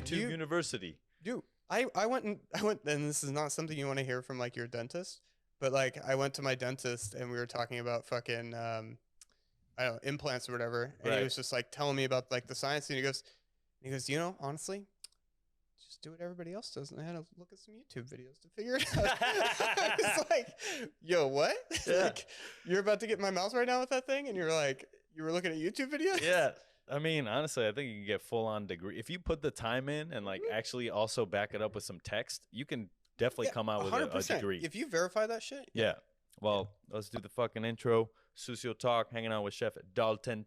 YouTube University. Dude, I went, and this is not something you want to hear from like your dentist, but like I went to my dentist and we were talking about fucking, I don't know, implants or whatever. And he was just like telling me about like the science. And he goes, you know, honestly, just do what everybody else does. And I had to look at some YouTube videos to figure it out. I was like, yo, what? Yeah. Like, you're about to get in my mouth right now with that thing? And you're like, you were looking at YouTube videos? Yeah. I mean, honestly, I think you can get full-on degree. If you put the time in and like actually also back it up with some text, you can definitely come out with a degree. If you verify that shit. Yeah. Well, let's do the fucking intro. Sucio Talk, hanging out with Chef Dalton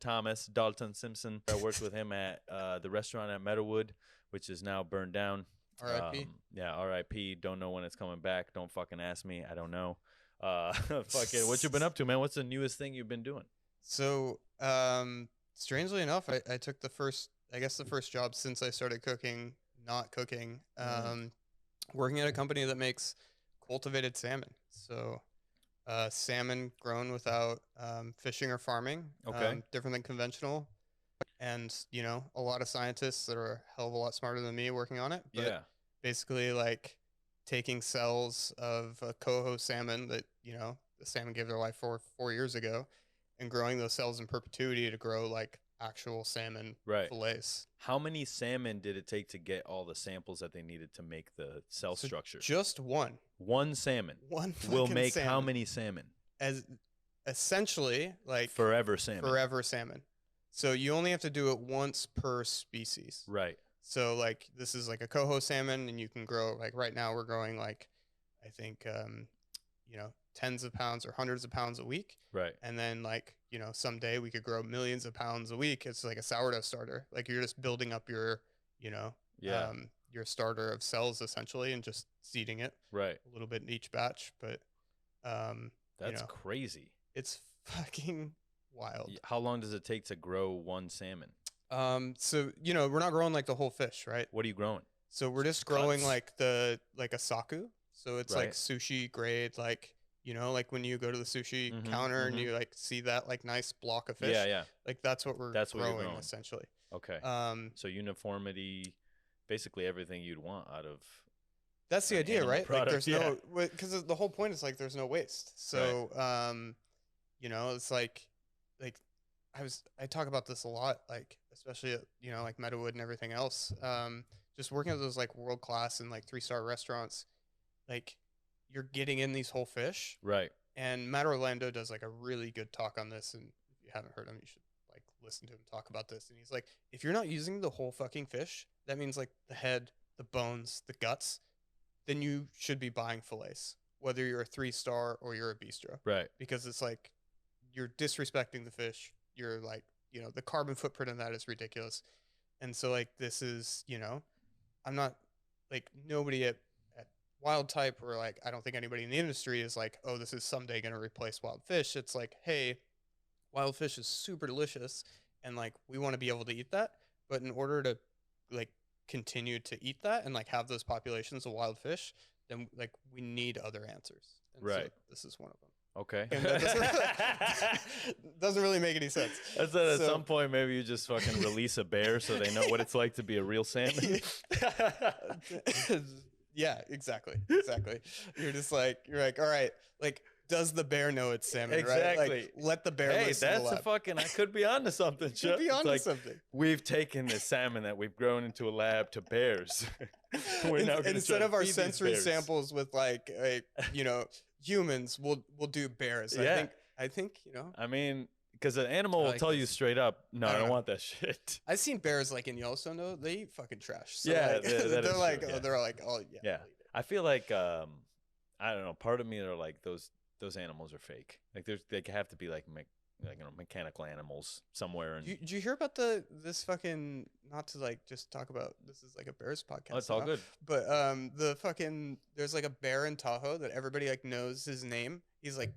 Simpson. I worked with him at the restaurant at Meadowood, which is now burned down. R.I.P. Yeah, R.I.P. Don't know when it's coming back. Don't fucking ask me. I don't know. Fucking, what you been up to, man? What's the newest thing you've been doing? So, strangely enough, I took the first job since I started not cooking, working at a company that makes cultivated salmon. So, salmon grown without fishing or farming, different than conventional. And, you know, a lot of scientists that are a hell of a lot smarter than me working on it. But basically, like, taking cells of a coho salmon that, you know, the salmon gave their life for 4 years ago and growing those cells in perpetuity to grow, like, actual salmon fillets. How many salmon did it take to get all the samples that they needed to make the cell structure? Just one. One salmon. One will make salmon. How many salmon? As essentially, like, forever salmon. Forever salmon. So you only have to do it once per species. Right. So like this is like a coho salmon, and you can grow, like right now we're growing like, I think, you know, tens of pounds or hundreds of pounds a week. Right. And then like, you know, someday we could grow millions of pounds a week. It's like a sourdough starter. Like you're just building up your, you know, your starter of cells essentially and just seeding it. Right. A little bit in each batch. But that's you know, crazy. It's fucking wild. How long does it take to grow one salmon? So, you know, we're not growing like the whole fish, right? What are you growing? So we're just growing like a saku. So it's like sushi grade, like, you know, like when you go to the sushi counter and you like see that like nice block of fish. Yeah, yeah. Like that's what we're growing essentially. Okay. So uniformity, basically everything you'd want out of. That's the idea, right? Product. Like there's no, because the whole point is like there's no waste. So, you know, it's like I talk about this a lot, like especially at, you know, like Meadowood and everything else. Just working at those like world class and like 3-star restaurants, like you're getting in these whole fish, right? And Matt Orlando does like a really good talk on this, and if you haven't heard him, you should like listen to him talk about this. And he's like, if you're not using the whole fucking fish, that means like the head, the bones, the guts, then you should be buying fillets, whether you're a 3-star or you're a bistro, right? Because it's like you're disrespecting the fish. You're like, you know, the carbon footprint of that is ridiculous. And so like, this is, you know, I'm not like nobody at Wild Type, or like, I don't think anybody in the industry is like, oh, this is someday going to replace wild fish. It's like, hey, wild fish is super delicious. And like, we want to be able to eat that. But in order to like continue to eat that and like have those populations of wild fish, then like we need other answers. And right. So this is one of them. Okay. Doesn't really make any sense. I said at some point maybe you just fucking release a bear so they know what it's like to be a real salmon. Yeah, exactly. You're like, all right, like, does the bear know it's salmon? Exactly. Right? Like, let the bear listen. Hey, that's a fucking. I could be onto something. Could be onto something. We've taken this salmon that we've grown into a lab to bears. We're now instead of our sensory samples with like you know, humans, we'll do bears. Yeah. I think you know. I mean, because an animal will tell you straight up, no, I don't want that shit. I've seen bears like in Yellowstone though. They eat fucking trash. So yeah, like, they're like, oh yeah. Yeah, I feel like I don't know. Part of me are like those animals are fake. Like they have to be like you know, mechanical animals somewhere. And did you hear about this fucking, not to like just talk about, this is like a Bears podcast. Oh, it's all good. But the fucking, there's like a bear in Tahoe that everybody like knows his name. He's like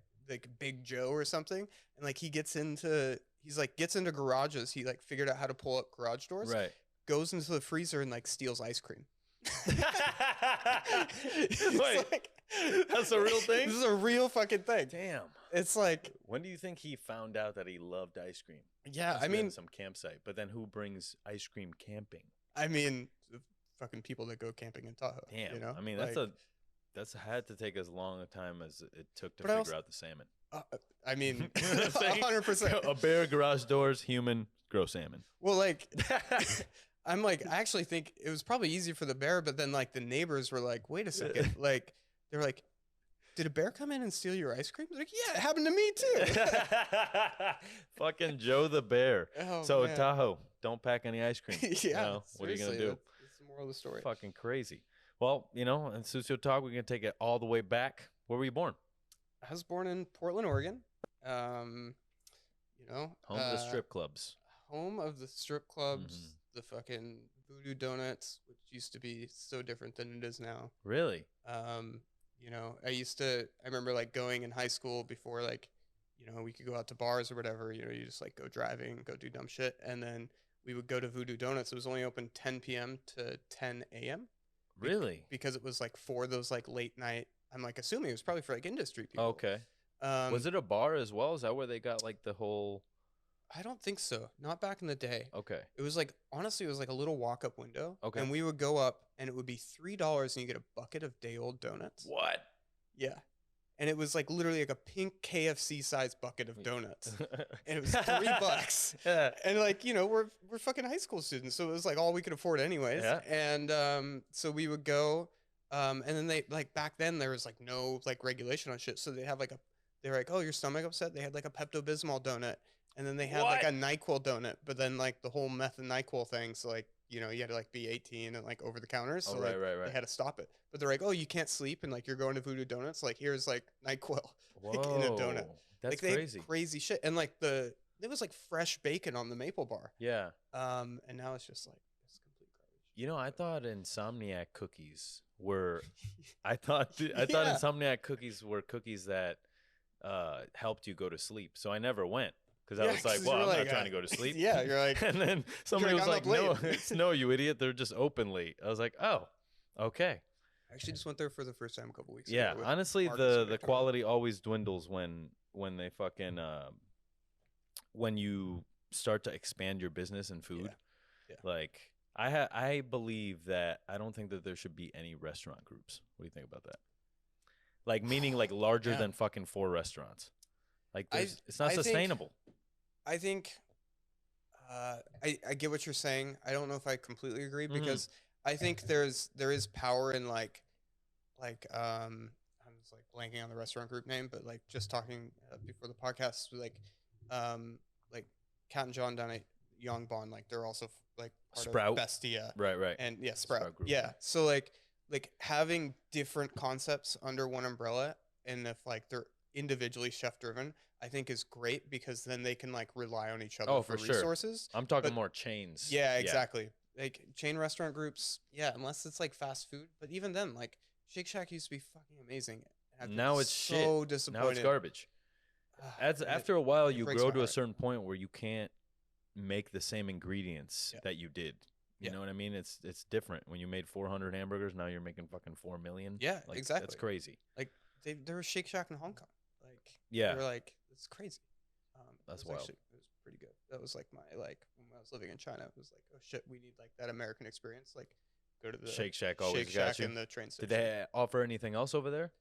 Big Joe or something. And like he gets into garages. He like figured out how to pull up garage doors. Right. Goes into the freezer and like steals ice cream. Wait, that's a real thing? This is a real fucking thing. Damn. It's like, when do you think he found out that he loved ice cream? Yeah, I mean, some campsite. But then who brings ice cream camping? I mean, fucking people that go camping in Tahoe. Damn. You know, I mean, like, that's had to take as long a time as it took to But I figure also- out the salmon. I mean, You know what I'm saying? 100%. A bear, garage doors, human, grow salmon. Well, like, I'm like, I actually think it was probably easy for the bear, but then like the neighbors were like, wait a second, like they're like, did a bear come in and steal your ice cream? They're like, yeah, it happened to me too. Fucking Joe the bear. Oh, So man. Tahoe, don't pack any ice cream. Yeah, You know, what are you gonna seriously, do? That's the moral of the story. Fucking crazy. Well, you know, in Sucio Talk, we're gonna take it all the way back. Where were you born? I was born in Portland, Oregon. You know, Home of the strip clubs. home of the strip clubs, Mhm. the fucking Voodoo Donuts, which used to be so different than it is now. Really? You know, I remember like going in high school before like, you know, we could go out to bars or whatever, you know, you just like go driving, go do dumb shit. And then we would go to Voodoo Donuts. It was only open 10 p.m. to 10 a.m. Really? because it was like for those like late night, I'm like assuming it was probably for like industry people. Okay. Was it a bar as well? Is that where they got like the whole? I don't think so. Not back in the day. Okay. It was like, honestly, it was like a little walk up window. Okay. And we would go up and it would be $3 and you get a bucket of day old donuts. What? Yeah. And it was like literally like a pink KFC sized bucket of donuts. And it was $3. Yeah. And like, you know, we're fucking high school students. So it was like all we could afford anyways. Yeah. And so we would go, and then they like back then there was like no like regulation on shit. So they have like they're like, oh, your stomach upset? They had like a Pepto-Bismol donut. And then they had like a NyQuil donut, but then like the whole meth and NyQuil thing. So like, you know, you had to like be 18 and like over the counter. So Oh, like right. they had to stop it. But they're like, oh, you can't sleep and like you're going to Voodoo Donuts. Like here's like NyQuil like, in a donut. Whoa, That's Like they had crazy. crazy shit. And like there was like fresh bacon on the maple bar. Yeah. And now it's just like it's complete garbage. You know, I thought Insomniac cookies were. I thought Yeah. Insomniac cookies were cookies that helped you go to sleep. So I never went because I Yeah, was like, 'cause well, you're I'm not like, trying to go to sleep. Yeah, you're like, And then somebody like, was "I'm like, up no, late." no, you idiot. They're just open late. I was like, oh, okay. I actually just went there for the first time a couple weeks Yeah. ago. with Honestly, Marcus and the Victoria. quality always dwindles when they fucking when you start to expand your business and food. Yeah. Like I believe that I don't think that there should be any restaurant groups. What do you think about that? Like meaning like larger Yeah. than fucking 4 restaurants. Like it's not I think- sustainable. I think I get what you're saying. I don't know if I completely agree Mhm. because I think there is power in like I'm just like blanking on the restaurant group name, but like just talking before the podcast, like Cat and John down at Yongbon, like they're also like part Sprout. of Bestia Right. and yeah, Sprout. Group, Yeah, so like having different concepts under one umbrella, and if like they're individually chef driven, I think is great because then they can like rely on each other Oh, for for sure. resources. I'm talking But- more chains. Yeah, exactly. Like chain restaurant groups, yeah, unless it's like fast food. But even then, like Shake Shack used to be fucking amazing. And I've been Now it's so shit. disappointed. Now it's garbage. And After a while, it you breaks grow my to a heart. certain point where you can't make the same ingredients Yeah. that you did. You Yeah. know what I mean? It's different. When you made 400 hamburgers, now you're making fucking 4 million. Yeah, Like, exactly. That's crazy. like there was Shake Shack in Hong Kong. Like Yeah. they're like it's crazy. That's it was wild. Actually, it was pretty good. That was like my like when I was living in China. It was like oh shit, we need like that American experience. Like go to the Shake Shack always Shake got Shack you. in the train station. Did they offer anything else over there?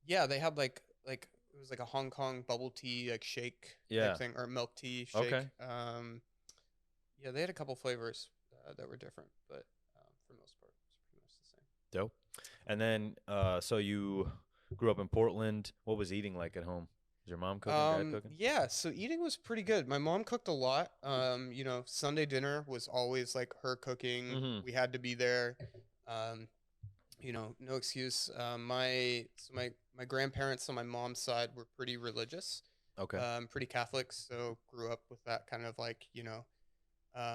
Yeah, they had like it was like a Hong Kong bubble tea like shake Yeah. type thing or milk tea shake. Okay. Yeah, they had a couple flavors that were different, but for the most part, it's pretty much the same. Dope. And then, so you grew up in Portland. What was eating like at home? Was your mom cooking, dad cooking? Yeah, so eating was pretty good. My mom cooked a lot. You know, Sunday dinner was always like her cooking. Mhm. We had to be there. You know, no excuse. My grandparents on my mom's side were pretty religious. Okay. Pretty Catholic, so grew up with that kind of like, you know,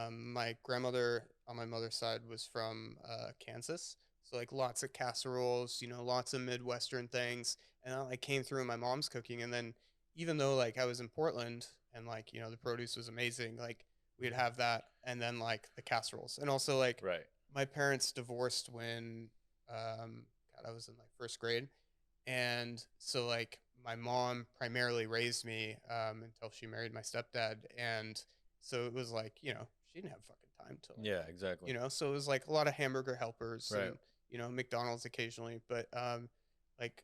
my grandmother on my mother's side was from Kansas, so like lots of casseroles, you know, lots of Midwestern things, and that like came through in my mom's cooking. And then even though like I was in Portland and like, you know, the produce was amazing, like we'd have that and then like the casseroles. And also like Right. my parents divorced when God, I was in like first grade, and so like my mom primarily raised me until she married my stepdad, and So it was like, you know, she didn't have fucking time to, like, Yeah, exactly. you know, so it was like a lot of hamburger helpers Right. and, you know, McDonald's occasionally, but like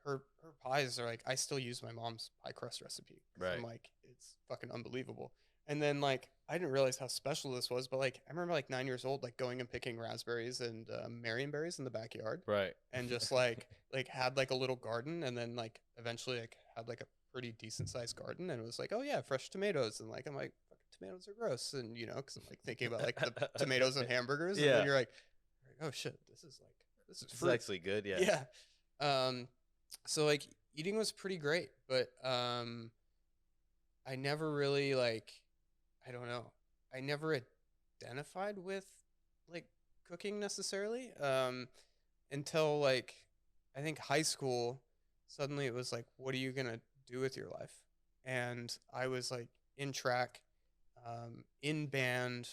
her pies are like, I still use my mom's pie crust recipe. 'Cause I'm Right. like, it's fucking unbelievable. And then like I didn't realize how special this was, but like I remember like 9 years old, like going and picking raspberries and marionberries in the backyard, Right. and just like had like a little garden, and then like eventually like had like a pretty decent sized garden, and it was like, oh yeah, fresh tomatoes, and like I'm like, fucking tomatoes are gross, and you know, because I'm like thinking about like the tomatoes and hamburgers, and Yeah. then you're like, oh shit, this is It's fruit. actually good. Yeah. Yeah. So like eating was pretty great, but I never really like, I don't know. I never identified with like cooking necessarily. Until like I think high school, suddenly it was like, what are you gonna do with your life? And I was like in track, in band.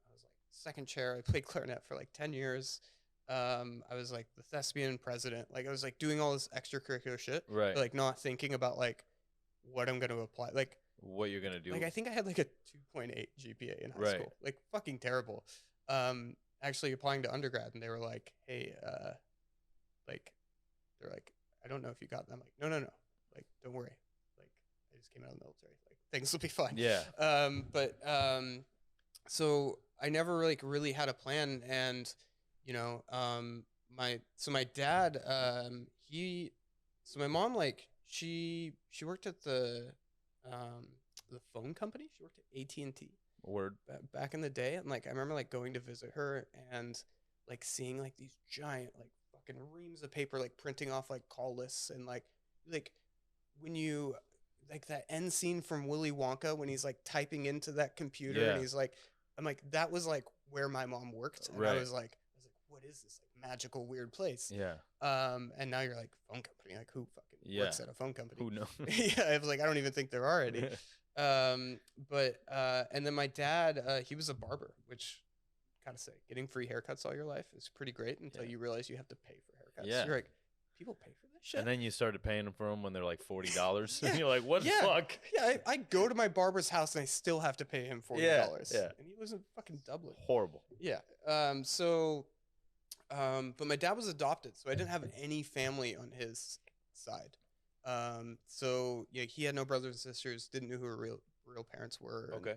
I was like second chair. I played clarinet for like 10 years. I was like the thespian president. Like I was like doing all this extracurricular shit, Right. but, like not thinking about like what I'm gonna apply. Like What you're gonna do? I think I had like a 2.8 GPA in high Right. school. Like fucking terrible. Actually applying to undergrad, and they were like, hey, like they're like, I don't know if you got them. I'm like, no. Like, don't worry. Like I just came out of the military. Like things will be fine. Yeah. So I never really had a plan, and you know, my dad, my mom, like she worked at the phone company. She worked at AT&T Word. back in the day, and like I remember like going to visit her and like seeing like these giant like fucking reams of paper like printing off like call lists, and like when you like that end scene from Willy Wonka when he's like typing into that computer, Yeah. and he's like, I'm like, that was like where my mom worked, and Right. I was like, what is this like magical weird place? Yeah. And now you're like, phone company, like who fucking Yeah. works at a phone company? Who knows? Yeah, I was like, I don't even think there are any. And then my dad, he was a barber, which gotta say, getting free haircuts all your life is pretty great until Yeah. you realize you have to pay for haircuts. Yeah. You're like, people pay for this shit? And then you started paying them for them when they're like $40. Yeah. And you're like, what the Yeah. fuck? Yeah, I go to my barber's house and I still have to pay him $40. Yeah. And he lives in fucking Dublin. Horrible. Yeah. But my dad was adopted, so I didn't have any family on his side. So yeah, he had no brothers and sisters, didn't know who her real parents were. Okay.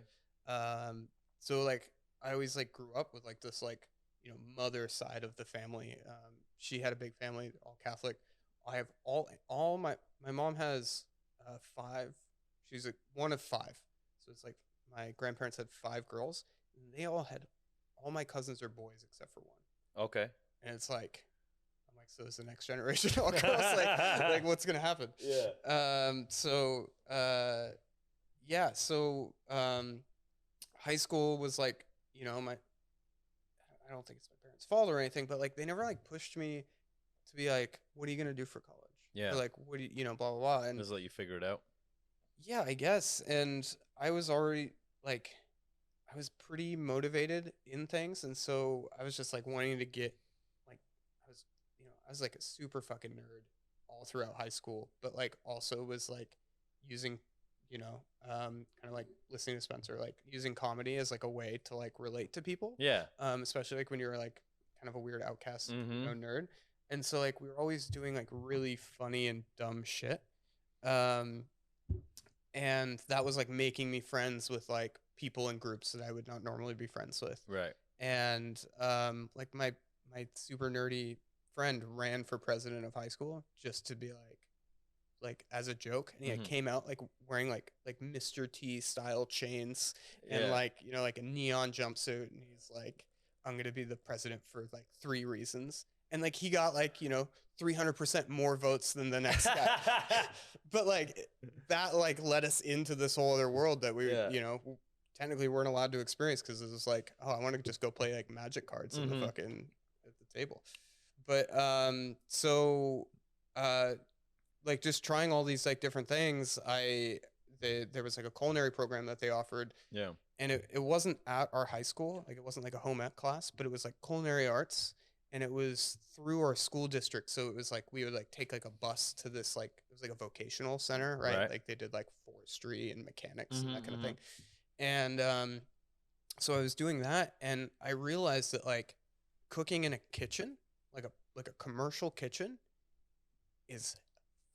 So like I always like grew up with like this like, you know, mother side of the family. She had a big family, all Catholic. I have all my mom has 5. She's one of 5. So it's like my grandparents had 5 girls, and they all my cousins are boys except for one. Okay. And it's like, I'm like, so is the next generation all girls? like what's gonna happen? Yeah. High school was like, you know, I don't think it's my parents' fault or anything, but like they never like pushed me to be like, what are you gonna do for college? Yeah. Or like, what do you know, blah blah blah. And Just let you figure it out. yeah, I guess. And I was already like, I was pretty motivated in things, and so I was just like wanting to get like, I was like a super fucking nerd all throughout high school, but like also was like using, you know, kind of like listening to Spencer, like using comedy as like a way to like relate to people. Yeah. Especially like when you're like kind of a weird outcast, Mhm. you know, nerd. And so like we were always doing like really funny and dumb shit. And that was like making me friends with like people in groups that I would not normally be friends with. Right. And like my super nerdy friend ran for president of high school just to be like as a joke, and he Mhm. came out like wearing like Mr. T style chains and Yeah. like, you know, like a neon jumpsuit, and he's like, I'm gonna be the president for like 3 reasons, and like he got like, you know, 300% more votes than the next guy. But like that like led us into this whole other world that we Yeah. you know, technically weren't allowed to experience, because it was like, oh, I want to just go play like magic cards in the Mhm. fucking at the table. But like just trying all these like different things, there was like a culinary program that they offered, Yeah. and it wasn't at our high school, like it wasn't like a home ec class, but it was like culinary arts, and it was through our school district. So it was like we would like take like a bus to this, like it was like a vocational center, right? Right. Like they did like forestry and mechanics and that kind of thing. And so I was doing that, and I realized that like cooking in a kitchen, like a commercial kitchen, is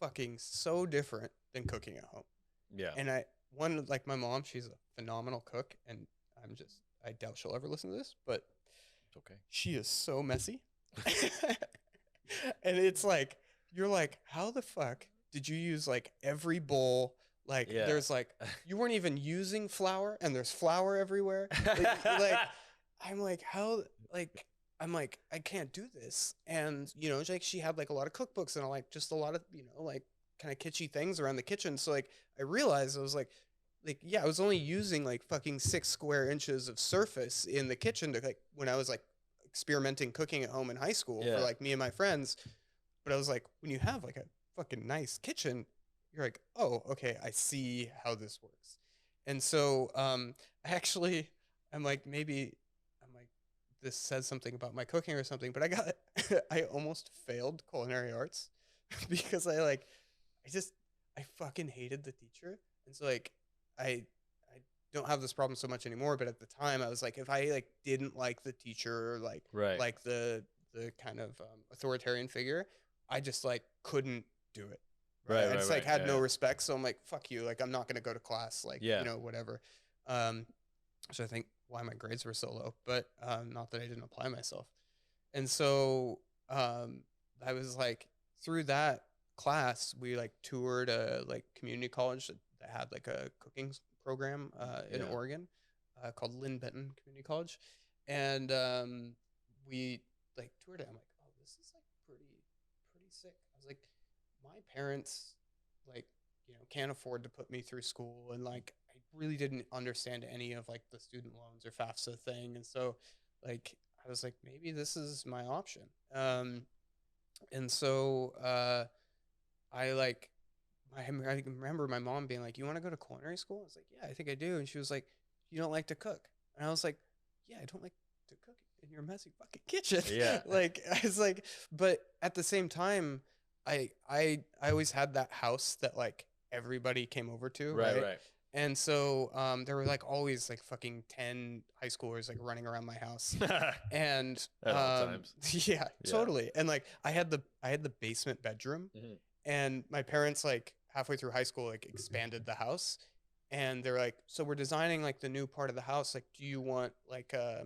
fucking so different than cooking at home. Yeah. And like my mom, she's a phenomenal cook, and I doubt she'll ever listen to this, but It's okay. she is so messy. And it's like, you're like, how the fuck did you use like every bowl? Like, Yeah. there's like, you weren't even using flour, and there's flour everywhere. Like, I'm like, how, like, I'm like, I can't do this. And, you know, like she had like a lot of cookbooks and like just a lot of, you know, like kind of kitschy things around the kitchen. So like, I realized I was like, yeah, I was only using like fucking 6 square inches of surface in the kitchen to like, when I was like experimenting cooking at home in high school for like me and my friends. But I was like, when you have like a fucking nice kitchen, you're like, oh, okay, I see how this works. And so actually, I'm like, this says something about my cooking or something, but I almost failed culinary arts because I fucking hated the teacher. And so like, I don't have this problem so much anymore, but at the time I was like, if I like didn't like the teacher or like, like the kind of authoritarian figure, I just like couldn't do it. I just like had no respect. So I'm like, fuck you. Like, I'm not going to go to class. Like, you know, whatever. So I think why my grades were so low, but not that I didn't apply myself. And so I was like, through that class, we like toured a like community college that had like a cooking program in Oregon called Lynn Benton Community College. And we like toured it. I'm like, oh, this is like pretty sick. I was like, my parents like, you know, can't afford to put me through school, and like I really didn't understand any of like the student loans or FAFSA thing. And so like I was like, maybe this is my option. And so I remember my mom being like, you want to go to culinary school? I was like, yeah, I think I do. And she was like, you don't like to cook? And I was like, yeah, I don't like to cook in your messy fucking kitchen. Yeah. Like, I was like, but at the same time, I always had that house that like everybody came over to. Right. And so there were like always like fucking 10 high schoolers like running around my house. And at all times. Yeah, totally. And like I had the basement bedroom. Mm-hmm. And my parents like halfway through high school like expanded the house, and they're like, so we're designing like the new part of the house, like do you want like a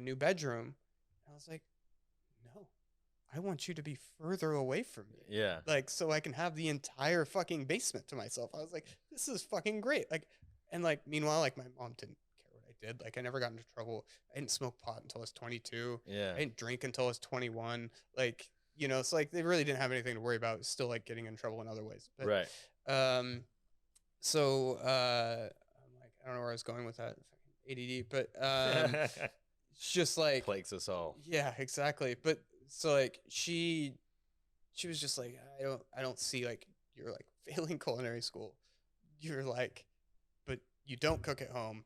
new bedroom? And I was like, no, I want you to be further away from me. Yeah. Like, so I can have the entire fucking basement to myself. I was like, this is fucking great. Like, and like, meanwhile, like my mom didn't care what I did. Like, I never got into trouble. I didn't smoke pot until I was 22. Yeah. I didn't drink until I was 21. Like, you know, it's like they really didn't have anything to worry about. It was still like getting in trouble in other ways. But, right. So, I'm like, I don't know where I was going with that. ADD, but, it's just like plagues us all. Yeah, exactly. But so like she was just like, I don't see like you're like failing culinary school. You're like, but you don't cook at home,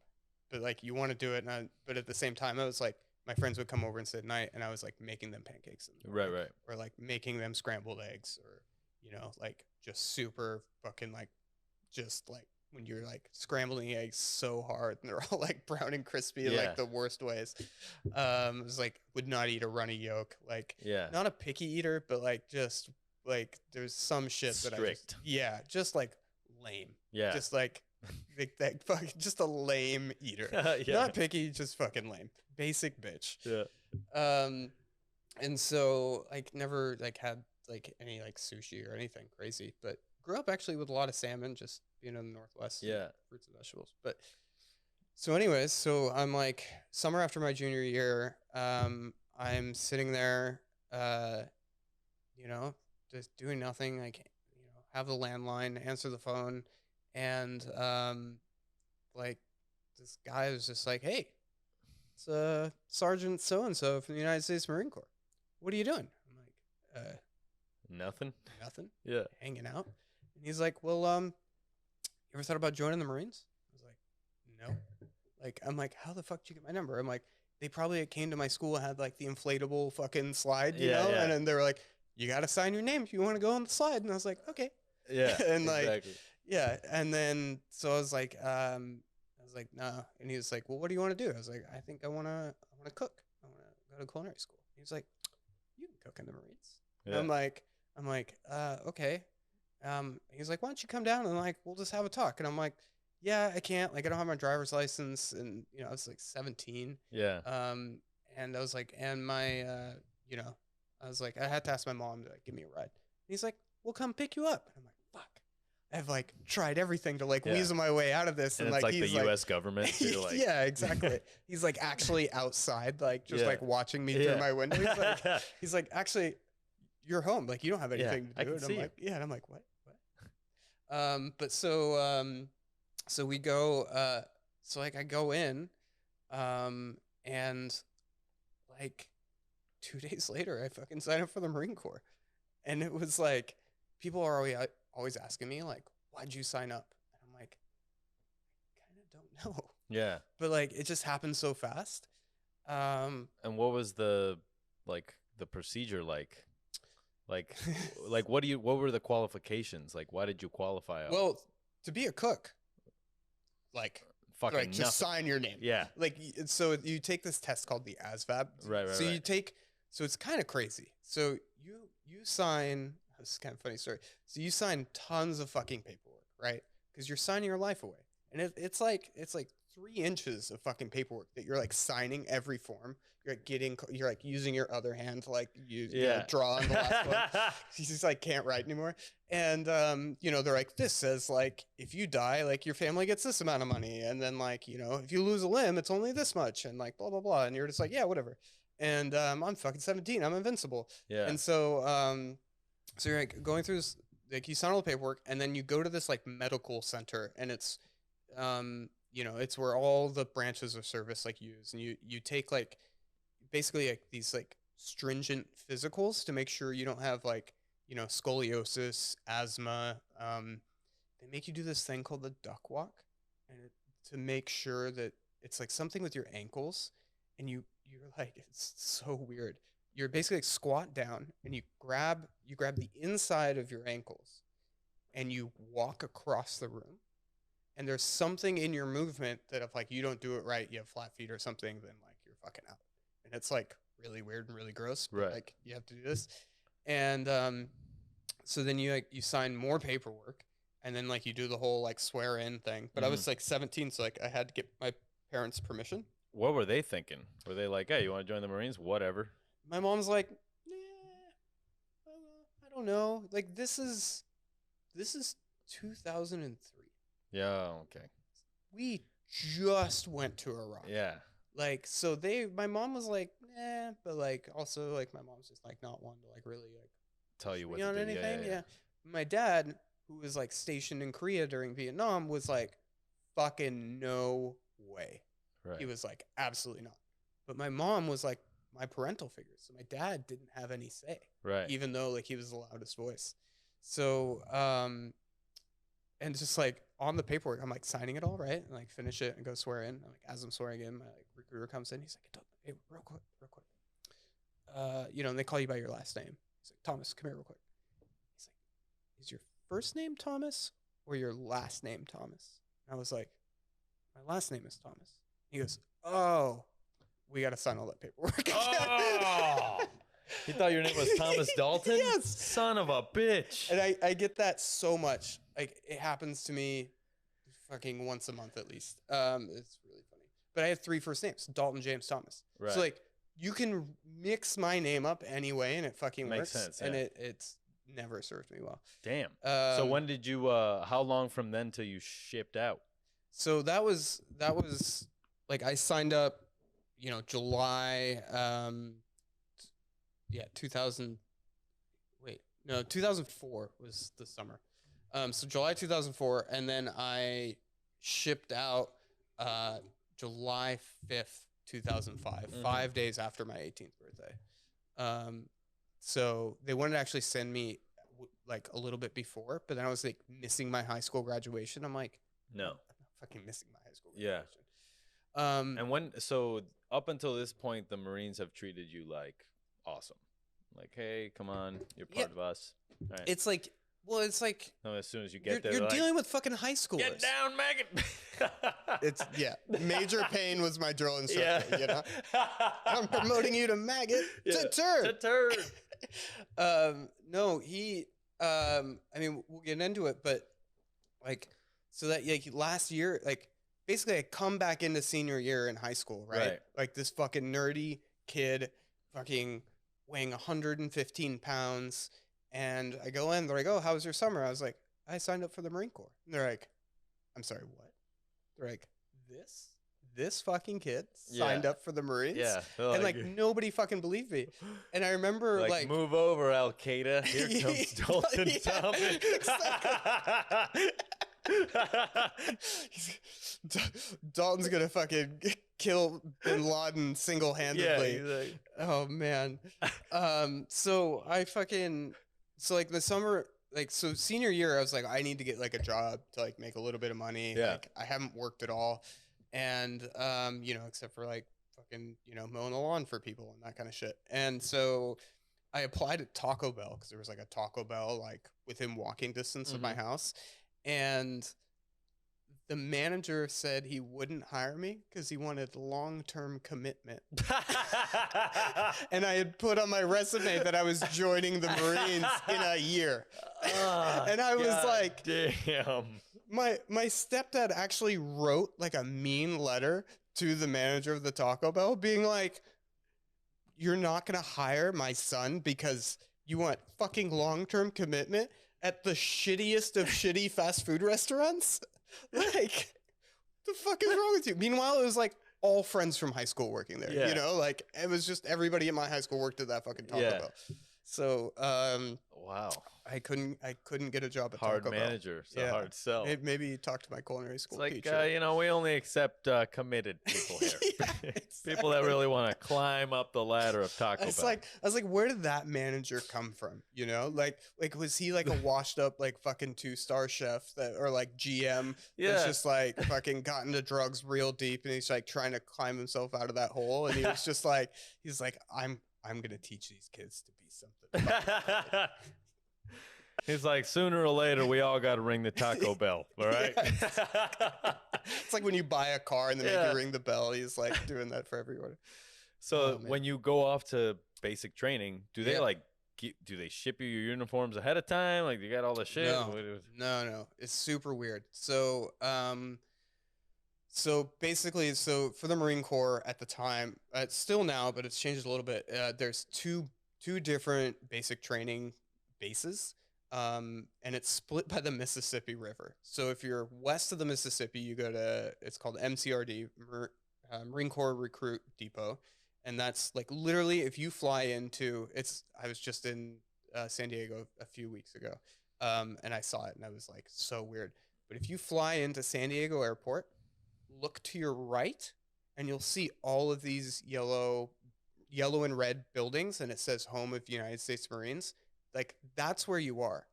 but like you want to do it. But at the same time, I was like, my friends would come over and sit at night, and I was like making them pancakes. Right. Or like making them scrambled eggs, or, you know, like just super fucking like, just like when you're like scrambling eggs so hard and they're all like brown and crispy in like the worst ways. It was like, would not eat a runny yolk. Like, not a picky eater, but like just like there's some shit that just like lame. Yeah. Just like that fucking just a lame eater. Not picky, just fucking lame. Basic bitch. Yeah. And so like never like had like any like sushi or anything crazy, but grew up actually with a lot of salmon, just being in the Northwest. Yeah. Fruits and vegetables. But so anyways, so I'm like summer after my junior year, I'm sitting there, you know, just doing nothing. Like, you know, have the landline, answer the phone, and like this guy was just like, hey, it's Sergeant so-and-so from the United States Marine Corps. What are you doing? I'm like, nothing. Yeah. Hanging out. And he's like, well, you ever thought about joining the Marines? I was like, no. Like, I'm like, how the fuck did you get my number? I'm like, they probably came to my school and had like the inflatable fucking slide, you know? Yeah. And then they were like, you got to sign your name if you want to go on the slide. And I was like, okay. Yeah. And like, yeah. And then, so I was like, was like, no. And he was like, well, what do you want to do? I was like, I think I want to cook. I want to go to culinary school. He was like, you can cook in the Marines. Yeah. I'm like, okay. He's like, why don't you come down and like, we'll just have a talk. And I'm like, yeah, I can't. Like, I don't have my driver's license. And, you know, I was like 17. Yeah. And I was like, and my, you know, I was like, I had to ask my mom to like, give me a ride. And he's like, we'll come pick you up. And I'm like, fuck. I've like tried everything to like weasel my way out of this. And it's like the U.S. government. So you're like, yeah, exactly. He's like actually outside, like just like watching me through my window. He's like, actually, you're home. Like you don't have anything to do. And I'm like, yeah. And I'm like, what? But so we go, so like I go in, and like 2 days later, I fucking signed up for the Marine Corps. And it was like, people are always asking me like, why'd you sign up? And I'm like, I kind of don't know. Yeah. But like, it just happened so fast. And what was the procedure like? Like what were the qualifications? Like, why did you qualify? Well, to be a cook, like, fucking like just sign your name. Yeah. Like, so you take this test called the ASVAB. Right. So you take, so it's kind of crazy. So you sign, this is kind of a funny story. So you sign tons of fucking paperwork, right? Because you're signing your life away. And it's like 3 inches of fucking paperwork that you're like signing every form. You're like using your other hand to like you know, draw on the last one. You just like can't write anymore. And you know, they're like, this says like if you die, like your family gets this amount of money, and then like, you know, if you lose a limb, it's only this much, and like blah blah blah. And you're just like, yeah, whatever. And I'm fucking 17. I'm invincible. Yeah. And so so you're like going through this, like you sign all the paperwork, and then you go to this like medical center, and it's you know, it's where all the branches of service like use, and you take like basically like these like stringent physicals to make sure you don't have like, you know, scoliosis, asthma. They make you do this thing called the duck walk, and to make sure that it's like something with your ankles, and you're like, it's so weird. You're basically like squat down, and you grab the inside of your ankles, and you walk across the room. And there's something in your movement that if like you don't do it right, you have flat feet or something, then like you're fucking out. And it's like really weird and really gross, but like you have to do this. And so then you sign more paperwork, and then like you do the whole like swear in thing. But I was like 17, so like I had to get my parents' permission. What were they thinking? Were they like, hey, you want to join the Marines? Whatever. My mom's like, nah, I don't know. Like this is 2003. Yeah, okay. We just went to Iraq. Yeah. Like, so my mom was like, nah, but like, also like my mom's just like not one to like really like tell you what to do. Anything. Yeah. My dad, who was like stationed in Korea during Vietnam, was like, fucking no way. Right. He was like, absolutely not. But my mom was like my parental figure. So my dad didn't have any say. Right. Even though like he was the loudest voice. So, and just like on the paperwork, I'm like signing it all, right? And like finish it and go swear in. I'm like, as I'm swearing in, my like recruiter comes in. He's like, hey, real quick. You know, and they call you by your last name. He's like, Thomas, come here real quick. He's like, is your first name Thomas or your last name Thomas? And I was like, my last name is Thomas. He goes, oh, we got to sign all that paperwork. Oh. He thought your name was Thomas Dalton? Yes. Son of a bitch. And I get that so much. Like, it happens to me fucking once a month at least. It's really funny. But I have 3 first names, Dalton, James, Thomas. Right. So, like, you can mix my name up anyway, and it fucking makes works. Sense, yeah. And it's never served me well. Damn. So when did you, how long from then till you shipped out? So that was, like, I signed up, you know, July, 2004 was the summer. So July 2004, and then I shipped out July 5th, 2005, 5 days after my 18th birthday. So they wanted to actually send me like a little bit before, but then I was like missing my high school graduation. I'm like, no, I'm not fucking missing my high school graduation. Yeah. And so up until this point, the Marines have treated you like awesome. Like, hey, come on, you're part of us. Right. It's like, Well, it's like No, as soon as you get there, you're they're dealing with fucking high schoolers. get down, maggot. It's Major Payne was my drill instructor. Yeah. You know, I'm promoting you to maggot to turd. To turd. No, he. I mean, we'll get into it, but like, so that like last year, like basically, I come back into senior year in high school, right? Like this fucking nerdy kid, fucking weighing 115 pounds. And I go in, they're like, oh, how was your summer? I was like, I signed up for the Marine Corps. And they're like, I'm sorry, what? They're like, this fucking kid signed up for the Marines? Yeah. And like nobody fucking believed me. And I remember like move over, Al Qaeda. Here comes Dalton Thomas. Dalton's gonna fucking kill Bin Laden single-handedly. Yeah, like, oh man. So like the summer, like so senior year, I was like, I need to get like a job to like make a little bit of money. Yeah. Like I haven't worked at all, and you know, except for like fucking, you know, mowing the lawn for people and that kind of shit. And so I applied at Taco Bell because there was like a Taco Bell like within walking distance of my house, and the manager said he wouldn't hire me because he wanted long-term commitment. And I had put on my resume that I was joining the Marines in a year. And I was like, damn. My stepdad actually wrote like a mean letter to the manager of the Taco Bell being like, you're not going to hire my son because you want fucking long-term commitment at the shittiest of shitty fast food restaurants? Like, the fuck is wrong with you? Meanwhile, it was like all friends from high school working there. You know, like it was just everybody in my high school worked at that fucking Taco Bell. So, wow, I couldn't get a job at hard Taco manager, Bell. so hard sell. Maybe talk to my culinary school It's like teacher. you know, we only accept committed people here. People that really want to climb up the ladder of Taco Bell. I was like, where did that manager come from? You know, like was he like a washed up like fucking 2-star chef that or like GM that's just like fucking got into drugs real deep and he's like trying to climb himself out of that hole and he was just like he's like I'm gonna teach these kids to be something. He's like, sooner or later, we all got to ring the Taco Bell, all right? It's like when you buy a car and they make you ring the bell. He's like doing that for everyone. So when you go off to basic training, do they like, do they ship you your uniforms ahead of time? Like, you got all the shit? No. It's super weird. So, so basically, for the Marine Corps at the time, it's still now, but it's changed a little bit. There's two different basic training bases. And it's split by the Mississippi River. So if you're west of the Mississippi, you go to, it's called MCRD, Marine Corps Recruit Depot. And that's like literally if you fly into, I was just in San Diego a few weeks ago. And I saw it and I was like, so weird. But if you fly into San Diego Airport, look to your right and you'll see all of these yellow and red buildings. And it says Home of United States Marines. Like, that's where you are,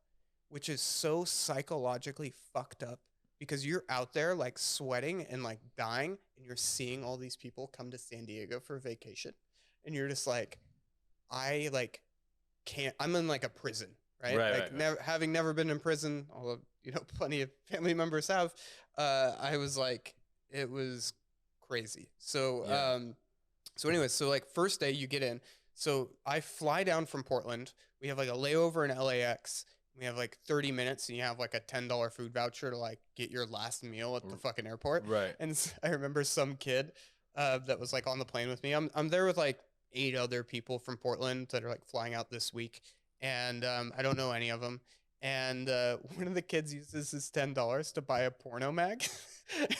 which is so psychologically fucked up because you're out there, like, sweating and, like, dying, and you're seeing all these people come to San Diego for vacation. And you're just like, I, like, can't. I'm in, like, a prison, right? Having never been in prison, although, you know, plenty of family members have, I was like, it was crazy. So, anyways, so, like, first day you get in. So I fly down from Portland. We have like a layover in LAX. We have like 30 minutes and you have like a $10 food voucher to like get your last meal at the fucking airport. Right. And I remember some kid that was like on the plane with me. I'm there with like 8 other people from Portland that are like flying out this week. And I don't know any of them. And one of the kids uses his $10 to buy a porno mag.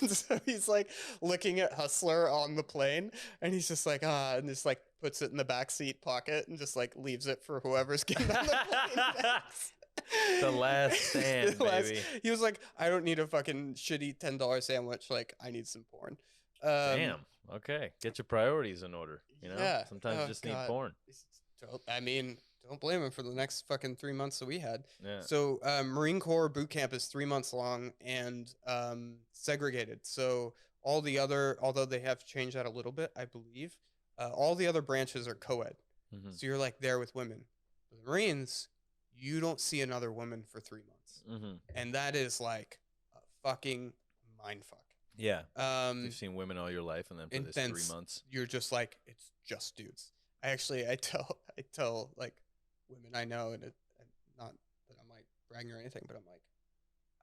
And so he's like looking at Hustler on the plane and he's just like, and just like puts it in the backseat pocket and just like leaves it for whoever's getting on the plane next. The last stand, baby. He was like, I don't need a fucking shitty $10 sandwich. Like, I need some porn. Damn. Okay. Get your priorities in order. You know? Yeah. Sometimes you just need porn. I mean, don't blame him for the next fucking 3 months that we had. Yeah. So Marine Corps boot camp is 3 months long and segregated. So all the other, although they have changed that a little bit, I believe, all the other branches are co-ed. So you're like there with women. For the Marines, you don't see another woman for 3 months. Mm-hmm. And that is like a fucking mind fuck. Yeah. You've seen women all your life, and then for this 3 months, you're just like, it's just dudes. I tell like women I know, and not that I'm like bragging or anything, but I'm like,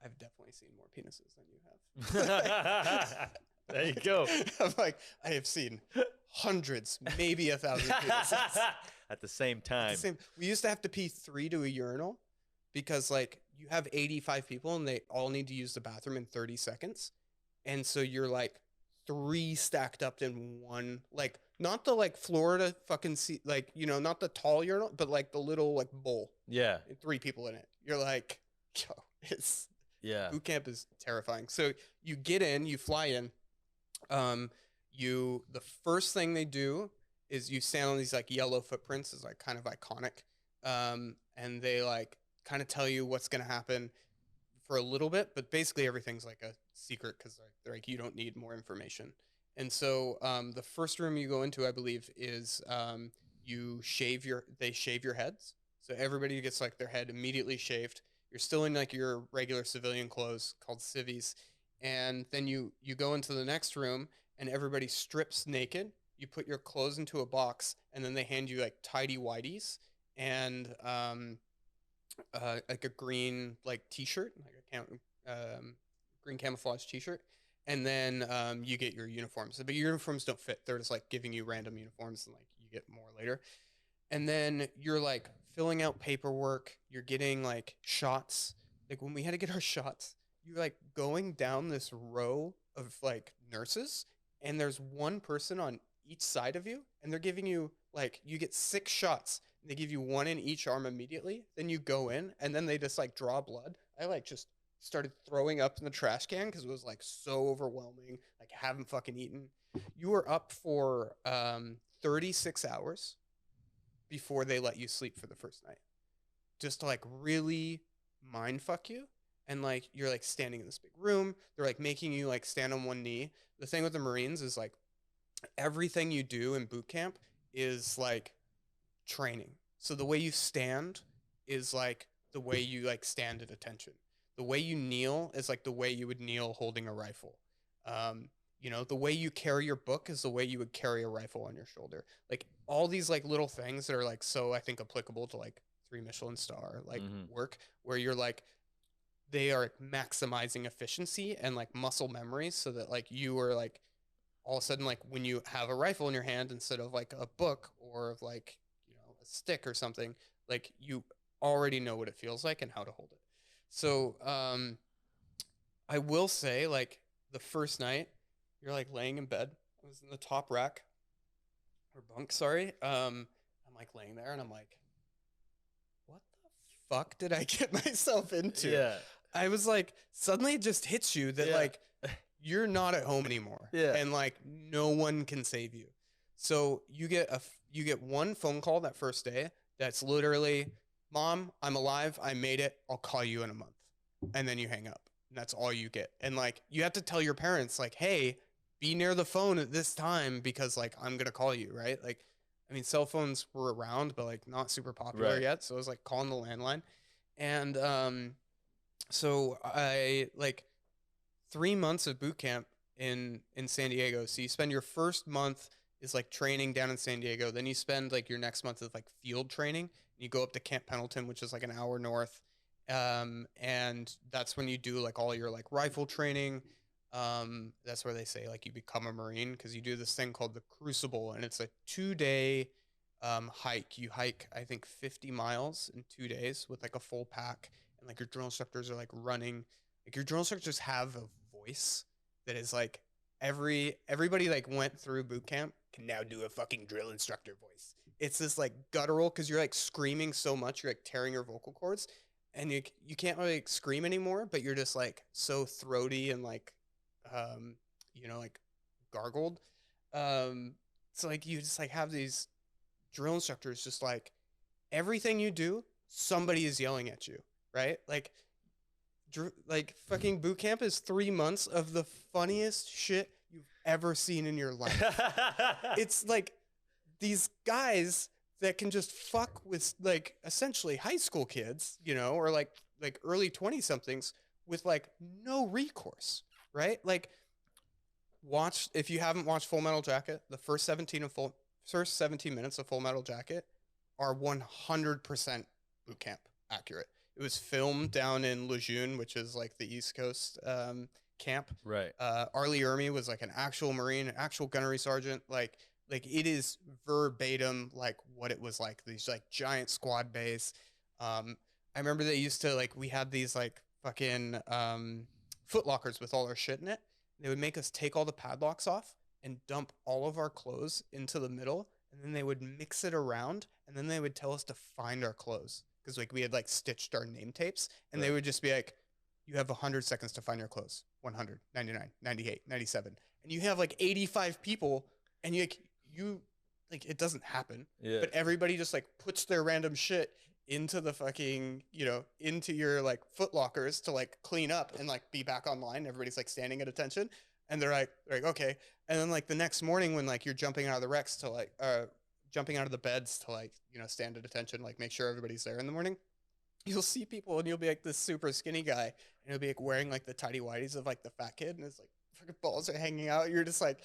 I've definitely seen more penises than you have. There you go. I'm like, I have seen hundreds, maybe 1,000 penises at the same time. We used to have to pee 3 to a urinal because like you have 85 people and they all need to use the bathroom in 30 seconds. And so you're like 3 stacked up in one, like not the like Florida fucking like, you know, not the tall urinal, but like the little like bowl. Yeah. And 3 people in it. You're like, yo, boot camp is terrifying. So you get in, you fly in. The first thing they do is you stand on these like yellow footprints, is like kind of iconic. And they like kind of tell you what's going to happen for a little bit, but basically everything's like a secret because they're like, you don't need more information. And so, the first room you go into, I believe, is, they shave your heads. So everybody gets like their head immediately shaved. You're still in like your regular civilian clothes called civvies. And then you go into the next room and everybody strips naked. You put your clothes into a box and then they hand you like tidy whities and like a green like t-shirt, like a green camouflage t-shirt. And then you get your uniforms. But your uniforms don't fit. They're just like giving you random uniforms and like you get more later. And then you're like filling out paperwork. You're getting like shots. Like when we had to get our shots, you're like going down this row of like nurses and there's one person on each side of you and they're giving you like, you get 6 shots. They give you 1 in each arm immediately. Then you go in and then they just like draw blood. I like just started throwing up in the trash can because it was like so overwhelming. Like haven't fucking eaten. You were up for 36 hours before they let you sleep for the first night. Just to like really mind fuck you. And like you're like standing in this big room. They're like making you like stand on one knee. The thing with the Marines is like everything you do in boot camp is like training. So the way you stand is like the way you like stand at attention. The way you kneel is like the way you would kneel holding a rifle. You know, the way you carry your book is the way you would carry a rifle on your shoulder. Like all these like little things that are like so I think applicable to like 3 Michelin star like work where you're like they are maximizing efficiency and like muscle memory so that like you are like all of a sudden like when you have a rifle in your hand instead of like a book or like, you know, a stick or something, like you already know what it feels like and how to hold it. So I will say like the first night you're like laying in bed. I was in the top rack or bunk, sorry. I'm like laying there and I'm like, what the fuck did I get myself into? Yeah. I was like, suddenly it just hits you that like you're not at home anymore. Yeah. And like no one can save you. So you get one phone call that first day that's literally, Mom, I'm alive. I made it. I'll call you in a month. And then you hang up. And that's all you get. And like you have to tell your parents like, hey, be near the phone at this time because like I'm going to call you, right? Like, I mean, cell phones were around, but like not super popular yet. So I was like calling the landline. And so I like 3 months of boot camp in San Diego. So you spend your first month is like training down in San Diego. Then you spend like your next month of like field training. You go up to Camp Pendleton, which is like an hour north. And that's when you do like all your like rifle training. That's where they say like you become a Marine because you do this thing called the Crucible, and it's a 2-day hike. You hike, I think, 50 miles in 2 days with like a full pack, and like your drill instructors are like running. Like your drill instructors have a voice that is like everybody like went through boot camp can now do a fucking drill instructor voice. It's this like guttural because you're like screaming so much, you're like tearing your vocal cords, and you can't really like, scream anymore, but you're just like so throaty and like you know, like gargled. So like you just like have these drill instructors just like everything you do, somebody is yelling at you, right? Like fucking boot camp is 3 months of the funniest shit you've ever seen in your life. It's like these guys that can just fuck with like essentially high school kids, you know, or like early 20 somethings with like no recourse, right? Like watch, if you haven't watched Full Metal Jacket, the first 17 minutes of Full Metal Jacket are 100% boot camp accurate. It was filmed down in Lejeune, which is like the East Coast camp. Right. Arlie Ermy was like an actual Marine, an actual gunnery sergeant. Like it is verbatim like what it was like. These like giant squad base. I remember they used to like, we had these like fucking foot lockers with all our shit in it. They would make us take all the padlocks off and dump all of our clothes into the middle, and then they would mix it around, and then they would tell us to find our clothes because like we had like stitched our name tapes, and they would just be like, you have 100 seconds to find your clothes. 100, 99, 98, 97. And you have like 85 people, and you like, it doesn't happen. Yeah. But everybody just like puts their random shit into the fucking, you know, into your like foot lockers to like clean up and like be back online. Everybody's like standing at attention, and they're like, okay. And then like the next morning when like you're jumping out of the wrecks to like, jumping out of the beds to like, you know, stand at attention, like make sure everybody's there in the morning, you'll see people and you'll be like this super skinny guy, and he'll be like wearing like the tighty whities of like the fat kid, and it's like fucking balls are hanging out. You're like,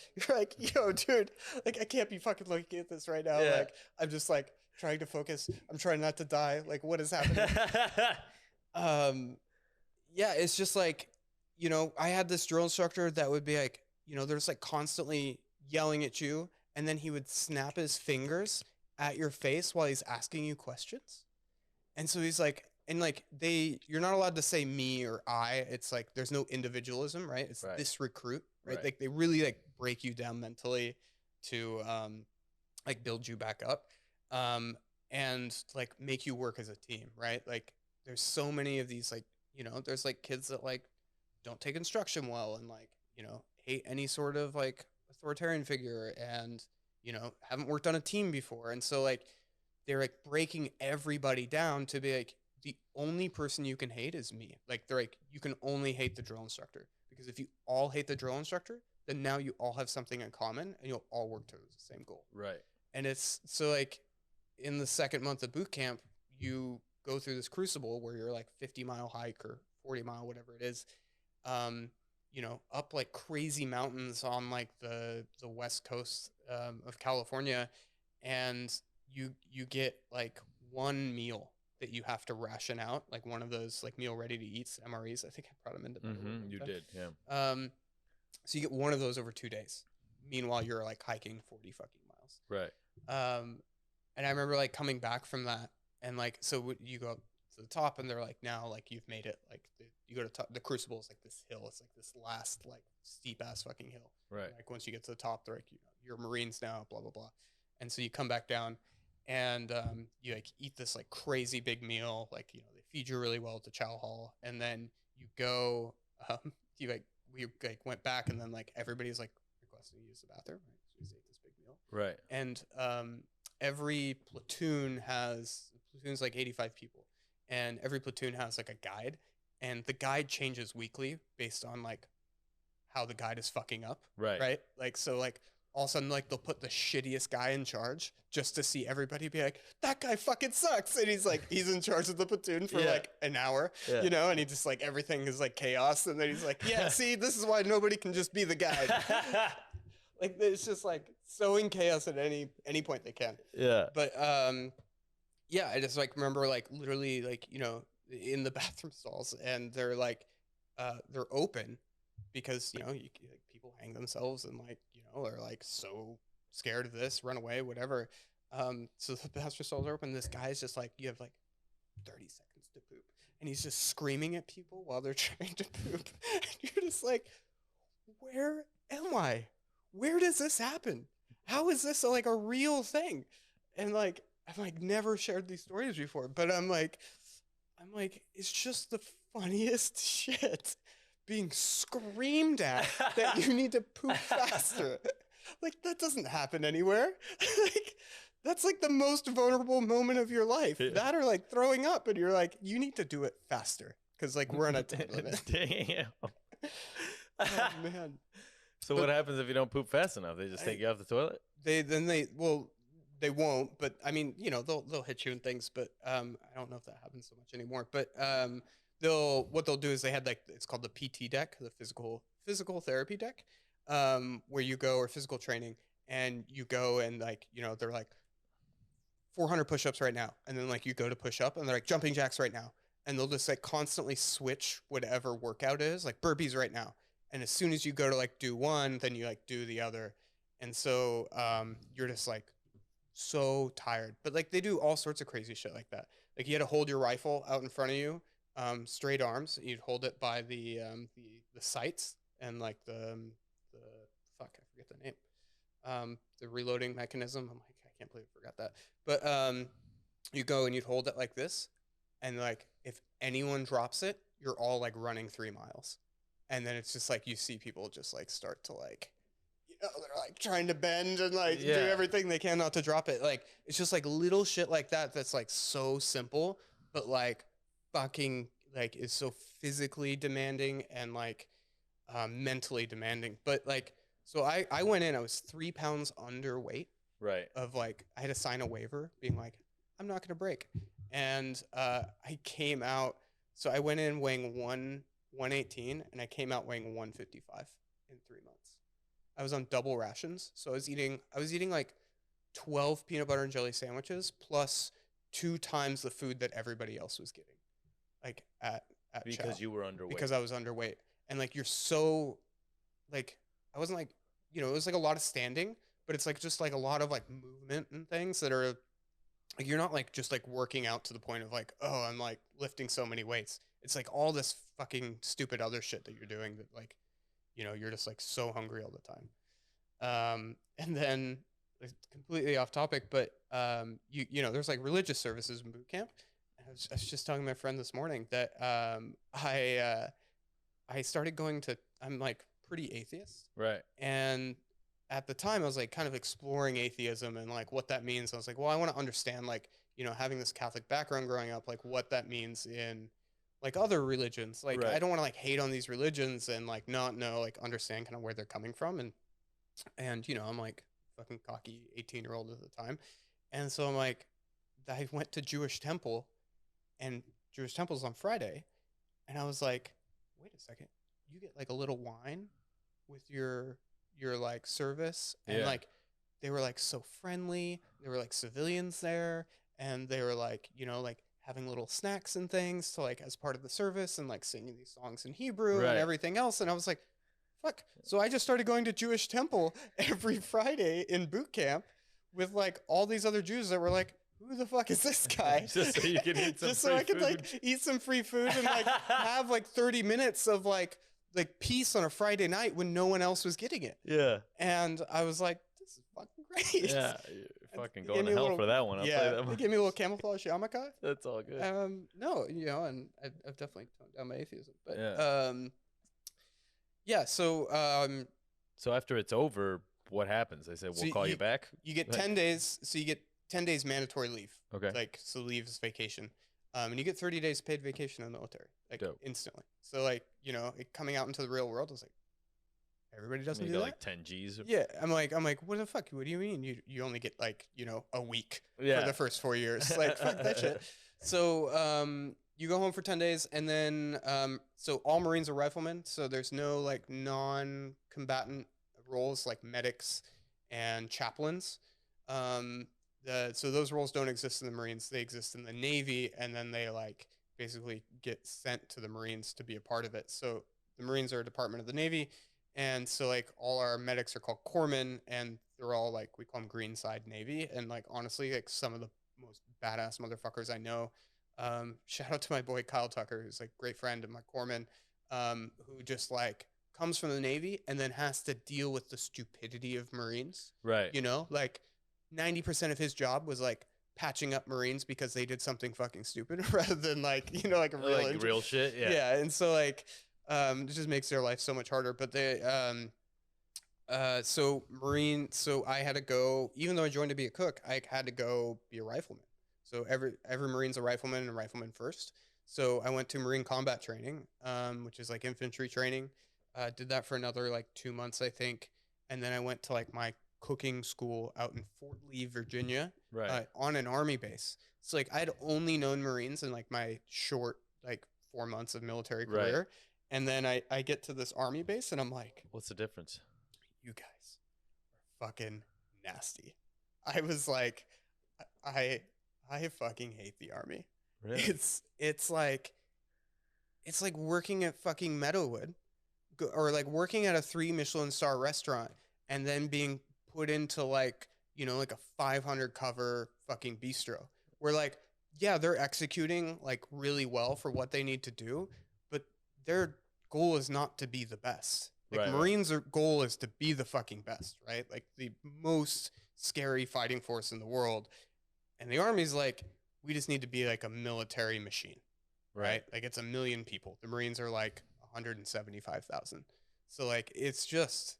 yo, dude, like I can't be fucking looking at this right now. Yeah. Like I'm just like trying to focus. I'm trying not to die. Like what is happening? Yeah, it's just like, you know, I had this drill instructor that would be like, you know, there's like constantly yelling at you, and then he would snap his fingers at your face while he's asking you questions. And so he's like, and like you're not allowed to say me or I. It's like there's no individualism, right? It's this recruit, right? Like they really like break you down mentally to like build you back up, and like make you work as a team, right? Like there's so many of these, like, you know, there's like kids that like don't take instruction well, and like, you know, hate any sort of like authoritarian figure, and, you know, haven't worked on a team before. And so like they're like breaking everybody down to be like, the only person you can hate is me. Like they're like, you can only hate the drill instructor, because if you all hate the drill instructor, then now you all have something in common and you'll all work towards the same goal. Right. And it's so like in the second month of boot camp, you go through this crucible where you're like 50-mile hike or 40-mile, whatever it is, you know, up like crazy mountains on like the west coast of California, and you get like one meal that you have to ration out, like one of those like meal ready to eat MREs. I think I brought them into Mm-hmm, you did, yeah. So you get one of those over 2 days. Meanwhile, you're like hiking 40 fucking miles. Right. And I remember like coming back from that, and like, so you go up to the top, and they're like, now like you've made it. Like you go to top, the crucible is like this hill. It's like this last like steep ass fucking hill. Right. And, like once you get to the top, they're like, you know, you're Marines now, blah blah blah. And so you come back down, and you like eat this like crazy big meal. Like, you know, they feed you really well at the chow hall, and then you go, we like went back, and then like everybody's like requesting to use the bathroom. Right? So we just ate this big meal. Right. And every platoon's like 85 people, and every platoon has like a guide, and the guide changes weekly based on like how the guide is fucking up. Right. Like, so like all of a sudden, like they'll put the shittiest guy in charge just to see everybody be like, that guy fucking sucks. And he's like, he's in charge of the platoon for like an hour, you know, and he just like, everything is like chaos. And then he's like, yeah, see, this is why nobody can just be the guy. Like, it's just like sowing chaos at any point they can. Yeah. But yeah, I just like remember like literally like, you know, in the bathroom stalls, and they're like, they're open because, you know, like people hang themselves, and like, you know, are like so scared of this, run away, whatever. So the bathroom stalls are open. This guy's just like, you have like 30 seconds to poop, and he's just screaming at people while they're trying to poop. And you're just like, where am I? Where does this happen? How is this like a real thing? And like, I've like never shared these stories before, but I'm like, it's just the funniest shit being screamed at that you need to poop faster. Like, that doesn't happen anywhere. Like, that's like the most vulnerable moment of your life. Yeah. That or like throwing up, and you're like, you need to do it faster because like we're on a time limit. Damn. Oh man. So what happens if you don't poop fast enough? They just take you off the toilet? Well, they won't, but I mean, you know, they'll hit you and things, but I don't know if that happens so much anymore. But what they'll do is they had like, it's called the PT deck, the physical therapy deck, where you go, or physical training, and you go and like, you know, they're like 400 push-ups right now, and then like you go to push up and they're like jumping jacks right now, and they'll just like constantly switch whatever workout is, like burpees right now, and as soon as you go to like do one, then you like do the other. And so you're just like so tired, but like they do all sorts of crazy shit like that. Like you had to hold your rifle out in front of you, straight arms. You'd hold it by the sights, and like the fuck, I forget the name, the reloading mechanism. I'm like, I can't believe I forgot that. But you go and you'd hold it like this, and like if anyone drops it, you're all like running 3 miles, and then it's just like you see people just like start to like, you know, they're like trying to bend and like do everything they can not to drop it. Like it's just like little shit like that that's like so simple, but like fucking like is so physically demanding and like mentally demanding. But like, so I went in, I was 3 pounds underweight. Right. Of like, I had to sign a waiver being like, I'm not going to break. And I came out, so I went in weighing 118, and I came out weighing 155 in 3 months. I was on double rations. So I was eating like 12 peanut butter and jelly sandwiches plus 2 times the food that everybody else was getting. Like at because Chow. you were underweight. Because I was underweight. And like, you're so like, I wasn't like, you know, it was like a lot of standing, but it's like just like a lot of like movement and things that are like, you're not like just like working out to the point of like, oh, I'm like lifting so many weights. It's like all this fucking stupid other shit that you're doing that like, you know, you're just like so hungry all the time. And then like, completely off topic, but you know, there's like religious services in boot camp. And I was just talking to my friend this morning that I started going to, I'm like pretty atheist. Right. And at the time I was like kind of exploring atheism and like what that means. I was like, well, I want to understand like, you know, having this Catholic background growing up, like what that means in like other religions. Like, right. I don't want to like hate on these religions and like not know, like understand kind of where they're coming from. And, you know, I'm like fucking cocky 18-year-old at the time. And so I'm like, I went to Jewish temple, and Jewish temple's on Friday. And I was like, wait a second, you get like a little wine with your like service. And like, they were like so friendly. There were like civilians there, and they were like, you know, like having little snacks and things to like as part of the service, and like singing these songs in Hebrew and everything else. And I was like, fuck. So I just started going to Jewish temple every Friday in boot camp with like all these other Jews that were like, who the fuck is this guy? Just so you can eat some just free so I could food. like eat some free food and like have like 30 minutes of like peace on a Friday night when no one else was getting it. Yeah. And I was like, this is fucking great. Yeah. You're fucking going to hell for that one. I'll tell you that they much. gave me a little camouflage yarmulke. That's all good. No, you know, and I've definitely toned down my atheism. But yeah. So after it's over, what happens? They said, we'll call you back? You get 10 days. So you get 10 days mandatory leave. Okay. Like, so leave is vacation. And you get 30 days paid vacation in the military, like Dope. Instantly. So like, you know, coming out into the real world, I was like, everybody doesn't do that. Like 10 G's. Yeah. I'm like, what the fuck? What do you mean? You only get like, you know, a week for the first 4 years. Like, fuck that shit. So, you go home for 10 days, and then, so all Marines are riflemen. So there's no like non-combatant roles like medics and chaplains. So those roles don't exist in the Marines. They exist in the Navy, and then they like basically get sent to the Marines to be a part of it. So the Marines are a department of the Navy, and so like all our medics are called corpsmen, and they're all like, we call them Greenside Navy. And like, honestly, like some of the most badass motherfuckers I know. Shout out to my boy Kyle Tucker, who's like a great friend of my corpsman, who just like comes from the Navy and then has to deal with the stupidity of Marines. Right. You know, like 90% of his job was like patching up Marines because they did something fucking stupid rather than like, you know, like real shit. Yeah. Yeah. And so like, it just makes their life so much harder. But they, so I had to go, even though I joined to be a cook, I had to go be a rifleman. So every Marine's a rifleman, and rifleman first. So I went to Marine combat training, which is like infantry training. Did that for another like 2 months, I think. And then I went to like my cooking school out in Fort Lee, Virginia, Right. on an Army base. So like I'd only known Marines in like my short like 4 months of military Right. career, and then I get to this Army base and I'm like, What's the difference? you guys are fucking nasty. I was like, I fucking hate the Army. Really? It's like working at fucking Meadowood, or like working at a 3 Michelin star restaurant and then being put into like, you know, like a 500 cover fucking bistro where like, yeah, they're executing like really well for what they need to do, but their goal is not to be the best. Like Right, Marines' goal is to be the fucking best, right? Like the most scary fighting force in the world. And the Army's like, we just need to be like a military machine, right? Like it's 1 million people. The Marines are like 175,000. So like it's just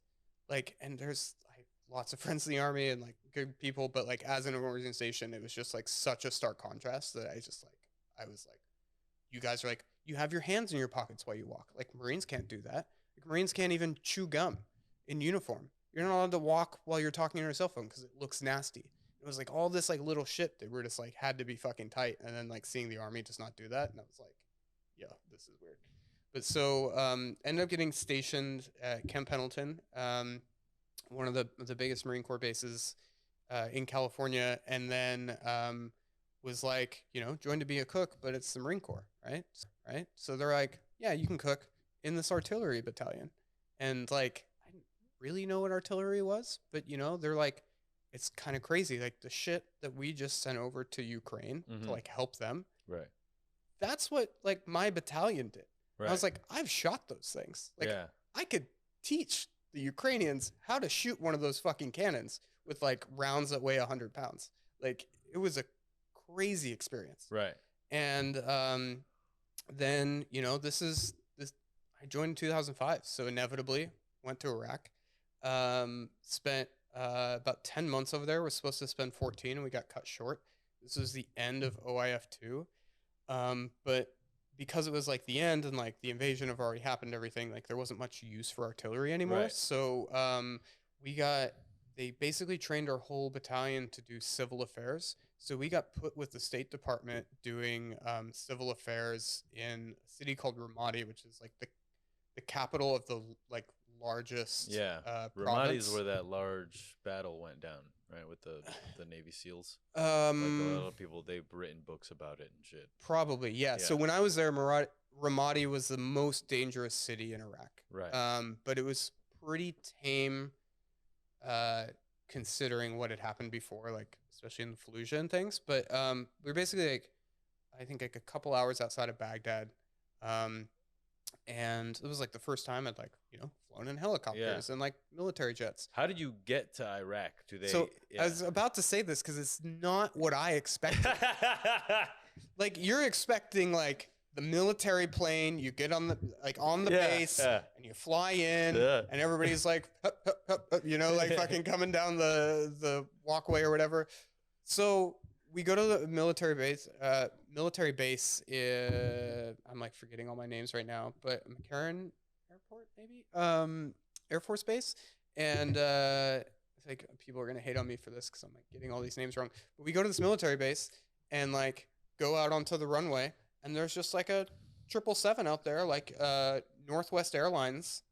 like, and there's like lots of friends in the Army and like good people, but like as an organization, it was just like such a stark contrast that I was like, you guys are like, you have your hands in your pockets while you walk. Like Marines can't do that. Like Marines can't even chew gum in uniform. You're not allowed to walk while you're talking on your cell phone because it looks nasty. It was like all this like little shit that we're just like had to be fucking tight. And then like seeing the Army just not do that. And I was like, yeah, this is weird. But so ended up getting stationed at Camp Pendleton, one of the biggest Marine Corps bases in California. And then was like, you know, joined to be a cook, but it's the Marine Corps, right? Right. So they're like, yeah, you can cook in this artillery battalion. And like, I didn't really know what artillery was, but you know, they're like, it's kind of crazy. Like the shit that we just sent over to Ukraine to like help them. Right. That's what like my battalion did. Right. I was like, I've shot those things. Like I could teach the Ukrainians how to shoot one of those fucking cannons with like rounds that weigh 100 pounds. Like it was a crazy experience. Right. And then, you know, I joined in 2005. So inevitably went to Iraq, spent about 10 months over there. We're supposed to spend 14 and we got cut short. This was the end of OIF2. But because it was like the end and like the invasion have already happened, everything, like there wasn't much use for artillery anymore. Right. So they basically trained our whole battalion to do civil affairs. So we got put with the State Department doing civil affairs in a city called Ramadi, which is like the capital of the like largest Ramadi province. is where that large battle went down, right, with the Navy SEAls. Like a lot of people, they've written books about it and shit. Probably, yeah. So when I was there, Ramadi was the most dangerous city in Iraq. Right. But it was pretty tame, considering what had happened before, like especially in the Fallujah and things. But we were basically like, I think like a couple hours outside of Baghdad. And it was like the first time I'd like, you know, flown in helicopters and like military jets. How did you get to Iraq? I was about to say this because it's not what I expected. Like you're expecting like the military plane, you get on the base and you fly in and everybody's like, hup, hup, hup, hup, you know, like fucking coming down the walkway or whatever. So we go to the military base. I'm like forgetting all my names right now, but McCarran Airport, maybe, Air Force Base. And I think people are gonna hate on me for this because I'm like getting all these names wrong. But we go to this military base and like go out onto the runway, and there's just like a 777 out there, like Northwest Airlines,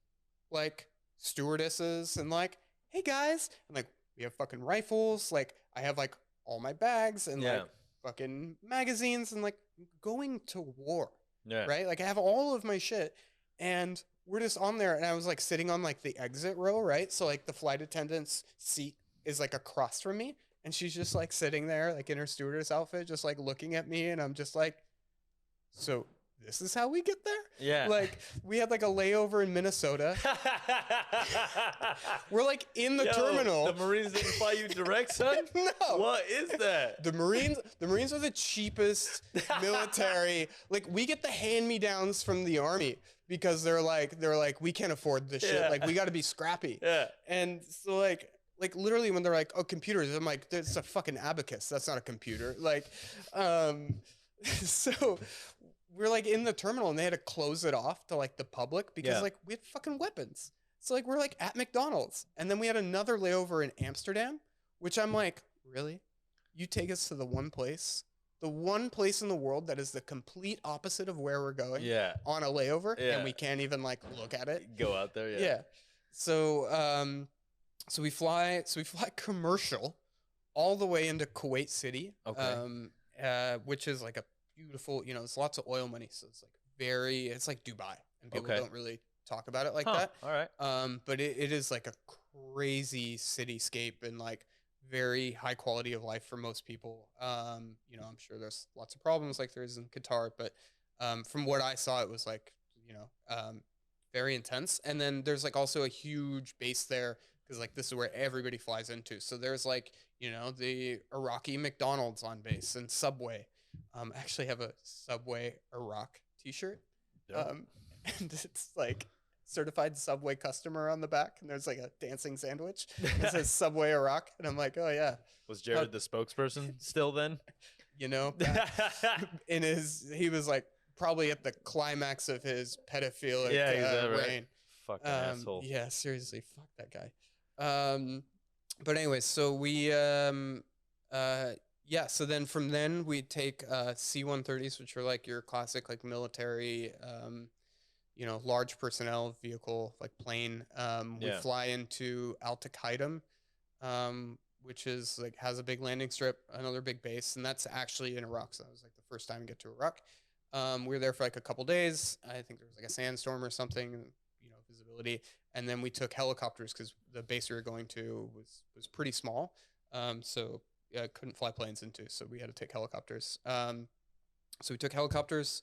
like stewardesses, and like, hey guys, and like we have fucking rifles. Like I have like all my bags and like fucking magazines and like going to war, right? Like I have all of my shit and we're just on there, and I was like sitting on like the exit row, right? So like the flight attendant's seat is like across from me, and she's just like sitting there like in her stewardess outfit, just like looking at me, and I'm just like, so this is how we get there? Yeah. Like we had like a layover in Minnesota. We're like in the terminal. The Marines didn't fly you direct, son? No. What is that? The Marines are the cheapest military. Like we get the hand-me-downs from the Army because they're like, we can't afford this shit. Like we got to be scrappy. Yeah. And so like literally when they're like, oh, computers, I'm like, it's a fucking abacus. That's not a computer. Like, so we're like in the terminal and they had to close it off to like the public because like we had fucking weapons. So like we're like at McDonald's, and then we had another layover in Amsterdam, which I'm like, really? You take us to the one place in the world that is the complete opposite of where we're going Yeah. on a layover, Yeah. and we can't even like look at it. Go out there. Yeah. Yeah. So so we fly commercial all the way into Kuwait City. Okay. Which is like a beautiful, you know, there's lots of oil money, so it's like it's like Dubai, and people Okay. don't really talk about it like Huh. that. All right. But it is like a crazy cityscape and like very high quality of life for most people. You know, I'm sure there's lots of problems like there is in Qatar, but from what I saw, it was like, you know, very intense. And then there's like also a huge base there because like this is where everybody flies into. So there's like, you know, the Iraqi McDonald's on base and Subway. I actually have a Subway Iraq t-shirt. Dope. And it's like certified Subway customer on the back, and there's like a dancing sandwich. It says Subway Iraq, and I'm like, oh yeah. Was Jared the spokesperson still then? You know, he was like probably at the climax of his pedophilic reign. Fucking asshole. Yeah, seriously, fuck that guy. But anyway, so we yeah, so then from then we take C-130s, which are like your classic like military you know, large personnel vehicle, like plane. We fly into Al Taqaidam, which is like has a big landing strip, another big base, and that's actually in Iraq. So that was like the first time to get to Iraq. We were there for like a couple days. I think there was like a sandstorm or something, you know, visibility. And then we took helicopters because the base we were going to was pretty small. So couldn't fly planes into, so we had to take helicopters. So we took helicopters.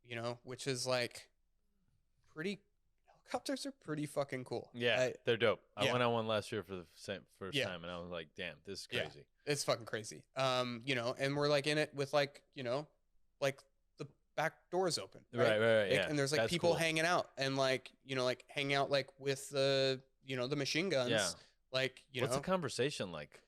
You know, which is like helicopters are pretty fucking cool. Yeah, they're dope. I went on one last year for the first time, and I was like, damn, this is crazy. Yeah, it's fucking crazy. You know, and we're like in it with like, you know, like the back doors open. Right, yeah. And there's like people hanging out and like, you know, like hanging out like with the, you know, the machine guns. Yeah. Like, you What's know. the conversation like?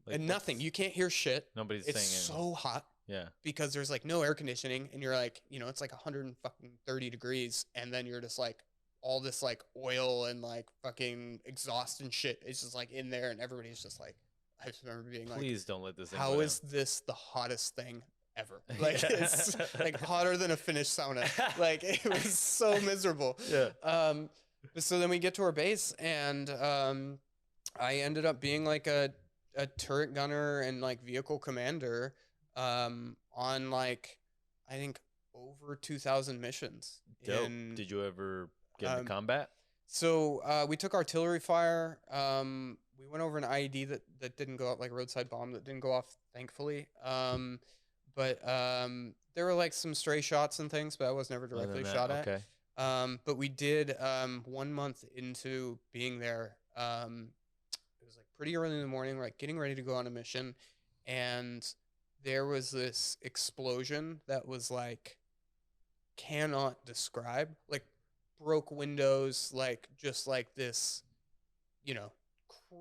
And nothing. You can't hear shit. Nobody's saying It's so hot. Yeah. Because there's like no air conditioning, and you're like, you know, it's like 130 degrees, and then you're just like all this like oil and like fucking exhaust and shit. It's just like in there, and everybody's just like, I just remember being like, please don't let this thing how is this the hottest thing ever? Like it's like hotter than a Finnish sauna. Like it was so miserable. Yeah. So then we get to our base, and I ended up being like a turret gunner and like vehicle commander on like I think over 2,000 missions. Did you ever get into combat? So we took artillery fire. We went over an IED that didn't go off, like a roadside bomb that didn't go off, thankfully. But there were like some stray shots and things, but I was never directly shot at. Okay. But we did 1 month into being there. It was like pretty early in the morning, like getting ready to go on a mission, and there was this explosion that was like cannot describe, like broke windows, like just like this, you know,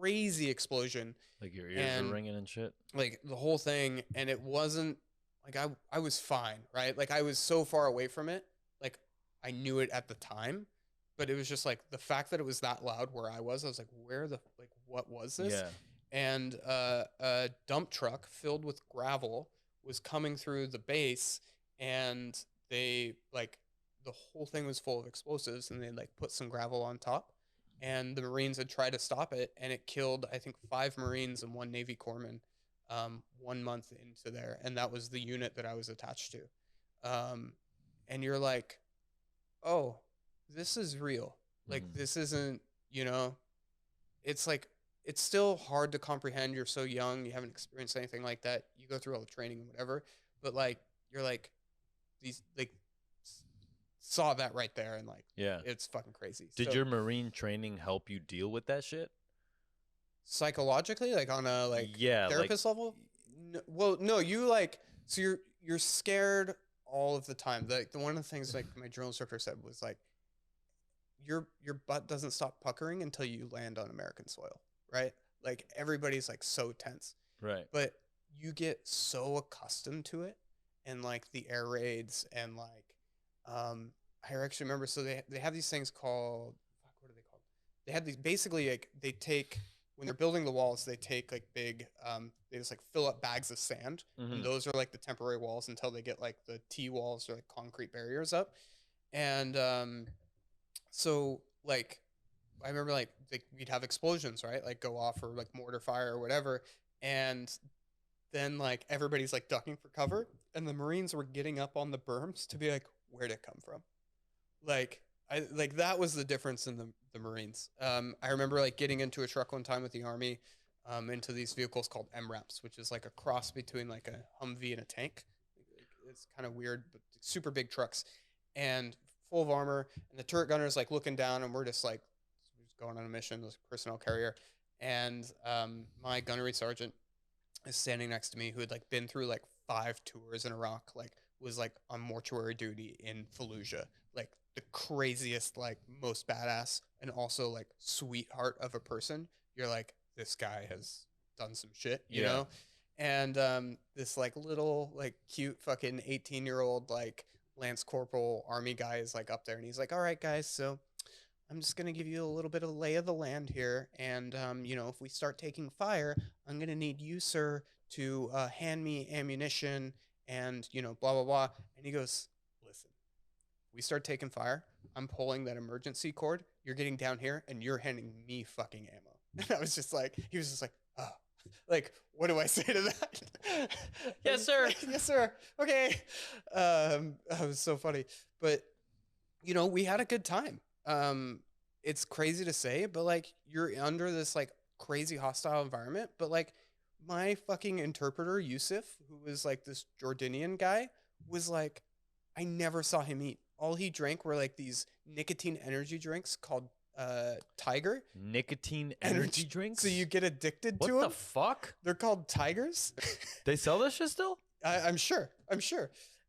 crazy explosion. Like your ears were ringing and shit. Like the whole thing, and it wasn't like I was fine, right? Like I was so far away from it, like I knew it at the time, but it was just like the fact that it was that loud where I was like, what was this? Yeah. And a dump truck filled with gravel was coming through the base, and they like the whole thing was full of explosives, and they like put some gravel on top, and the Marines had tried to stop it, and it killed I think 5 Marines and 1 Navy corpsman 1 month into there, and that was the unit that I was attached to. And you're like, oh, this is real. Like this isn't, you know, it's like it's still hard to comprehend. You're so young, you haven't experienced anything like that. You go through all the training and whatever, but like you're like these like saw that right there, and like it's fucking crazy. Did your Marine training help you deal with that shit psychologically, like on a therapist level? No, you like so you're scared all of the time. Like the one of the things like my drill instructor said was like your butt doesn't stop puckering until you land on American soil. Right? Like everybody's like so tense. Right. But you get so accustomed to it, and like the air raids, and like I actually remember, so they have these things called they had these basically like they take when they're building the walls, they take like big they just like fill up bags of sand, and those are like the temporary walls until they get like the T walls or like concrete barriers up. And so like I remember like we'd have explosions, right? Like go off or like mortar fire or whatever. And then like everybody's like ducking for cover, and the Marines were getting up on the berms to be like, where'd it come from? Like I like that was the difference in the Marines. I remember like getting into a truck one time with the Army, into these vehicles called MRAPs, which is like a cross between like a Humvee and a tank. It's kind of weird, but super big trucks and full of armor. And the turret gunner is like looking down, and we're just going on a mission, this personnel carrier. And my gunnery sergeant is standing next to me, who had like been through like 5 tours in Iraq, like was like on mortuary duty in Fallujah, like the craziest, like most badass and also like sweetheart of a person. You're like, this guy has done some shit, you know? And this like little like cute fucking 18-year-old like Lance Corporal Army guy is like up there, and he's like, all right guys, so I'm just going to give you a little bit of lay of the land here. And, you know, if we start taking fire, I'm going to need you, sir, to hand me ammunition and, you know, blah, blah, blah. And he goes, listen, we start taking fire. I'm pulling that emergency cord. You're getting down here and you're handing me fucking ammo. And I was just like, he was just like, oh, like, what do I say to that? Yes, sir. Yes, sir. Okay. That was so funny. But, you know, we had a good time. It's crazy to say, but like you're under this like crazy hostile environment, but like my fucking interpreter Yusuf, who was like this Jordanian guy, was like, I never saw him eat. All he drank were like these nicotine energy drinks called Tiger. Nicotine energy drinks? So you get addicted to them. What the fuck? They're called Tigers. They sell this shit still? I'm sure.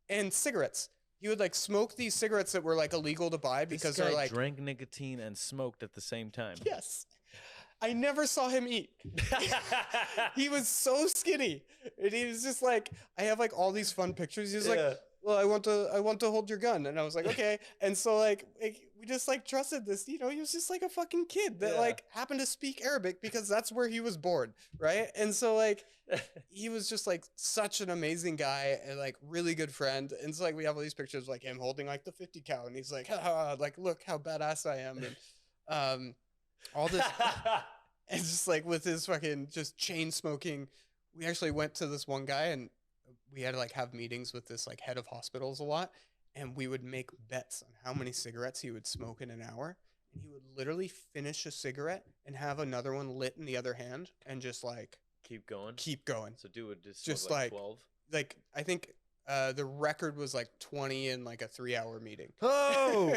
And cigarettes. He would like smoke these cigarettes that were like illegal to buy because this guy they're like drank nicotine and smoked at the same time. Yes. I never saw him eat. He was so skinny. And he was just like, I have like all these fun pictures. He was like, well, I want to hold your gun. And I was like, okay. And so like we just like trusted this, you know, he was just like a fucking kid that like happened to speak Arabic because that's where he was born. Right. And so like, he was just like such an amazing guy and like really good friend. And so like, we have all these pictures of like him holding like the 50 cal, and he's like, like, look how badass I am. And, all this, and just like with his fucking just chain smoking, we actually went to this one guy, and we had to like have meetings with this like head of hospitals a lot, and we would make bets on how many cigarettes he would smoke in an hour, and he would literally finish a cigarette and have another one lit in the other hand and just like keep going. So dude would just smoke like 12. Like I think the record was like 20 in like a 3-hour meeting. Oh.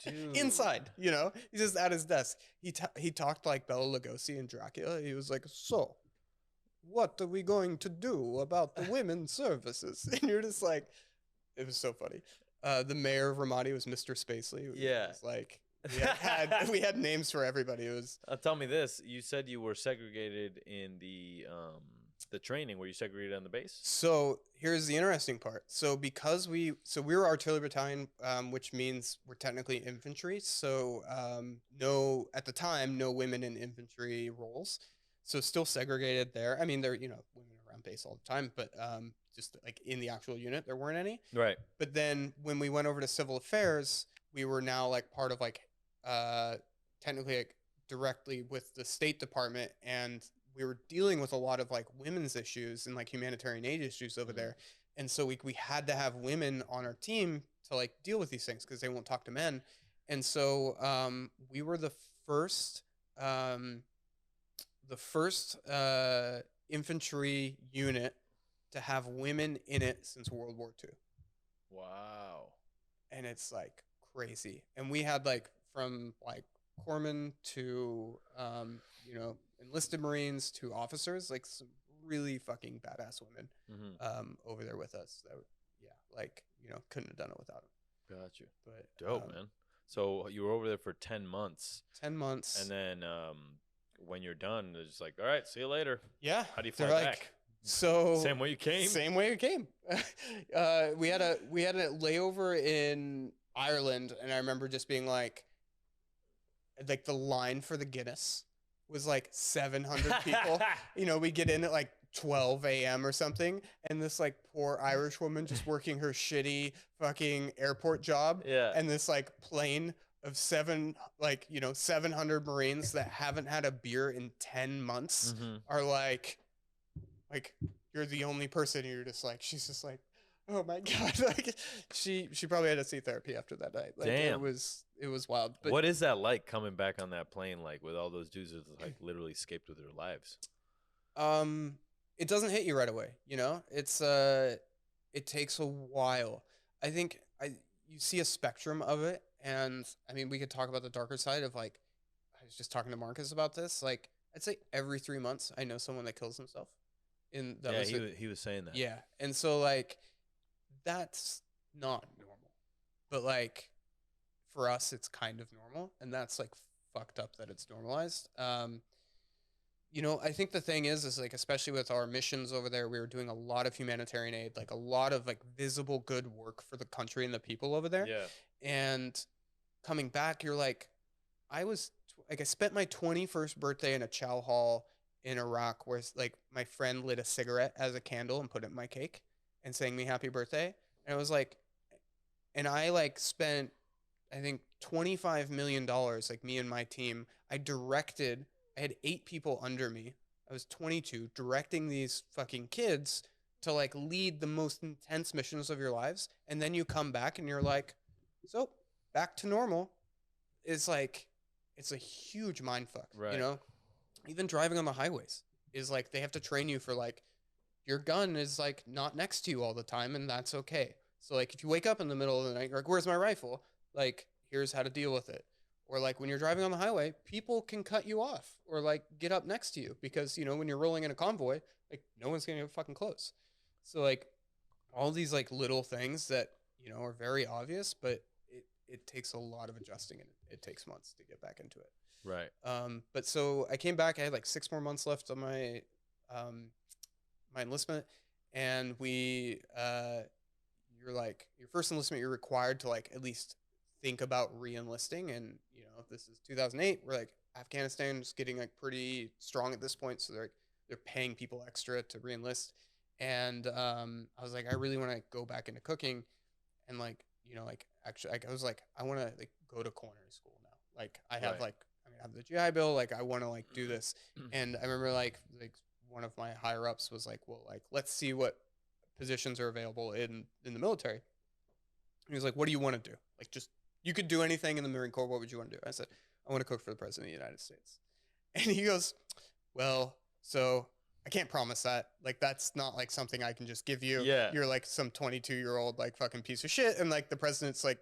Dude. Inside, you know, he's just at his desk. He talked like Bela Lugosi and Dracula. He was like, so what are we going to do about the women's services? And you're just like, it was so funny. The mayor of Ramadi was Mr. Spacely. Yeah. Was like we had names for everybody. It was Tell me this. You said you were segregated in the training. Were you segregated on the base? So here's the interesting part. So because we were artillery battalion, which means we're technically infantry. So at the time, no women in infantry roles. So still segregated there. I mean, there, you know, women around base all the time, but just like in the actual unit, there weren't any. Right. But then when we went over to civil affairs, we were now like part of like technically like directly with the State Department, and we were dealing with a lot of like women's issues and like humanitarian aid issues over there. And so we had to have women on our team to like deal with these things because they won't talk to men. And so we were the first infantry unit to have women in it since World War II. Wow. And it's like crazy. And we had like from like corpsmen to you know, enlisted Marines to officers, like some really fucking badass women over there with us. That like, you know, couldn't have done it without them. Got you. But dope, man. So you were over there for 10 months. 10 months. And then when you're done, they're just like, all right, see you later. Yeah. How do you fly back? So same way you came? Same way you came. We had a layover in Ireland, and I remember just being like, like the line for the Guinness was like 700 people. You know, we get in at like 12 a.m. or something, and this like poor Irish woman just working her shitty fucking airport job, Yeah. and this like plane of 700 Marines that haven't had a beer in 10 months are like you're the only person. You're just like, she's just like, oh my god, like she probably had to see therapy after that night. Like, damn, it was wild. But what is that like coming back on that plane, like with all those dudes that like literally escaped with their lives? It doesn't hit you right away, you know. It takes a while. I think you see a spectrum of it, and I mean, we could talk about the darker side of like, I was just talking to Marcus about this. Like, I'd say every 3 months I know someone that kills himself. He was saying that. Yeah, and so like that's not normal, but like for us it's kind of normal, and that's like fucked up that it's normalized. You know, I think the thing is like, especially with our missions over there, we were doing a lot of humanitarian aid, like a lot of like visible good work for the country and the people over there. Yeah. And coming back, you're like, I spent my 21st birthday in a chow hall in Iraq where like my friend lit a cigarette as a candle and put it in my cake and sang me happy birthday. And it was like, and I like spent, I think $25 million, like me and my team. I had 8 people under me. I was 22 directing these fucking kids to like lead the most intense missions of your lives. And then you come back and you're like, so back to normal. It's like, it's a huge mind fuck, right. You know, even driving on the highways is like, they have to train you for like, your gun is like not next to you all the time, and that's okay. So like, if you wake up in the middle of the night, you're like, where's my rifle? Like, here's how to deal with it. Or like when you're driving on the highway, people can cut you off or like get up next to you because, you know, when you're rolling in a convoy, like no one's going to get fucking close. So like all these like little things that, you know, are very obvious, but it takes a lot of adjusting, and it takes months to get back into it. Right. But so I came back, I had like 6 more months left on my enlistment, and you're like, your first enlistment, you're required to like at least think about re-enlisting. And you know, this is 2008, we're like, Afghanistan's getting like pretty strong at this point, so they're paying people extra to re-enlist. And I was like, I really want to go back into cooking, and like, you know, like actually, like, I was like, I want to like go to culinary school now. Like I have right. I have the GI Bill, like I want to like do this. And I remember like one of my higher ups was like, well, like let's see what positions are available in the military. And he was like, what do you want to do? Like, just, you could do anything in the Marine Corps. What would you want to do? I said, I want to cook for the President of the United States. And he goes, well, so I can't promise that. Like, that's not like something I can just give you. Yeah. You're like some 22-year-old like fucking piece of shit, and like the president's like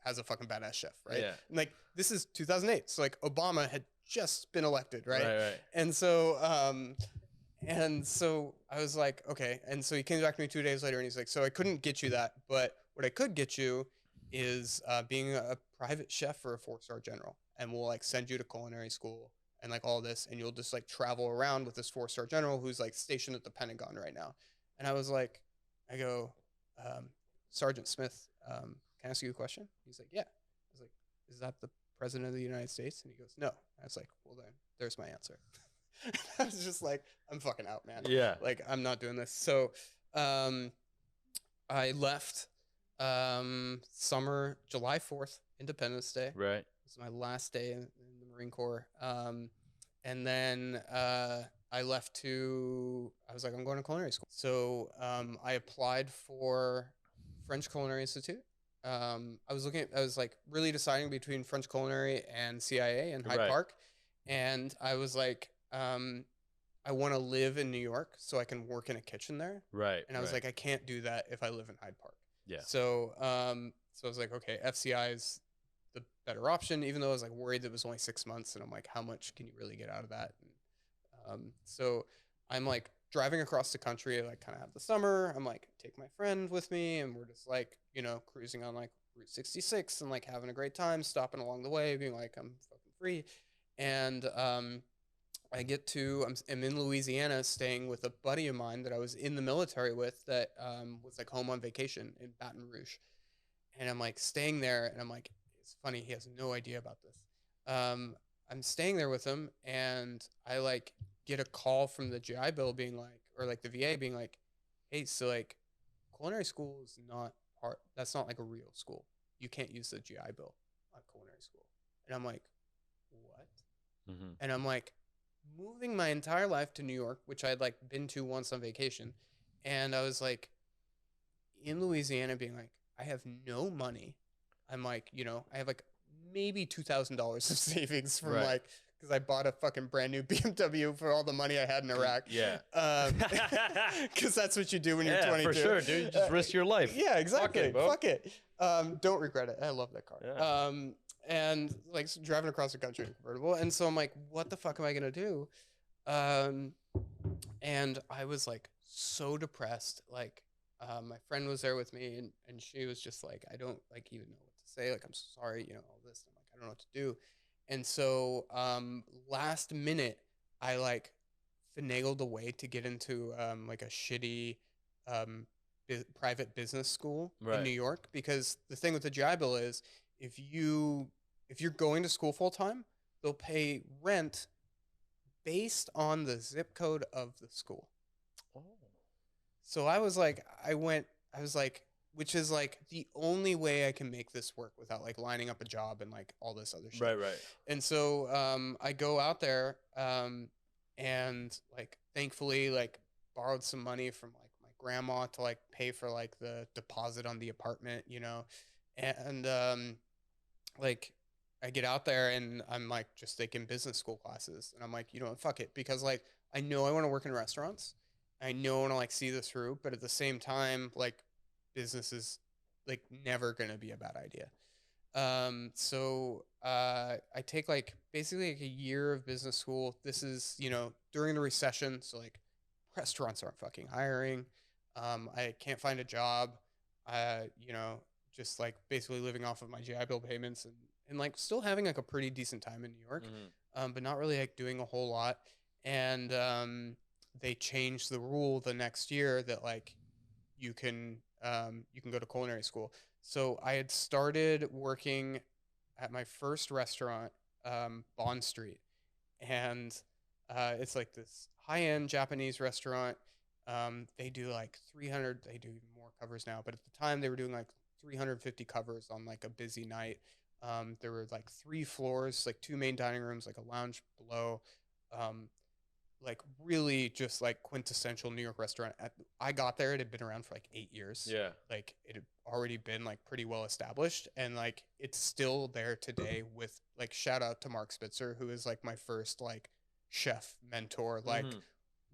has a fucking badass chef, right? Yeah. And like, this is 2008, so like Obama had just been elected, right? Right. And so I was like, okay. And so he came back to me 2 days later, and he's like, so I couldn't get you that, but what I could get you is being a private chef for a 4-star general, and we'll like send you to culinary school and like all this, and you'll just like travel around with this 4-star general who's like stationed at the Pentagon right now. And I was like, I go, Sergeant Smith, can I ask you a question? He's like, yeah. I was like, is that the President of the United States? And he goes, no. I was like, well then, there's my answer. I was just like, I'm fucking out, man. Yeah. Like, I'm not doing this. So I left summer, July 4th, Independence Day. Right. It was my last day in the Marine Corps. And then I left I was like, I'm going to culinary school. So I applied for French Culinary Institute. I was like really deciding between French Culinary and CIA in Hyde Right. Park. And I was like, I want to live in New York so I can work in a kitchen there. Right. And I was like, I can't do that if I live in Hyde Park. Yeah. So, so I was like, okay, FCI is the better option, even though I was like worried that it was only 6 months. And I'm like, how much can you really get out of that? And, so I'm like driving across the country. I like kind of have the summer. I'm like, take my friend with me, and we're just like, you know, cruising on like Route 66 and like having a great time, stopping along the way, being like, I'm fucking free. And, I'm in Louisiana staying with a buddy of mine that I was in the military with that was like home on vacation in Baton Rouge. And I'm like staying there, and I'm like, it's funny, he has no idea about this. I'm staying there with him, and I like get a call from the GI Bill being like, or like the VA being like, hey, so like culinary school is not part. That's not like a real school. You can't use the GI Bill on culinary school. And I'm like, what? Mm-hmm. And I'm like, moving my entire life to New York, which I'd like been to once on vacation, and I was like in Louisiana, being like, I have no money. I'm like, I have like maybe $2,000 of savings from Right. like, because I bought a fucking brand new BMW for all the money I had in Iraq. Yeah. Because that's what you do when you're 22. For sure, dude. You just risk your life. Yeah, exactly. Fuck it. Don't regret it. I love that car. Yeah. And like driving across the country in a convertible. And so I'm like, what the fuck am I going to do? And I was like so depressed. Like, my friend was there with me, and she was just like, I don't like even know what to say. Like, I'm so sorry, all this. I'm like, I don't know what to do. And so, last minute, I like finagled a way to get into like a shitty private business school in New York, because the thing with the GI Bill is if you're going to school full time, they'll pay rent based on the zip code of the school. Oh. So I was like, which is like the only way I can make this work without like lining up a job and like all this other shit. Right. And so I go out there and like thankfully like borrowed some money from like my grandma to like pay for like the deposit on the apartment, and like I get out there and I'm like just taking business school classes, and I'm like, fuck it, because like I know I want to work in restaurants. I know I want to like see this through, but at the same time, like business is like never going to be a bad idea. So I take like basically like a year of business school. This is, during the recession. So like restaurants aren't fucking hiring. I can't find a job. Just like basically living off of my GI Bill payments and like still having like a pretty decent time in New York. Mm-hmm. But not really like doing a whole lot. And, they changed the rule the next year that like you can go to culinary school. So I had started working at my first restaurant, Bond Street, and it's like this high-end Japanese restaurant. They do like 300. They do even more covers now, but at the time they were doing like 350 covers on like a busy night. There were like 3 floors, like 2 main dining rooms, like a lounge below. Like really just like quintessential New York restaurant. I got there, it had been around for like 8 years. Yeah. Like it had already been like pretty well established, and like it's still there today with like shout out to Mark Spitzer, who is like my first like chef mentor. Like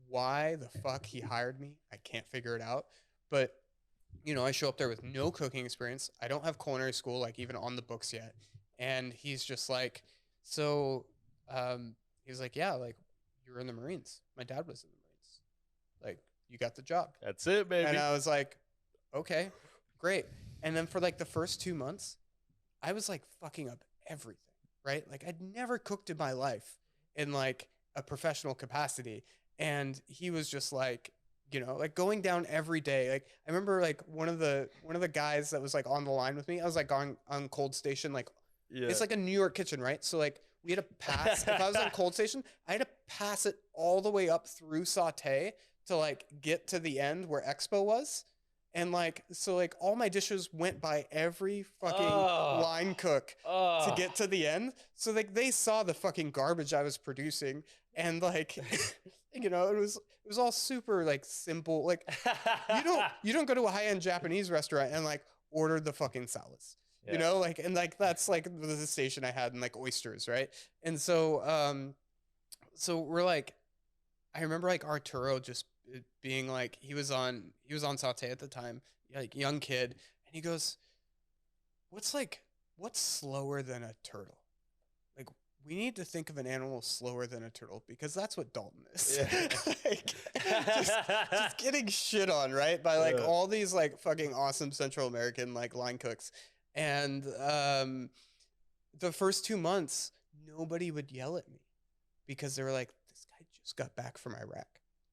why the fuck he hired me, I can't figure it out. But I show up there with no cooking experience. I don't have culinary school like even on the books yet. And he's just like, so he's like, yeah, like you were in the Marines. My dad was in the Marines. Like, you got the job. That's it, baby. And I was like, okay, great. And then for like the first 2 months, I was like fucking up everything, right? Like I'd never cooked in my life in like a professional capacity. And he was just like, like going down every day. Like I remember like one of the guys that was like on the line with me, I was like on Cold Station, like it's like a New York kitchen, right? So like we had to pass, if I was on Cold Station, I had to pass it all the way up through Sauté to like get to the end where Expo was. And like, so like all my dishes went by every fucking line cook to get to the end. So like they saw the fucking garbage I was producing, and like, it was all super like simple. Like you don't go to a high-end Japanese restaurant and like order the fucking salads. Yeah. Like, and like that's like the station I had, and like oysters, right? And so so we're like, I remember like Arturo just being like, he was on Sauté at the time, like young kid, and he goes, what's slower than a turtle? Like we need to think of an animal slower than a turtle, because that's what Dalton is. Yeah. Like, just getting shit on, right, by like all these like fucking awesome Central American like line cooks. And the first 2 months, nobody would yell at me, because they were like, this guy just got back from Iraq.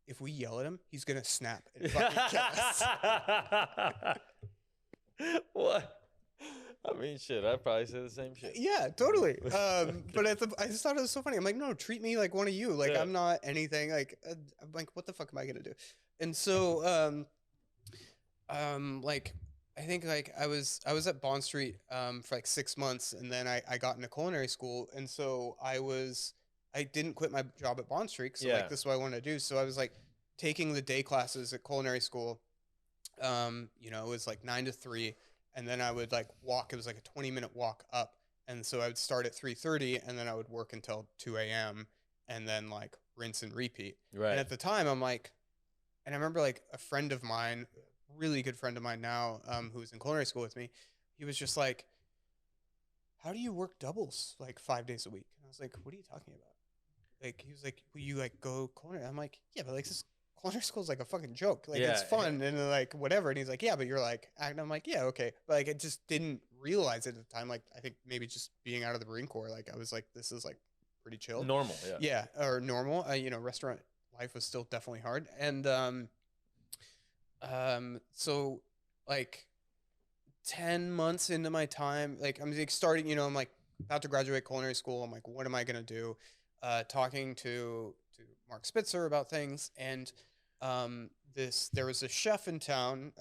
If we yell at him, he's going to snap and fucking kill us. What? I mean, shit, I'd probably say the same shit. Yeah, totally. But I just thought it was so funny. I'm like, no, treat me like one of you. Like, Yeah. I'm not anything. Like, I'm like, what the fuck am I gonna do? And so, like, I think like I was at Bond Street for like 6 months, and then I got into culinary school, and so I didn't quit my job at Bond Street, so like this is what I wanted to do. So I was like taking the day classes at culinary school. You know, it was like 9 to 3, and then I would like walk. It was like a 20-minute walk up, and so I would start at 3:30, and then I would work until 2 a.m. and then like rinse and repeat. Right. And at the time, I'm like, and I remember like a friend of mine, really good friend of mine now, who was in culinary school with me. He was just like, "How do you work doubles like 5 days a week?" And I was like, "What are you talking about?" Like he was like, "Will you like go culinary?" I'm like, "Yeah, but like this culinary school is like a fucking joke. Like it's fun and like whatever." And he's like, "Yeah, but you're like acting." I'm like, "Yeah, okay." But like I just didn't realize it at the time. Like I think maybe just being out of the Marine Corps, like I was like, this is like pretty chill, normal, yeah, or normal. You know, restaurant life was still definitely hard, and so like 10 months into my time, like I'm like starting, you know, I'm like about to graduate culinary school. I'm like, what am I gonna do? Talking to Mark Spitzer about things, and there was a chef in town,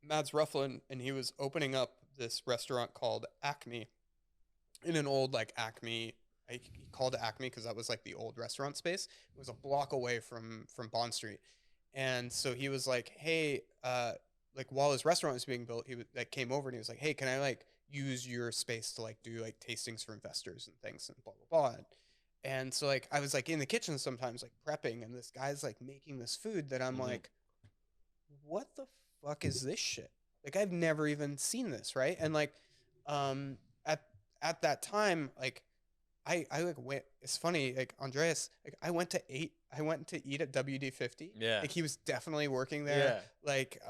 Mads Rufflin, and he was opening up this restaurant called Acme in an old like Acme. He called it Acme because that was like the old restaurant space. It was a block away from Bond Street, and so he was like, "Hey, like while his restaurant was being built, like came over and he was like, "Hey, can I like use your space to like do like tastings for investors and things and blah blah blah." And so like I was like in the kitchen sometimes like prepping, and this guy's like making this food that I'm like, what the fuck is this shit? Like I've never even seen this, right? And like at that time, like I like went, it's funny, like Andreas, like I went to eat at WD-50. Yeah. Like he was definitely working there. Yeah. Like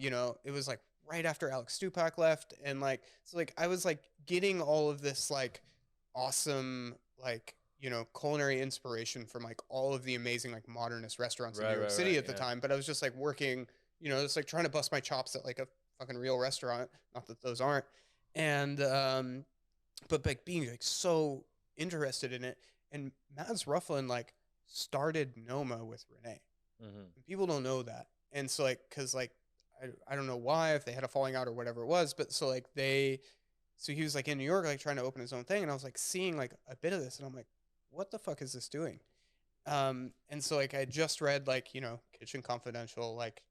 you know, it was like right after Alex Stupak left, and like so like I was like getting all of this like awesome like, you know, culinary inspiration from like all of the amazing like modernist restaurants in New York City at the time. But I was just like working, you know, just like trying to bust my chops at like a fucking real restaurant. Not that those aren't. And but like being like so interested in it. And Mads Rufflin like started Noma with Renee. And people don't know that. And so like, cause like, I don't know why, if they had a falling out or whatever it was, but so like so he was like in New York, like trying to open his own thing. And I was like seeing like a bit of this, and I'm like, what the fuck is this doing? And so like I just read like, you know, Kitchen Confidential, like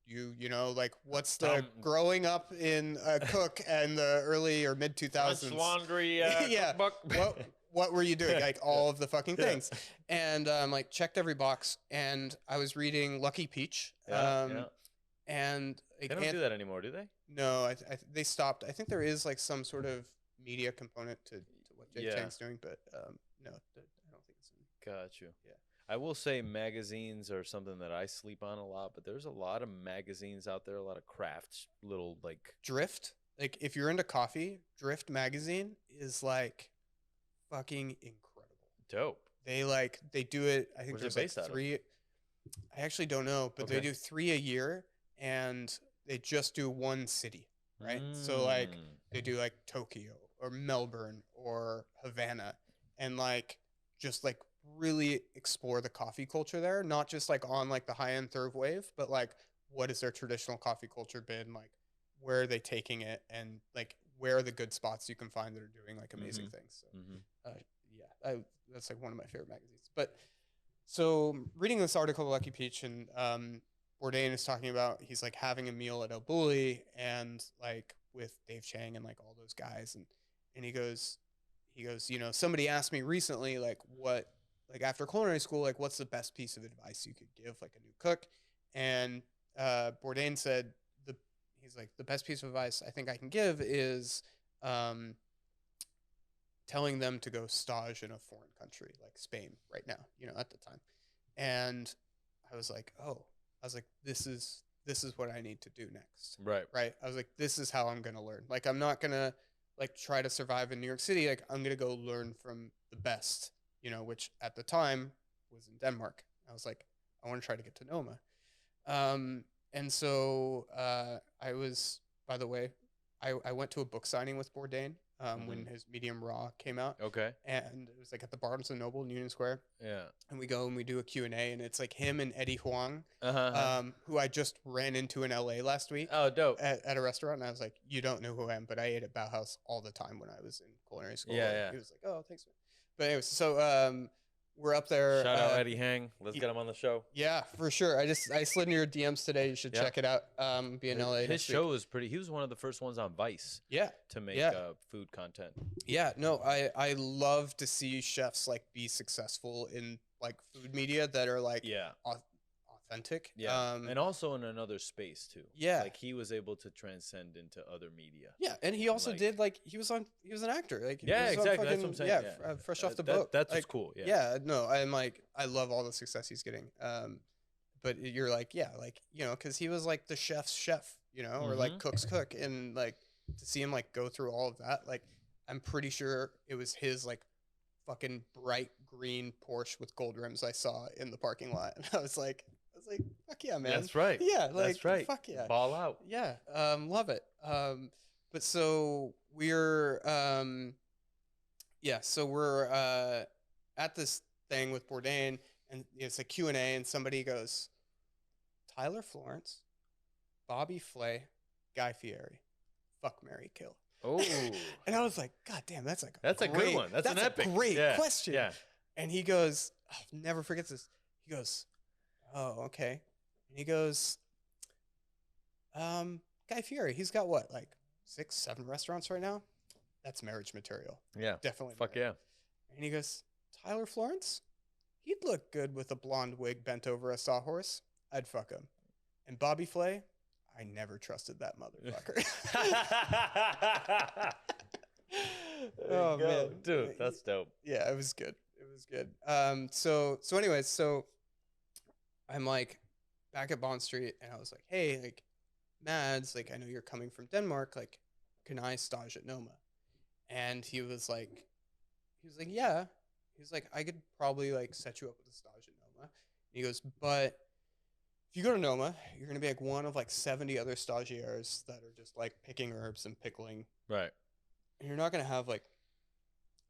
you know, like what's the growing up in a cook and the early or mid 2000s laundry yeah what were you doing? Like all of the fucking things. And like checked every box, and I was reading Lucky Peach. And they don't do that anymore, do they? No, they stopped. I think there is like some sort of media component to what Jake Tank's doing, but no, I don't think it's in. Got you. Yeah. I will say magazines are something that I sleep on a lot, but there's a lot of magazines out there, a lot of crafts, little like Drift. Like if you're into coffee, Drift magazine is like fucking incredible. Dope. They do it. I think Where's there's like 3. I actually don't know, but they do 3 a year, and they just do one city, right? So like they do like Tokyo or Melbourne or Havana, and like just like really explore the coffee culture there, not just like on like the high end third wave, but like what has their traditional coffee culture been like? Where are they taking it, and like where are the good spots you can find that are doing like amazing things? So, that's like one of my favorite magazines. But so reading this article of Lucky Peach, and Bourdain is talking about, he's like having a meal at El Bulli and like with Dave Chang and like all those guys, and he goes, you know, somebody asked me recently like what, like after culinary school, like what's the best piece of advice you could give like a new cook? And Bourdain said he's like, the best piece of advice I think I can give is telling them to go stage in a foreign country like Spain right now, you know, at the time. And I was like, this is what I need to do next. Right. I was like, this is how I'm going to learn. Like, I'm not going to like try to survive in New York City. Like, I'm going to go learn from the best, you know, which at the time was in Denmark. I was like, I want to try to get to Noma. And so I was, by the way, I went to a book signing with Bourdain when his Medium Raw came out. Okay. And it was like at the Barnes and Noble in Union Square. Yeah. And we go and we do a Q&A, and it's like him and Eddie Huang, Uh-huh. who I just ran into in LA last week Oh, dope. at a restaurant. And I was like, you don't know who I am, but I ate at Bauhaus all the time when I was in culinary school. Yeah, And yeah. he was like, oh, thanks. But anyways, so we're up there. Shout out Eddie Hang. Let's get him on the show. Yeah, for sure. I slid in your DMs today. You should check it out. Be in LA. His show is pretty. He was one of the first ones on Vice. Yeah. To make food content. Yeah. No, I love to see chefs like be successful in like food media that are like authentic. Yeah. And also in another space too. Yeah. Like he was able to transcend into other media. Yeah, and he also did like he was an actor. Like yeah, exactly. That's what I'm saying. Yeah, fresh off the boat. That's like, what's cool. Yeah. Yeah. No, I'm like I love all the success he's getting. But you're like like because he was like the chef's chef, or like cook's cook, and like to see him like go through all of that, like I'm pretty sure it was his like fucking bright green Porsche with gold rims I saw in the parking lot, and I was like, fuck yeah, man. That's right. Yeah, like that's right. Fuck yeah. Ball out. Yeah, love it. But so we're at this thing with Bourdain, and it's a Q&A, and somebody goes, Tyler Florence, Bobby Flay, Guy Fieri, fuck, marry, kill. Oh. And I was like, God damn, that's like a good one. That's an epic. Great question. Yeah. And he goes, I'll never forget this. He goes, oh, okay. And he goes, Guy Fieri, he's got what, like 6, 7 restaurants right now? That's marriage material. Yeah. Definitely. Fuck yeah. And he goes, Tyler Florence, he'd look good with a blonde wig bent over a sawhorse. I'd fuck him. And Bobby Flay, I never trusted that motherfucker. Oh man, dude, that's dope. Yeah, it was good. It was good. So anyways, I'm like back at Bond Street, and I was like, hey, like Mads, like I know you're coming from Denmark, like can I stage at Noma? And he was like, yeah. He's like, I could probably like set you up with a stage at Noma. And he goes, but if you go to Noma, you're gonna be like one of like 70 other stagiaires that are just like picking herbs and pickling. Right. And you're not gonna have like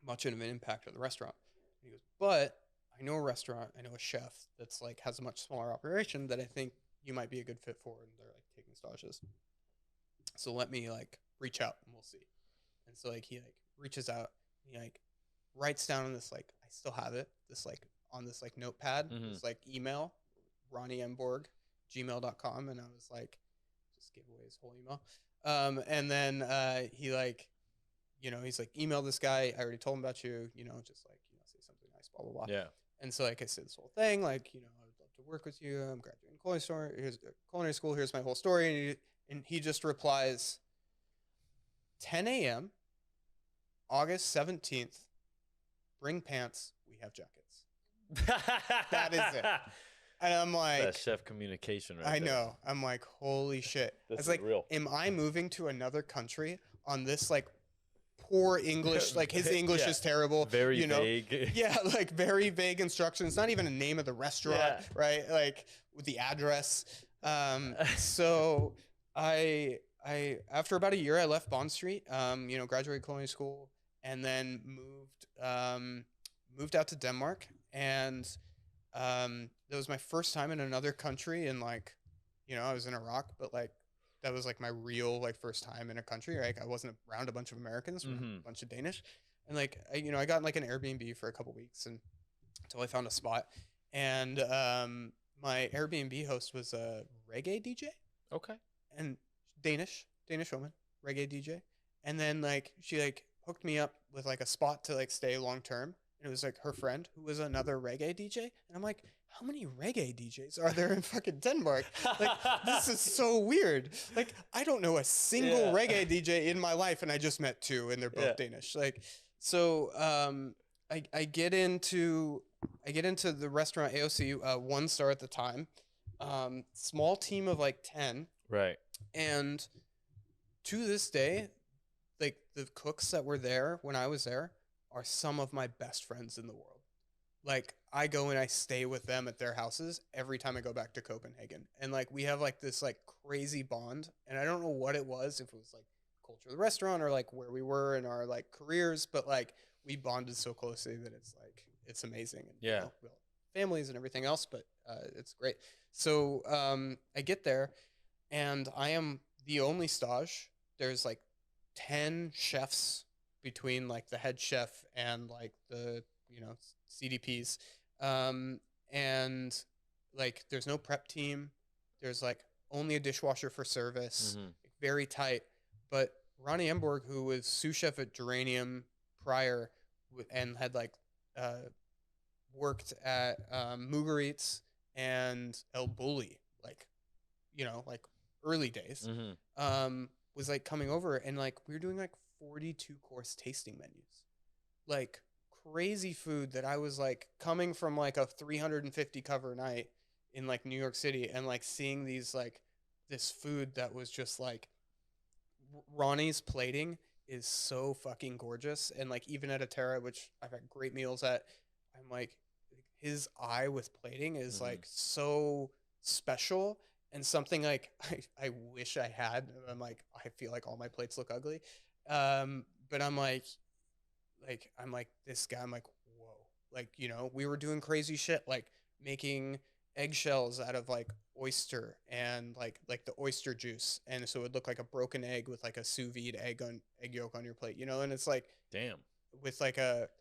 much of an impact on the restaurant. And he goes, but I know a restaurant, I know a chef that's like has a much smaller operation that I think you might be a good fit for, and they're like taking stages. So let me like reach out and we'll see. And so like he like reaches out, and he like writes down on this, like I still have it, this like on this like notepad, this like email, ronniemborg@gmail.com, and I was like, just give away his whole email. And then he like, he's like, email this guy, I already told him about you, just like, say something nice, blah blah blah. Yeah. And so like I said this whole thing, like, I would love to work with you. I'm graduating culinary school. Here's my whole story. And he just replies, 10 a.m., August 17th, bring pants, we have jackets. That is it. And I'm like, that's chef communication right I there. know. I'm like, holy shit. This I was is like, real. am I moving to another country on this like poor English? Like his English is terrible. Very vague. Yeah, like very vague instructions. Not even a name of the restaurant, right? Like with the address. So I after about a year, I left Bond Street. Graduated culinary school, and then moved out to Denmark, and that was my first time in another country, and like, I was in Iraq, but like that was like my real like first time in a country. Like I wasn't around a bunch of Americans, a bunch of Danish, and like I got like an Airbnb for a couple weeks and until I found a spot, and my Airbnb host was a reggae DJ. Okay. And Danish woman, reggae DJ, and then like she like hooked me up with like a spot to like stay long term. And it was like her friend who was another reggae DJ. And I'm like, how many reggae DJs are there in fucking Denmark? Like, this is so weird. Like, I don't know a single reggae DJ in my life, and I just met 2, and they're both Danish. Like, so I get into the restaurant AOC, 1 star at the time. Small team of like 10. Right. And to this day, like the cooks that were there when I was there are some of my best friends in the world. Like I go and I stay with them at their houses every time I go back to Copenhagen. And like we have like this like crazy bond, and I don't know what it was, if it was like culture of the restaurant or like where we were in our like careers, but like we bonded so closely that it's like it's amazing. And, Yeah. we all families and everything else, but it's great. So I get there, and I am the only stage. There's like 10 chefs between like the head chef and like the CDPs, and like there's no prep team. There's like only a dishwasher for service, very tight. But Ronnie Emborg, who was sous chef at Geranium prior, and had like worked at Mugaritz and El Bulli, like like early days, was like coming over, and like we were doing like 42 course tasting menus, like crazy food that I was like coming from like a 350 cover night in like New York City, and like seeing these like this food that was just like Ronnie's plating is so fucking gorgeous. And like even at Atera, which I've had great meals at, I'm like his eye with plating is like so special, and something like I wish I had. I'm like, I feel like all my plates look ugly. But I'm like this guy, I'm like, whoa. Like, we were doing crazy shit, like making eggshells out of like oyster and like the oyster juice, and so it would look like a broken egg with like a sous vide egg yolk on your plate, and it's like, damn, with like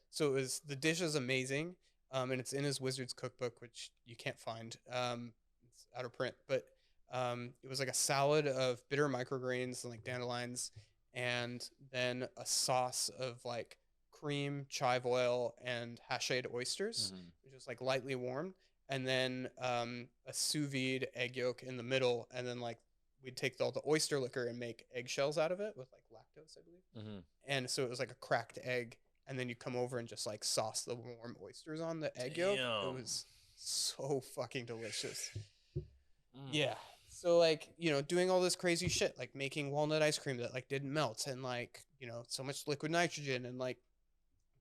so it was, the dish is amazing, and it's in his Wizard's cookbook, which you can't find, it's out of print, but it was like a salad of bitter microgreens and like dandelions, and then a sauce of like cream, chive oil, and hashade oysters, which is like lightly warmed, and then a sous vide egg yolk in the middle, and then like we'd take all the oyster liquor and make eggshells out of it with like lactose, I believe. And so it was like a cracked egg, and then you come over and just like sauce the warm oysters on the egg yolk. It was so fucking delicious. Yeah. So like, doing all this crazy shit, like making walnut ice cream that like didn't melt, and like, so much liquid nitrogen, and like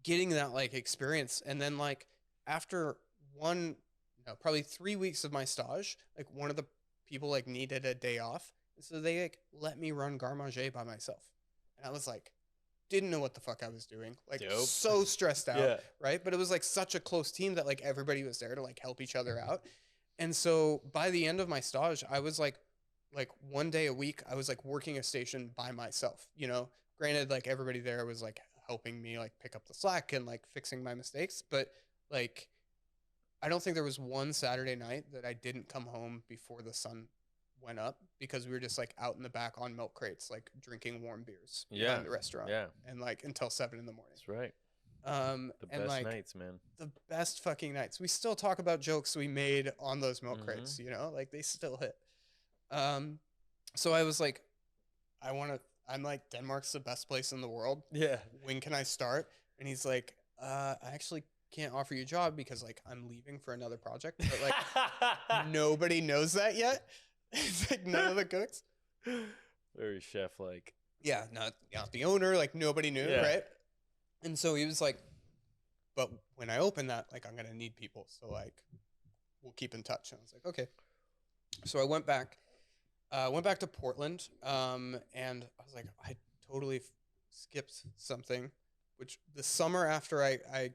getting that like experience. And then like after probably 3 weeks of my stage, like one of the people like needed a day off, so they like let me run garde manger by myself, and I was like, didn't know what the fuck I was doing, like dope. So stressed out, right? But it was like such a close team that like everybody was there to like help each other out. And so by the end of my stage, I was like one day a week, I was like working a station by myself, granted, like everybody there was like helping me like pick up the slack and like fixing my mistakes, but like I don't think there was one Saturday night that I didn't come home before the sun went up, because we were just like out in the back on milk crates, like drinking warm beers behind the restaurant, and like until 7 a.m. That's right. The best like, nights, man. The best fucking nights. We still talk about jokes we made on those milk crates, like they still hit. So I was like, I'm like, Denmark's the best place in the world. Yeah. When can I start? And he's like, I actually can't offer you a job because like I'm leaving for another project, but like nobody knows that yet. It's like none of the cooks. Very chef-like. Yeah, not the owner, like nobody knew, right? And so he was like, but when I open that, like I'm gonna need people, so like we'll keep in touch. And I was like, okay. So I went back to Portland, and I was like, I totally skipped something, which the summer after I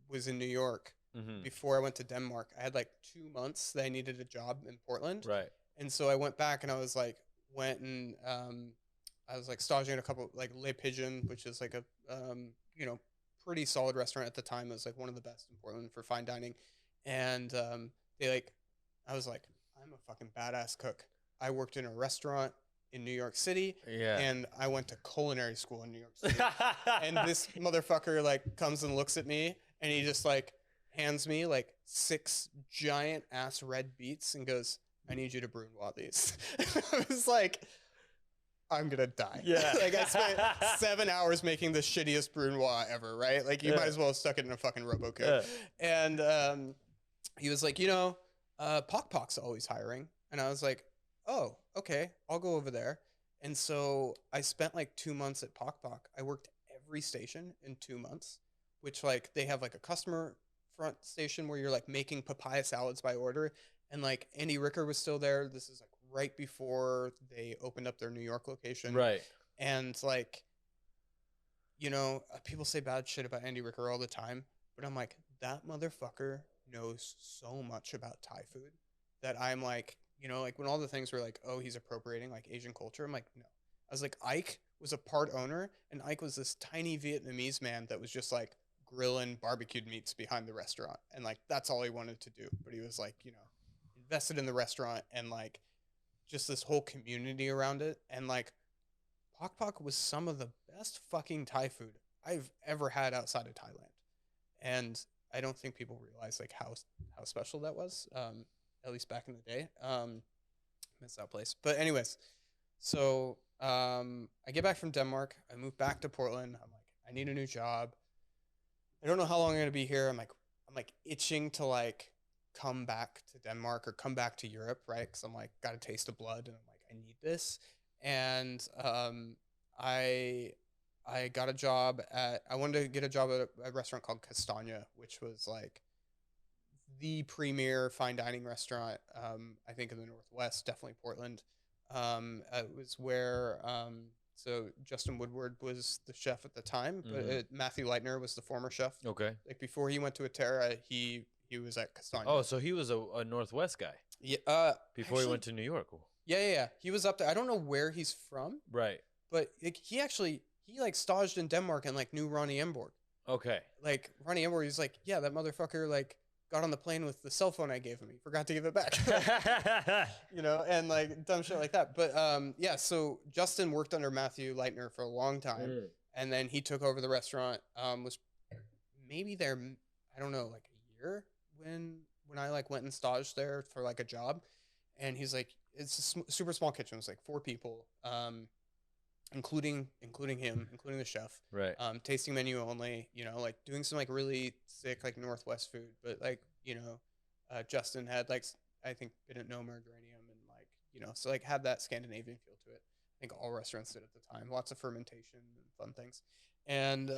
was in New York, before I went to Denmark, I had like 2 months that I needed a job in Portland. Right. And so I went back, and I was like, I was like staging at a couple, like Le Pigeon, which is like a, pretty solid restaurant at the time. It was like one of the best in Portland for fine dining. And I was like, I'm a fucking badass cook. I worked in a restaurant in New York City, and I went to culinary school in New York City. And this motherfucker like comes and looks at me, and he just like hands me like 6 giant ass red beets and goes, I need you to brunoise these. I was like, I'm gonna die. Yeah. Like I spent 7 hours making the shittiest brunoise ever, right? Like you might as well have stuck it in a fucking RoboCook. Yeah. And he was like, Pock Pock's always hiring. And I was like, oh, okay, I'll go over there. And so I spent like 2 months at Pock Pock. I worked every station in 2 months, which like they have like a customer front station where you're like making papaya salads by order. And like Andy Ricker was still there. This is like right before they opened up their New York location. Right. And like, you know, people say bad shit about Andy Ricker all the time, but I'm like, that motherfucker knows so much about Thai food that I'm like, you know, like when all the things were like, oh, he's appropriating like Asian culture. I'm like, no. I was like, Ike was a part owner, and Ike was this tiny Vietnamese man that was just like grilling barbecued meats behind the restaurant. And like, that's all he wanted to do. But he was like, you know, invested in the restaurant and like just this whole community around it. And like, Pok Pok was some of the best fucking Thai food I've ever had outside of Thailand. And I don't think people realize like how special that was, at least back in the day. Miss that place. But anyways, so I get back from Denmark. I move back to Portland. I'm like, I need a new job. I don't know how long I'm gonna be here. I'm like itching to like come back to Denmark or come back to Europe, right? Because I'm like got a taste of blood, and I'm like, I need this. And I got a job I wanted to get a job at a restaurant called Castagna, which was like the premier fine dining restaurant, I think in the Northwest, definitely Portland. It was where, so Justin Woodward was the chef at the time, but Matthew Leitner was the former chef. Okay. Like before he went to Atera, he was at Castagna. Oh, so he was a Northwest guy. Yeah. Before he went to New York. Yeah. He was up there. I don't know where he's from. Right. But like, he like staged in Denmark and like knew Ronnie Emborg. Okay. Like Ronnie Emborg, he's like, yeah, that motherfucker like got on the plane with the cell phone I gave him. He forgot to give it back. You know, and like dumb shit like that. But yeah, so Justin worked under Matthew Leitner for a long time. And then he took over the restaurant. Was maybe there, I don't know, like a year when I like went and staged there for like a job. And he's like, it's a super small kitchen. It was like 4 people. Including him, including the chef. Right. Tasting menu only, you know, like doing some like really sick like Northwest food. But like, you know, Justin had like, I think didn't know margarinium and like, you know, so like had that Scandinavian feel to it. I think all restaurants did at the time. Lots of fermentation and fun things. And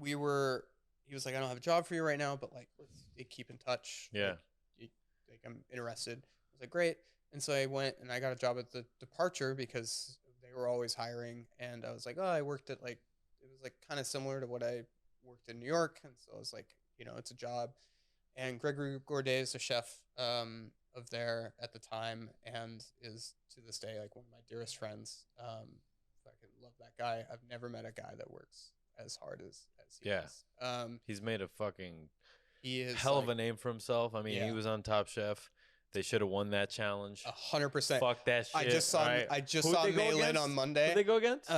he was like, I don't have a job for you right now, but like let's keep in touch. Yeah. Like I'm interested. I was like, great. And so I went and I got a job at the Departure because they were always hiring. And I was like, oh, I worked at like, it was like kind of similar to what I worked in New York. And so I was like, you know, it's a job. And Gregory Gourdet is the chef of there at the time and is to this day like one of my dearest friends. Fucking love that guy. I've never met a guy that works as hard as he is. He's made a fucking he is hell of a name for himself. I mean, he was on Top Chef. They should have won that challenge. 100%. Fuck that shit. I just saw Maylin on Monday. Who'd they go against?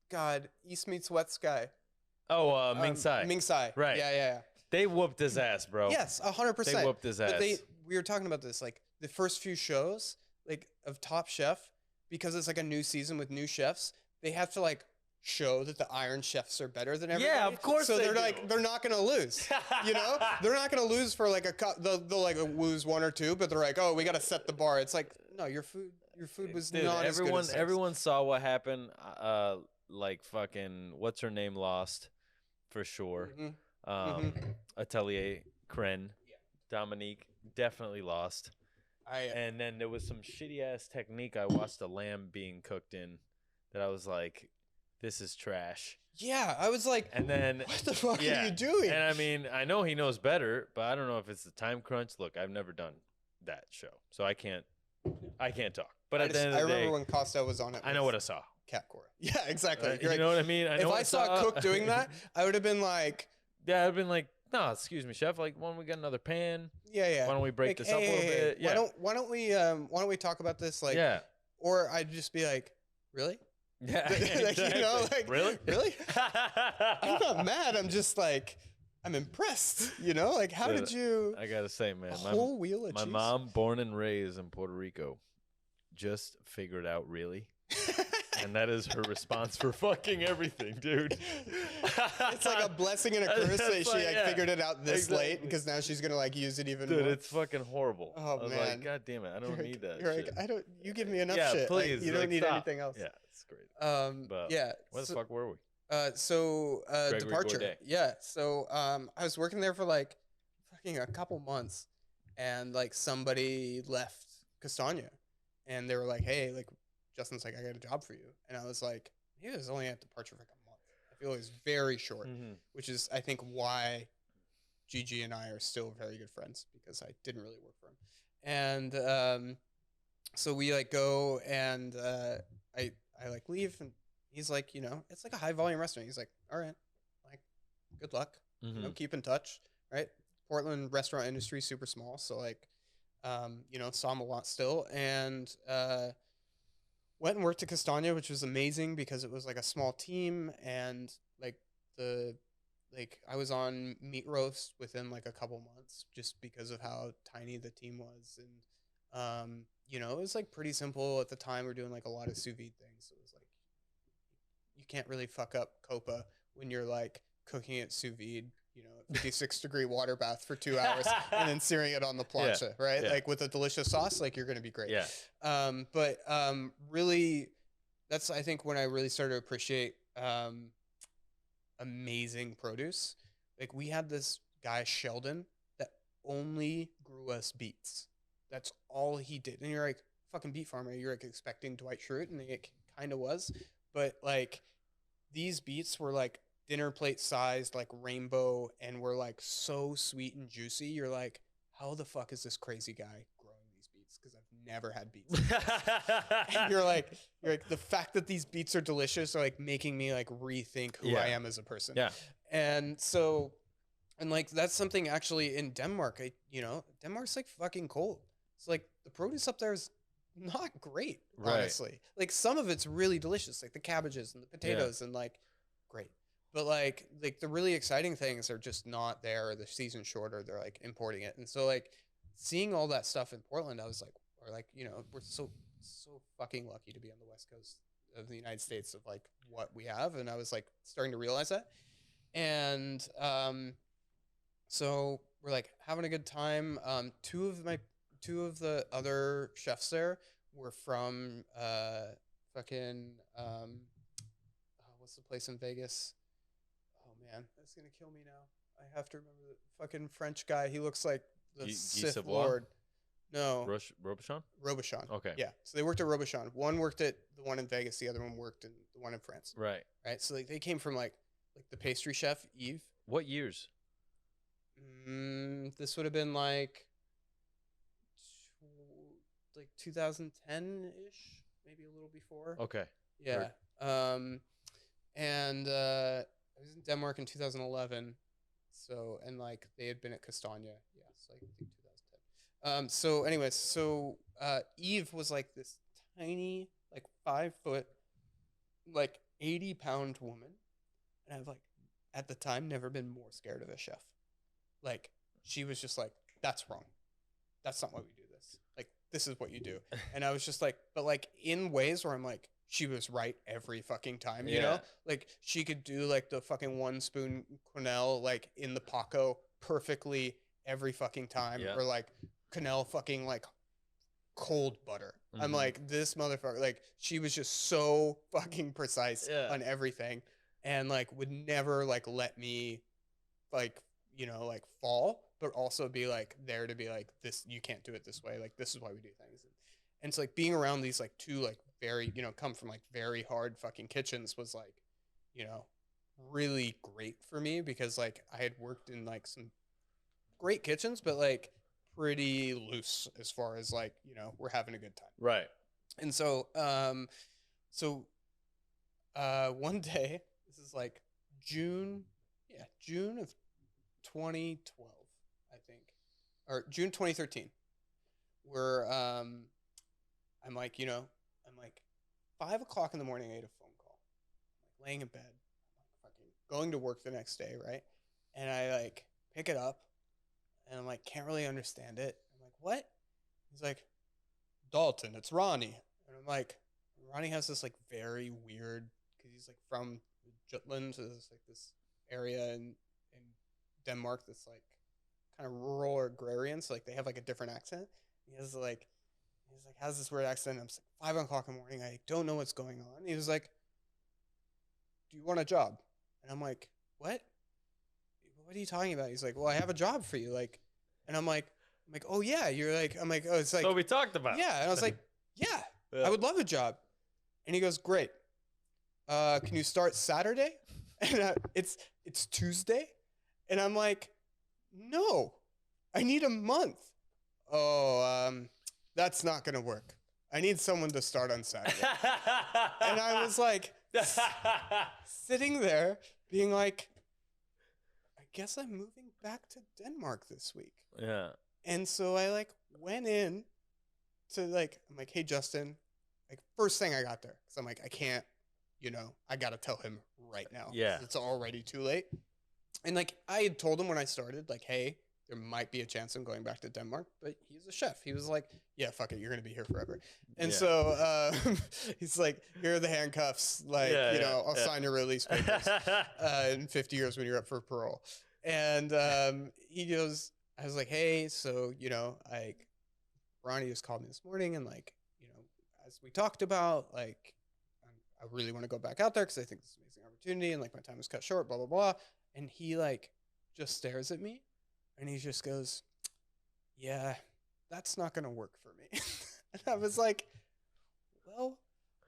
God, East Meets West guy. Oh, Ming Tsai. Ming Tsai. Right. Yeah. They whooped his ass, bro. Yes, 100%. They whooped his ass. But we were talking about this, like the first few shows, like of Top Chef, because it's like a new season with new chefs. They have to like show that the Iron Chefs are better than everybody. Yeah, of course. So they're like, they're not gonna lose. You know, they're not gonna lose for like they'll like lose 1 or 2, but they're like, oh, we gotta set the bar. It's like, no, your food was not as good as everyone saw what happened. Like fucking what's her name lost, for sure. Atelier Kren, Dominique definitely lost. And then there was some shitty ass technique I watched a lamb being cooked in that I was like, this is trash. Yeah, I was like, and then what the fuck are you doing? And I mean, I know he knows better, but I don't know if it's the time crunch. Look, I've never done that show, so I can't talk. But at the end of the day, I remember when Costa was on it. I know what I saw. Cat Cora. Yeah, exactly. You know what I mean? If I saw Cook doing that, I would have been like, yeah, I'd have been like, no, excuse me, chef. Like, why don't we get another pan? Yeah. Why don't we break this up a little bit? Yeah. Why don't we talk about this? Like, yeah. Or I'd just be like, really? Yeah. Like, you know, like, really? I'm not mad. I'm just like, I'm impressed. You know, like, how did you? I gotta say, man, whole wheel of my cheese? mom, born and raised in Puerto Rico, just figured out really. And that is her response for fucking everything, dude. It's like a blessing and a curse that she figured it out this late because now she's gonna like use it even more. Dude, it's fucking horrible. Oh, I was man. like, God damn it, I don't need that. You're shit. like, I don't. You give me enough yeah, shit. Please, like, you don't need stop. anything else. Yeah, it's great. But yeah. Where the fuck were we? Departure. Gourdet. Yeah. So I was working there for like fucking a couple months, and like somebody left Castagna, and they were like, hey, like Justin's like, I got a job for you. And I was like, he was only at departure for like a month. I feel it was very short, which is I think why Gigi and I are still very good friends, because I didn't really work for him. And so we like go and I like leave, and he's like, you know, it's like a high volume restaurant. He's like, all right, like good luck, you know, keep in touch, right? Portland restaurant industry super small, so like you know, saw him a lot still, and went and worked at Castagna, which was amazing because it was like a small team, and like I was on meat roast within like a couple months just because of how tiny the team was. And you know, it was like pretty simple at the time. We're doing like a lot of sous vide things, so it was like you can't really fuck up copa when you're like cooking it sous vide, you know, 56-degree water bath for 2 hours and then searing it on the plancha, right? Yeah. Like with a delicious sauce, like you're gonna be great. Yeah. But really, that's I think when I really started to appreciate amazing produce. Like we had this guy Sheldon that only grew us beets. That's all he did. And you're like, fucking beet farmer, you're like expecting Dwight Schrute, and it kind of was. But like these beets were like dinner plate sized, like rainbow, and were like so sweet and juicy. You're like, how the fuck is this crazy guy growing these beets? Because I've never had beets. And you're like the fact that these beets are delicious are like making me like rethink who I am as a person. Yeah. And so, and like that's something actually in Denmark. You know, Denmark's like fucking cold. It's like the produce up there is not great, honestly. Like some of it's really delicious, like the cabbages and the potatoes, and like great. But like the really exciting things are just not there. Or the season's shorter. They're like importing it, and so like seeing all that stuff in Portland, I was like, or like, you know, we're so fucking lucky to be on the West Coast of the United States of like what we have, and I was like starting to realize that, and so we're like having a good time. Two of the other chefs there were from fucking what's the place in Vegas? Oh man, that's gonna kill me now. I have to remember the fucking French guy. He looks like the Sith Lord. No. Robuchon? Robuchon. Okay. Yeah. So they worked at Robuchon. One worked at the one in Vegas. The other one worked in the one in France. Right. Right. So like they came from like the pastry chef Yves. What years? This would have been like 2010-ish, maybe a little before. Okay. Yeah. And I was in Denmark in 2011. So, and like they had been at Castagna. Yeah. So I think 2010. So anyways, so Eve was like this tiny, like 5 foot, like 80-pound woman. And I've like, at the time, never been more scared of a chef. Like, she was just like, that's wrong. That's not why we do this. Like, this is what you do. And I was just like, but like in ways where I'm like, she was right every fucking time, you know? Like, she could do like the fucking 1 spoon quenelle, like in the Paco perfectly every fucking time. Or like, quenelle fucking like cold butter. I'm like, this motherfucker, like she was just so fucking precise on everything, and like would never like let me like, you know, like fall, but also be like there to be like, this, you can't do it this way, like this is why we do things. And it's like being around these like two like very, you know, come from like very hard fucking kitchens was like, you know, really great for me, because like I had worked in like some great kitchens, but like pretty loose as far as like, you know, we're having a good time. Right. And so, one day, this is like June of 2012, I think, or June 2013, where, I'm like, you know, I'm like 5 o'clock in the morning, I had a phone call. I'm like laying in bed, I'm like fucking going to work the next day. Right. And I like pick it up, and I'm like, can't really understand it. I'm like, what? He's like, Dalton, it's Ronnie. And I'm like, Ronnie has this like very weird, because he's like from Jutland, so there's like this area in Denmark that's like kind of rural or agrarian, so like they have like a different accent. He's like has this weird accent. I'm just like 5 o'clock in the morning, I don't know what's going on. He was like, do you want a job? And I'm like, what are you talking about? He's like, well, I have a job for you. Like, and I'm like, oh yeah, you're like, I'm like, oh, it's like, so we talked about. Yeah. And I was like, yeah, I would love a job. And he goes, great. Can you start Saturday? And it's Tuesday. And I'm like, no, I need a month. Oh, that's not going to work. I need someone to start on Saturday. And I was like, sitting there being like, I guess I'm moving back to Denmark this week. Yeah. And so I like went in to like, I'm like, hey, Justin, like first thing I got there. Cause I'm like, I can't, I got to tell him right now. Yeah. It's already too late. And like, I had told him when I started, like, hey, there might be a chance I'm going back to Denmark, but he's a chef. He was like, yeah, fuck it. You're going to be here forever. And so he's like, here are the handcuffs. Like, I'll sign your release papers in 50 years when you're up for parole. And he goes, I was like, hey, so, like, Ronnie just called me this morning and like, as we talked about, like, I really want to go back out there because I think this is an amazing opportunity and like my time was cut short, blah, blah, blah. And he like just stares at me and he just goes, yeah, that's not going to work for me. And I was like, well,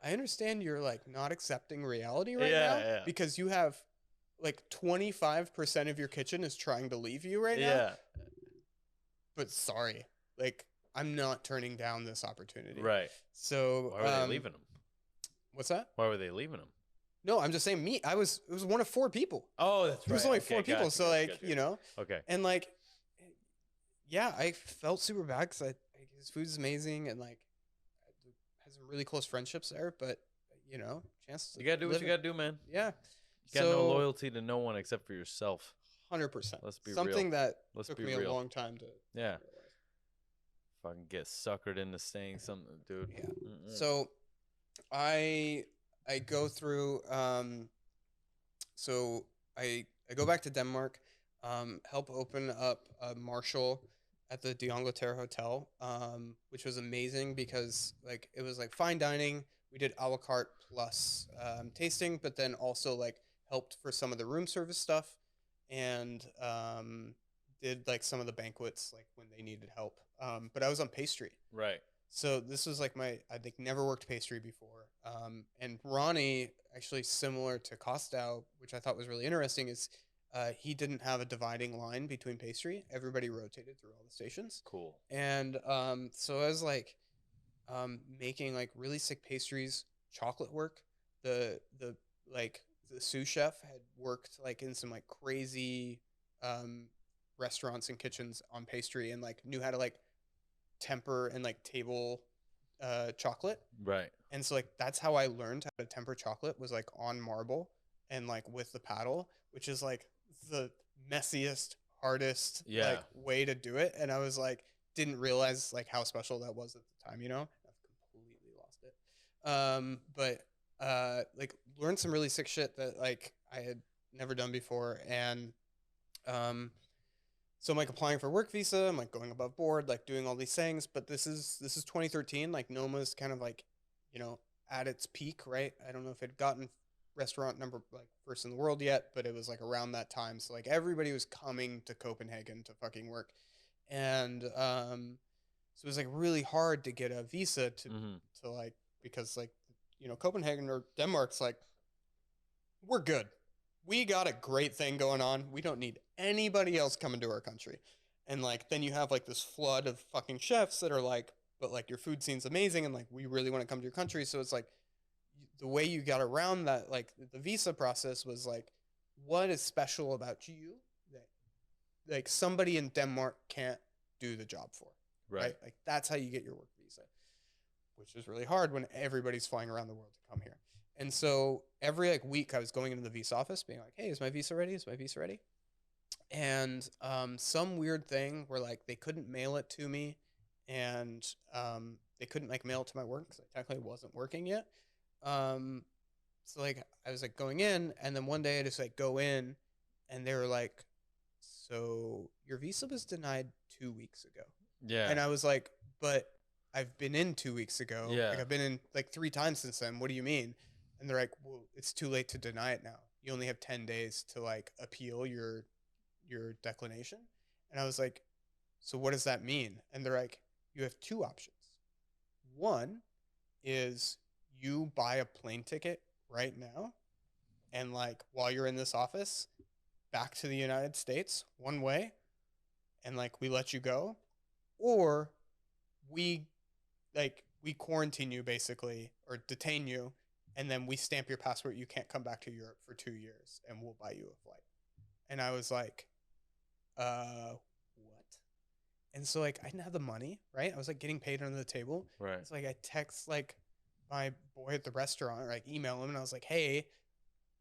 I understand you're like not accepting reality right now because you have like 25% of your kitchen is trying to leave you right now. But sorry, like I'm not turning down this opportunity. Right. So why were they leaving him? What's that? Why were they leaving him? No, I'm just saying it was one of 4 people. Oh, that's right. It was only 4 people. So like, Okay. And like, yeah, I felt super bad because his food's amazing and like has some really close friendships there, but chance to you gotta do what you gotta do, man. Yeah. You got no loyalty to no one except for yourself. 100%. Let's be something real. that Let's took be me real. a long time to realize. Fucking get suckered into saying something, dude. Yeah. So I go through so I go back to Denmark, help open up a Marshall at the d'Angleterre Hotel, which was amazing because like it was like fine dining. We did a la carte plus tasting, but then also like helped for some of the room service stuff and did like some of the banquets like when they needed help. But I was on pastry. Right. So this was like I think never worked pastry before. And Ronnie, actually similar to Costow, which I thought was really interesting, is he didn't have a dividing line between pastry. Everybody rotated through all the stations. Cool. And so I was like making like really sick pastries, chocolate work. The sous chef had worked like in some like crazy restaurants and kitchens on pastry and like knew how to like temper and like table chocolate. Right. And so like that's how I learned how to temper chocolate was like on marble and like with the paddle, which is like the messiest, hardest like way to do it. And I was like didn't realize like how special that was at the time, I've completely lost it. But like learned some really sick shit that like I had never done before. And so I'm like applying for work visa. I'm like going above board, like doing all these things. But this is 2013. Like Noma's kind of like, at its peak, right? I don't know if it had gotten restaurant number like first in the world yet, but it was like around that time. So like everybody was coming to Copenhagen to fucking work, and so it was like really hard to get a visa to like because like Copenhagen or Denmark's like we're good. We got a great thing going on. We don't need anybody else coming to our country. And like, then you have like this flood of fucking chefs that are like, but like your food scene's amazing. And like, we really want to come to your country. So it's like the way you got around that, like the visa process was like, what is special about you that like somebody in Denmark can't do the job for? Right. Like that's how you get your work visa, which is really hard when everybody's flying around the world to come here. And so every like week I was going into the visa office being like, hey, is my visa ready? Is my visa ready? And some weird thing where like they couldn't mail it to me and they couldn't like mail it to my work because I technically wasn't working yet. So like I was like going in and then one day I just like go in and they were like, so your visa was denied 2 weeks ago. Yeah. And I was like, but I've been in 2 weeks ago. Yeah. Like I've been in like 3 times since then. What do you mean? And they're like, well, it's too late to deny it now. You only have 10 days to like appeal your declination. And I was like, so what does that mean? And they're like, you have 2 options. One, is you buy a plane ticket right now, and like while you're in this office, back to the United States one way, and like we let you go, or we we quarantine you basically or detain you, and then we stamp your passport. You can't come back to Europe for 2 years, and we'll buy you a flight. And I was like, what? And so like I didn't have the money, right? I was like getting paid under the table. Right. So like I text like my boy at the restaurant, or like email him, and I was like, hey,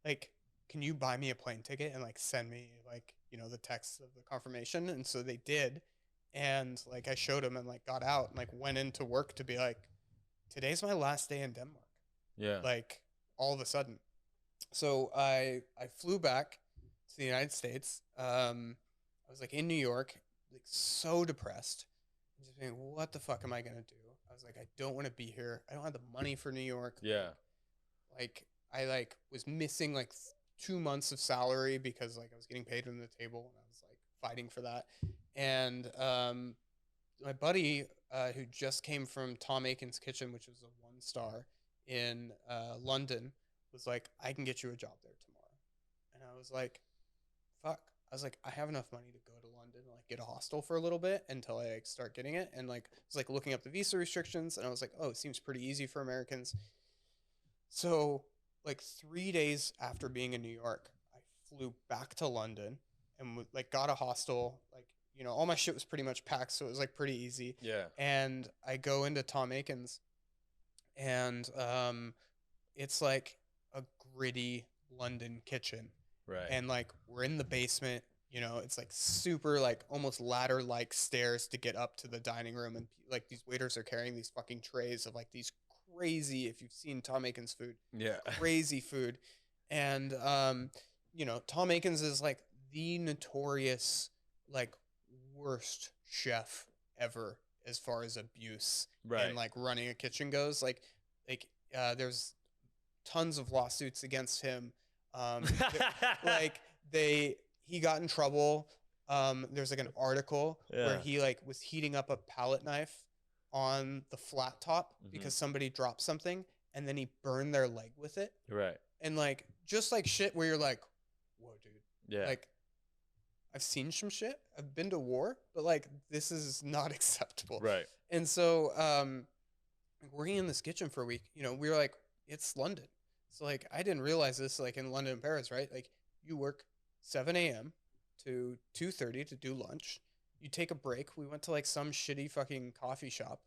like, can you buy me a plane ticket and like send me like, the text of the confirmation? And so they did. And like I showed him and like got out and like went into work to be like, today's my last day in Denmark. Yeah. Like all of a sudden. So I flew back to the United States. I was like in New York, like so depressed. Just being, what the fuck am I gonna do? I was like, I don't want to be here. I don't have the money for New York. Yeah. Like I like was missing like 2 months of salary because like I was getting paid under the table, and I was like fighting for that. And my buddy who just came from Tom Aiken's Kitchen, which was a 1-star in London, was like, I can get you a job there tomorrow. And I was like, fuck. I was like, I have enough money to go to London and like get a hostel for a little bit until I like start getting it. And like I was like looking up the visa restrictions, and I was like, oh, it seems pretty easy for Americans. So like 3 days after being in New York, I flew back to London and like got a hostel. Like, all my shit was pretty much packed, so it was like pretty easy. Yeah. And I go into Tom Aiken's, and it's like a gritty London kitchen. Right. And like we're in the basement, it's like super like almost ladder like stairs to get up to the dining room, and like these waiters are carrying these fucking trays of like these crazy, if you've seen Tom Aiken's food, Yeah. crazy food. And Tom Aiken's is like the notorious like worst chef ever as far as abuse Right. and like running a kitchen goes. Like there's tons of lawsuits against him. He got in trouble. There's like an article where he like was heating up a palette knife on the flat top because somebody dropped something, and then he burned their leg with it. Right. And like just like shit where you're like, whoa, dude. Yeah. Like I've seen some shit. I've been to war, but like this is not acceptable. Right. And so working in this kitchen for a week, we were like, it's London. So like I didn't realize this like in London and Paris, right? Like you work 7 a.m. to 2:30 to do lunch. You take a break. We went to like some shitty fucking coffee shop,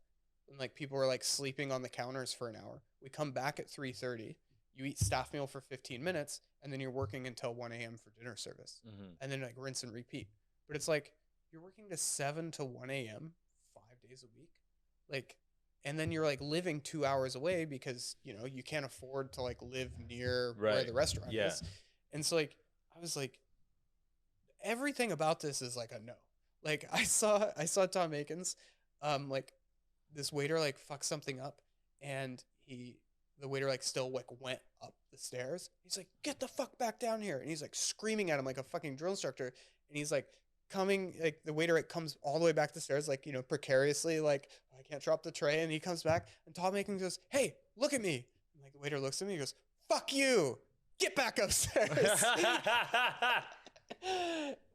and like people were like sleeping on the counters for an hour. We come back at 3:30. You eat staff meal for 15 minutes, and then you're working until 1 a.m. for dinner service, and then like rinse and repeat. But it's like you're working to 7 to 1 a.m. 5 days a week, like, and then you're like living 2 hours away because you can't afford to like live near where the restaurant is. And so like I was like, everything about this is like a no. Like I saw Tom Aiken's, like this waiter like fucked something up, and the waiter like still like went up the stairs. He's like, get the fuck back down here. And he's like screaming at him like a fucking drill instructor. And he's like coming, like the waiter like comes all the way back the stairs, like, precariously, like, I can't drop the tray. And he comes back, and Tom Aiken goes, hey, look at me. And like the waiter looks at me, he goes, fuck you, get back upstairs.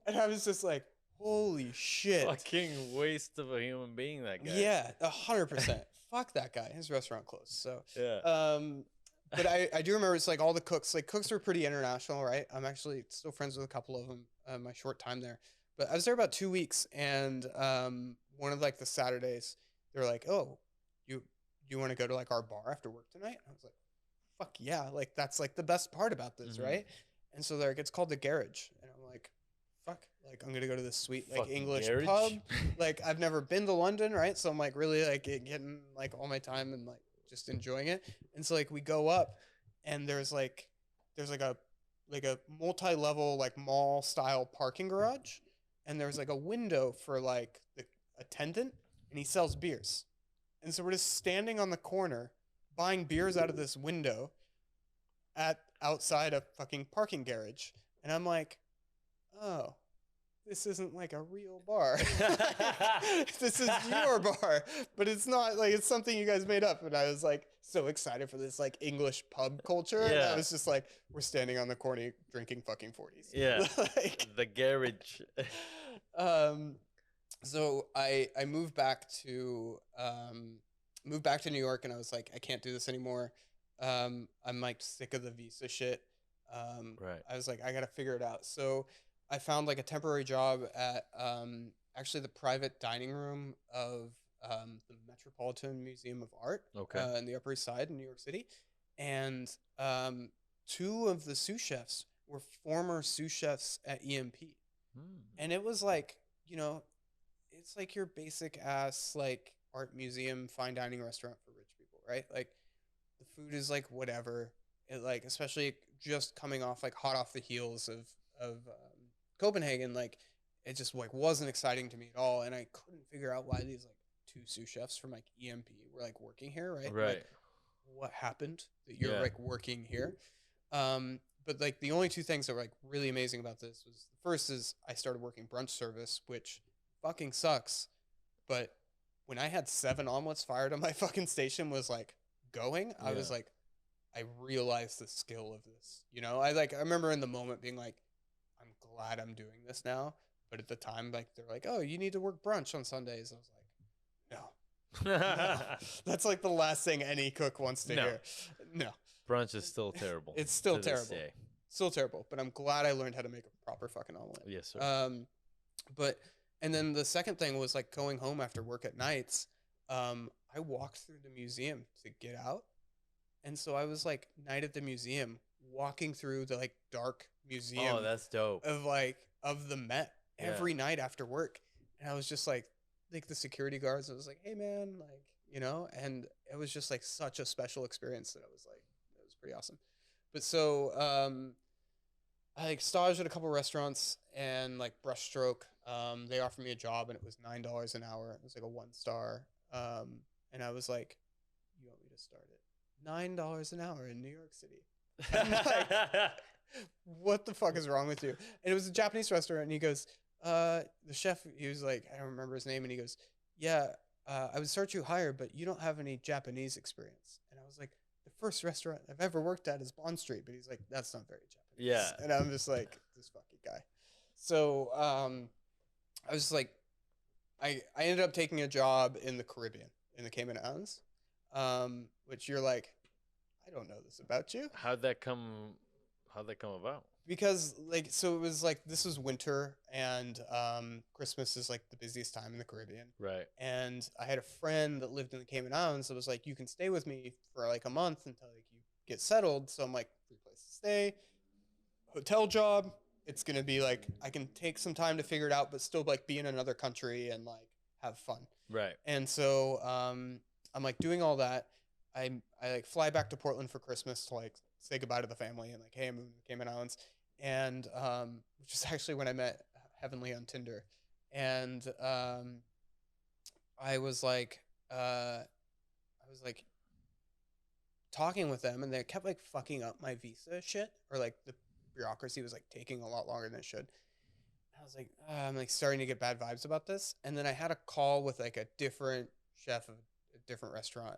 And I was just like, holy shit. Fucking waste of a human being, that guy. Yeah, 100%. Fuck that guy. His restaurant closed. So yeah. But I do remember it's like all the cooks. Like cooks were pretty international, right? I'm actually still friends with a couple of them. My short time there, but I was there about 2 weeks, and one of like the Saturdays, they were like, "Oh, you want to go to like our bar after work tonight?" I was like, "Fuck yeah!" Like that's like the best part about this, right? And so they're like, it's called the Garage, and I'm like, fuck, like I'm gonna go to this sweet like Fucking English garage? pub. Like I've never been to London, right? So I'm like really like getting like all my time and like just enjoying it. And so like we go up, and there's like a multi-level like mall style parking garage, and there's like a window for like the attendant, and he sells beers. And so we're just standing on the corner buying beers out of this window outside a fucking parking garage. And I'm like, oh, this isn't like a real bar. This is your bar, but it's not like it's something you guys made up. And I was like so excited for this like English pub culture. And I was just like, we're standing on the corner drinking fucking 40s. Yeah. Like, the garage. So I moved back to New York, and I was like, I can't do this anymore. I'm like sick of the visa shit. Right. I was like, I gotta figure it out. So I found like a temporary job at actually the private dining room of the Metropolitan Museum of Art in the Upper East Side in New York City. And two of the sous chefs were former sous chefs at EMP. And it was like, you know, it's like your basic ass like art museum, fine dining restaurant for rich people, right? Like the food is like whatever. It like, especially just coming off like hot off the heels of Copenhagen, like it just like wasn't exciting to me at all. And I couldn't figure out why these like two sous chefs from like EMP were like working here, right? Right. Like, what happened that you're like working here? But like the only two things that were like really amazing about this was the first is I started working brunch service, which fucking sucks. But when I had 7 omelets fired on my fucking station was like going, I was like, I realized the skill of this. You know, I remember in the moment being like, I'm glad I'm doing this now. But at the time, like they're like, oh, you need to work brunch on Sundays. I was like, no. That's like the last thing any cook wants to hear. No. Brunch is still terrible. It's still terrible. Still terrible. But I'm glad I learned how to make a proper fucking omelet. Yes, sir. And then the second thing was like going home after work at nights. I walked through the museum to get out. And so I was like night at the museum walking through the like dark museum. Oh, that's dope. Of the Met every night after work. And I was just like the security guards, I was like, hey man, like, you know, and it was just like such a special experience that I was like, it was pretty awesome. But so, I like staged at a couple restaurants and like Brushstroke. They offered me a job and it was $9 an hour. It was like a 1-star. And I was like, you want me to start it? $9 an hour in New York City. I'm like, what the fuck is wrong with you? And it was a Japanese restaurant. And he goes, the chef, he was like, I don't remember his name. And he goes, yeah, I would start you higher, but you don't have any Japanese experience. And I was like, the first restaurant I've ever worked at is Bond Street. But he's like, that's not very Japanese. Yeah. And I'm just like, this fucking guy. So I was like, I ended up taking a job in the Caribbean, in the Cayman Islands, which you're like, I don't know this about you. How'd that come about? Because like, so it was like, this was winter and Christmas is like the busiest time in the Caribbean. Right. And I had a friend that lived in the Cayman Islands that was like, you can stay with me for like a month until like you get settled. So I'm like, free place to stay, hotel job. It's going to be like, I can take some time to figure it out, but still like be in another country and like have fun. Right. And so I'm like doing all that. I like fly back to Portland for Christmas to like say goodbye to the family and like, hey, I'm moving to the Cayman Islands. And which is actually when I met Heavenly on Tinder. And I was like talking with them and they kept like fucking up my visa shit, or like the bureaucracy was like taking a lot longer than it should. I was like, I'm like starting to get bad vibes about this. And then I had a call with like a different chef of a different restaurant.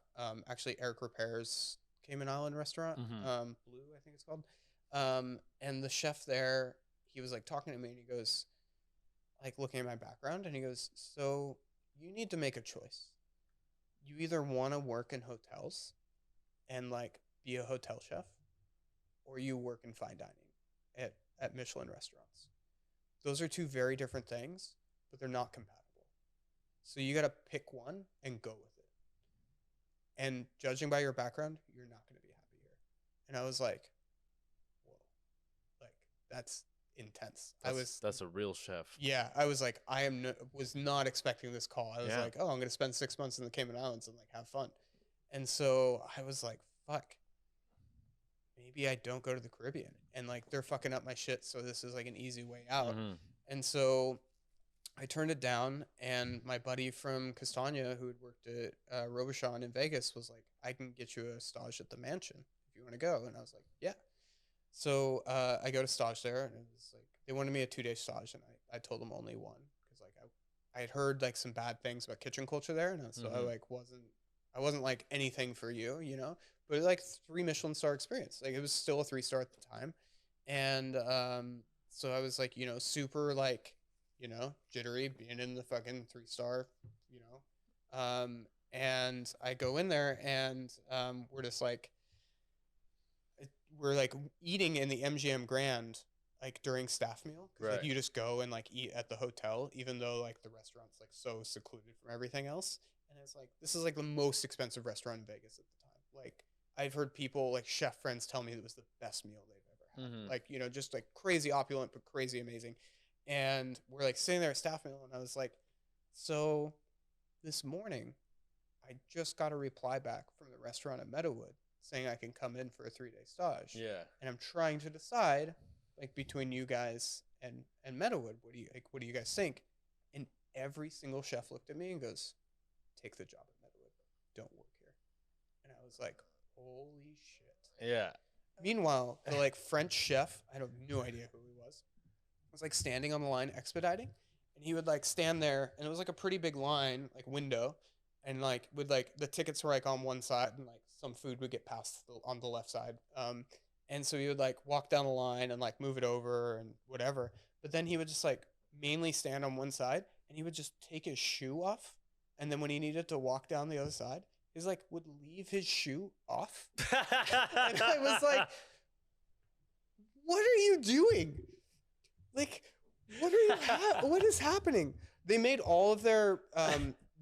Actually Eric Repair's Cayman Island restaurant. Blue, I think it's called. And the chef there, he was like talking to me and he goes, like looking at my background and he goes, so you need to make a choice. You either want to work in hotels and like be a hotel chef, or you work in fine dining at Michelin restaurants. Those are two very different things, but they're not compatible. So you got to pick one and go with it. And judging by your background, you're not going to be happy here. And I was like, whoa, like that's intense. That's a real chef. Yeah, I was like, was not expecting this call. I was like, oh, I'm going to spend 6 months in the Cayman Islands and like have fun. And so I was like, fuck, maybe I don't go to the Caribbean. And like, they're fucking up my shit. So this is like an easy way out. Mm-hmm. And so I turned it down. And my buddy from Castagna, who had worked at Robichon in Vegas, was like, I can get you a stage at the mansion if you want to go. And I was like, yeah. So I go to stage there. And it was like, they wanted me a 2-day stage. And I told him only one because like I had heard like some bad things about kitchen culture there, and so I like wasn't like anything for you, you know. But like 3 Michelin star experience, like it was still a 3-star at the time, and so I was like, you know, super like, you know, jittery being in the fucking 3-star, you know, and I go in there and we're just like we're like eating in the MGM Grand like during staff meal because like you just go and like eat at the hotel even though like the restaurant's like so secluded from everything else, and it's like this is like the most expensive restaurant in Vegas at the time. Like I've heard people like chef friends tell me it was the best meal they've ever had. Like, you know, just like crazy opulent but crazy amazing. And we're like sitting there at staff meal and I was like, so this morning I just got a reply back from the restaurant at Meadowood saying I can come in for a 3-day stage. Yeah. And I'm trying to decide, like, between you guys and Meadowood, what do you guys think? And every single chef looked at me and goes, take the job at Meadowood. Don't work here. And I was like, holy shit. Yeah. Meanwhile, the like French chef, I have no idea who he was like standing on the line expediting, and he would like stand there, and it was like a pretty big line, like window, and like would like the tickets were like on one side, and like some food would get passed on the left side. And so he would like walk down the line and like move it over and whatever. But then he would just like mainly stand on one side, and he would just take his shoe off, and then when he needed to walk down the other side, he's like would leave his shoe off. And I was like, what are you doing? Like, what is happening? They made all of their,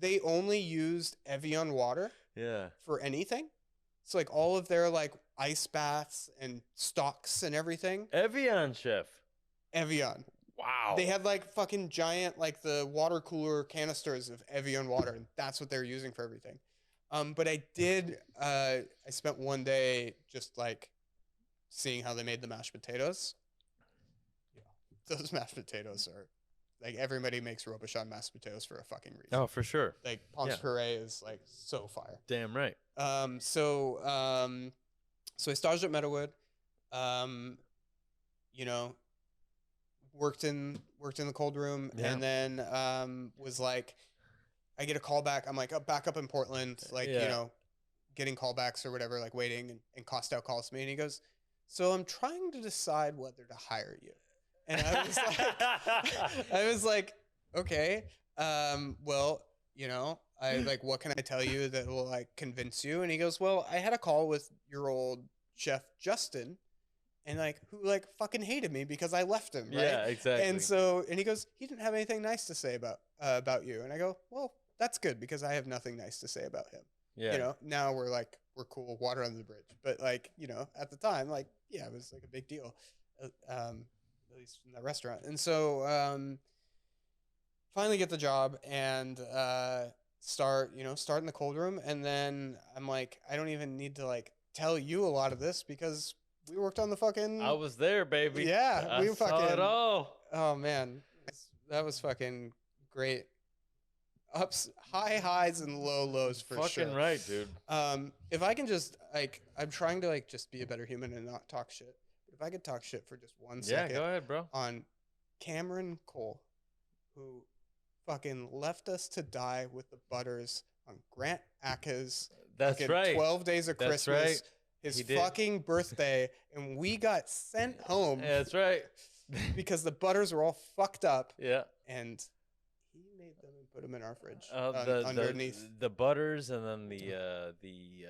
they only used Evian water for anything. So like all of their like ice baths and stocks and everything. Evian, chef. Evian. Wow. They had like fucking giant, like the water cooler canisters of Evian water, and that's what they're using for everything. But I spent one day just like seeing how they made the mashed potatoes. Those mashed potatoes are like everybody makes Robichon mashed potatoes for a fucking reason. Oh, for sure. Like Ponce Puree is like so fire. Damn right. So I staged at Meadowood. You know, worked in the cold room, and then was like, I get a call back. I'm like back up in Portland, like you know, getting callbacks or whatever, like waiting, and Costow calls me and he goes, so I'm trying to decide whether to hire you. And I was like, okay, well, you know, I like, what can I tell you that will like convince you? And he goes, well, I had a call with your old chef, Justin, and like, who like fucking hated me because I left him. Right? Yeah, exactly. And he goes, he didn't have anything nice to say about you. And I go, well, that's good because I have nothing nice to say about him. Yeah. You know, now we're we're cool, water under the bridge. But like, you know, at the time, like, yeah, it was like a big deal. At least in that restaurant. And so finally get the job and start in the cold room. And then I'm like, I don't even need to like tell you a lot of this because we worked on the fucking... I was there, baby. Yeah. We saw it all. Oh, man. That was fucking great. High highs and low lows for sure. Fucking right, dude. If I can just like, I'm trying to like just be a better human and not talk shit. If I could talk shit for just 1 second. Yeah, go ahead, bro. On Cameron Cole, who fucking left us to die with the butters on Grant Acca's 12 Days of Christmas. Right. His fucking birthday, and we got sent home. Yeah, that's right. Because the butters were all fucked up. Yeah. And he made them and put them in our fridge underneath. The butters and then the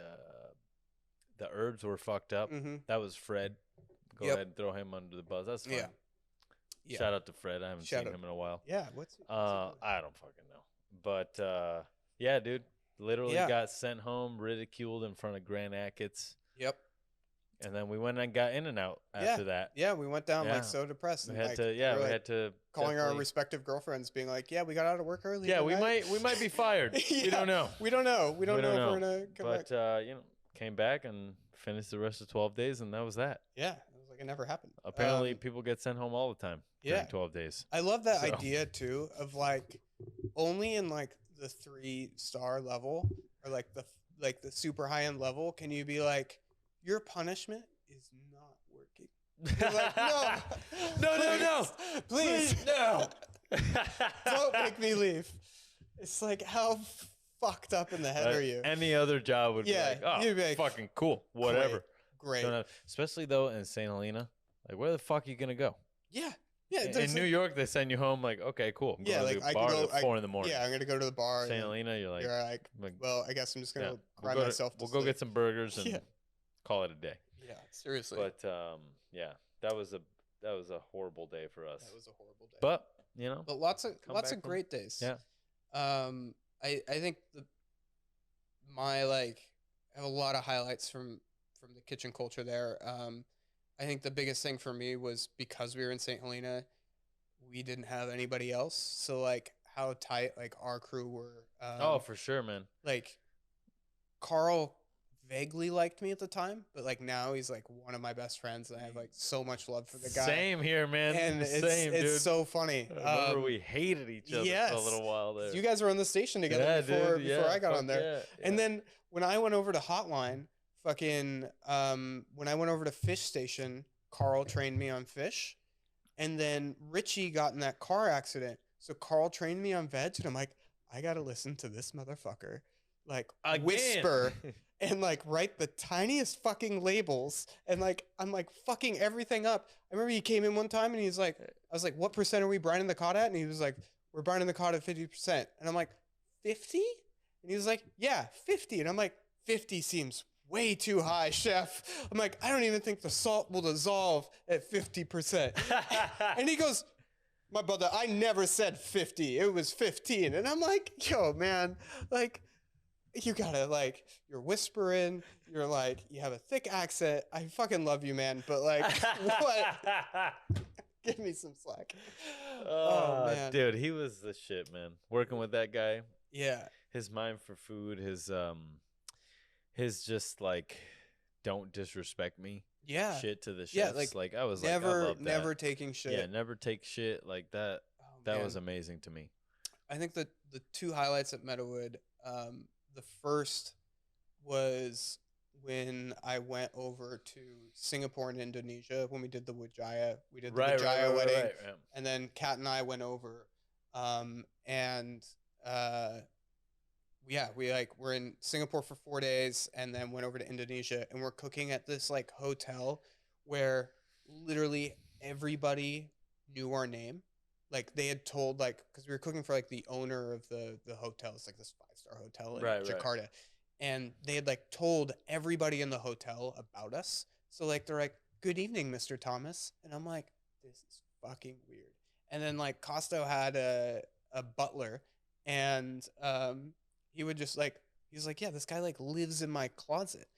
herbs were fucked up. Mm-hmm. That was Fred. Go ahead and throw him under the bus. That's fine. Yeah. Shout out to Fred. I haven't seen him in a while. Yeah. I don't fucking know. But yeah, dude. Literally got sent home, ridiculed in front of Grand Achatz. Yep. And then we went and got In and Out after that. Yeah, we went down like so depressed. We had to calling our respective girlfrinds, being like, "Yeah, we got out of work early." Yeah, we might be fired. We don't know. We don't know if we're gonna come back. But you know, came back and finished the rest of 12 days, and that was that. Yeah, it was like it never happened. Apparently, people get sent home all the time during 12 days. I love that idea too of like only in like the 3-star level or like the super high end level can you be like, your punishment is not working. You're like, no, no, please, no. don't make me leave. It's like, how fucked up in the head are you? Any other job would Yeah, be like, you'd be oh, like, fucking cool, whatever. Great. Don't have- especially though in St. Helena, like where the fuck are you gonna go? Yeah. Yeah. In New York, they send you home like, okay, cool. I'm Yeah, going like to the I bar can go at 4 in the morning. Yeah, I'm gonna go to the bar. St. Helena, you're like, well, I guess I'm just gonna cry we'll myself. We'll go get some burgers and Yeah. call it a day. Yeah, seriously. But yeah, that was a horrible day for us. That was a horrible day. But you know, but lots of great days. Yeah. I think I have a lot of highlights from the kitchen culture there. I think the biggest thing for me was because we were in St. Helena, we didn't have anybody else. So like how tight like our crew were. Oh, for sure, man. Like Carl vaguely liked me at the time, but like now he's like one of my best friends, and I have like so much love for the guy. Same here, man. And it's so funny. I remember we hated each other for a little while there. You guys were on the station together before I got on there. Yeah. And then when I went over to Hotline, when I went over to Fish Station, Carl trained me on fish. And then Richie got in that car accident. So Carl trained me on veg, and I'm like, I gotta listen to this motherfucker like Again. whisper and like write the tiniest fucking labels, and like I'm like fucking everything up. I remember he came in one time and he's like, I was like, what % are we brining the cod at? And he was like, we're brining the cod at 50%. And I'm like, 50? And he was like, yeah, 50. And I'm like, 50 seems way too high, chef. I'm like, I don't even think the salt will dissolve at 50%. And he goes, my brother, I never said 50. It was 15. And I'm like, yo, man, like, you gotta, like, you're whispering. You're like, you have a thick accent. I fucking love you, man. But, like, what? Give me some slack. Oh, man. Dude, he was the shit, man. Working with that guy. Yeah. His mind for food, his just, like, don't disrespect me. Yeah. Shit to the chefs. Yeah, like I was never, like, I love that. never taking shit. Yeah, never take shit like that. Oh, that man. was amazing to me. I think that the two highlights at Meadowood, the first was when I went over to Singapore and Indonesia when we did the Wijaya. We did the Wijaya wedding. Right. And then Kat and I went over. We're in Singapore for 4 days and then went over to Indonesia, and we're cooking at this like hotel where literally everybody knew our name. Like they had told, like, because we were cooking for like the owner of the hotel. It's like this 5-star hotel in Jakarta. Right. And they had like told everybody in the hotel about us. So like they're like, good evening, Mr. Thomas. And I'm like, this is fucking weird. And then like Costo had a butler, and he would just like, he's like, yeah, this guy like lives in my closet.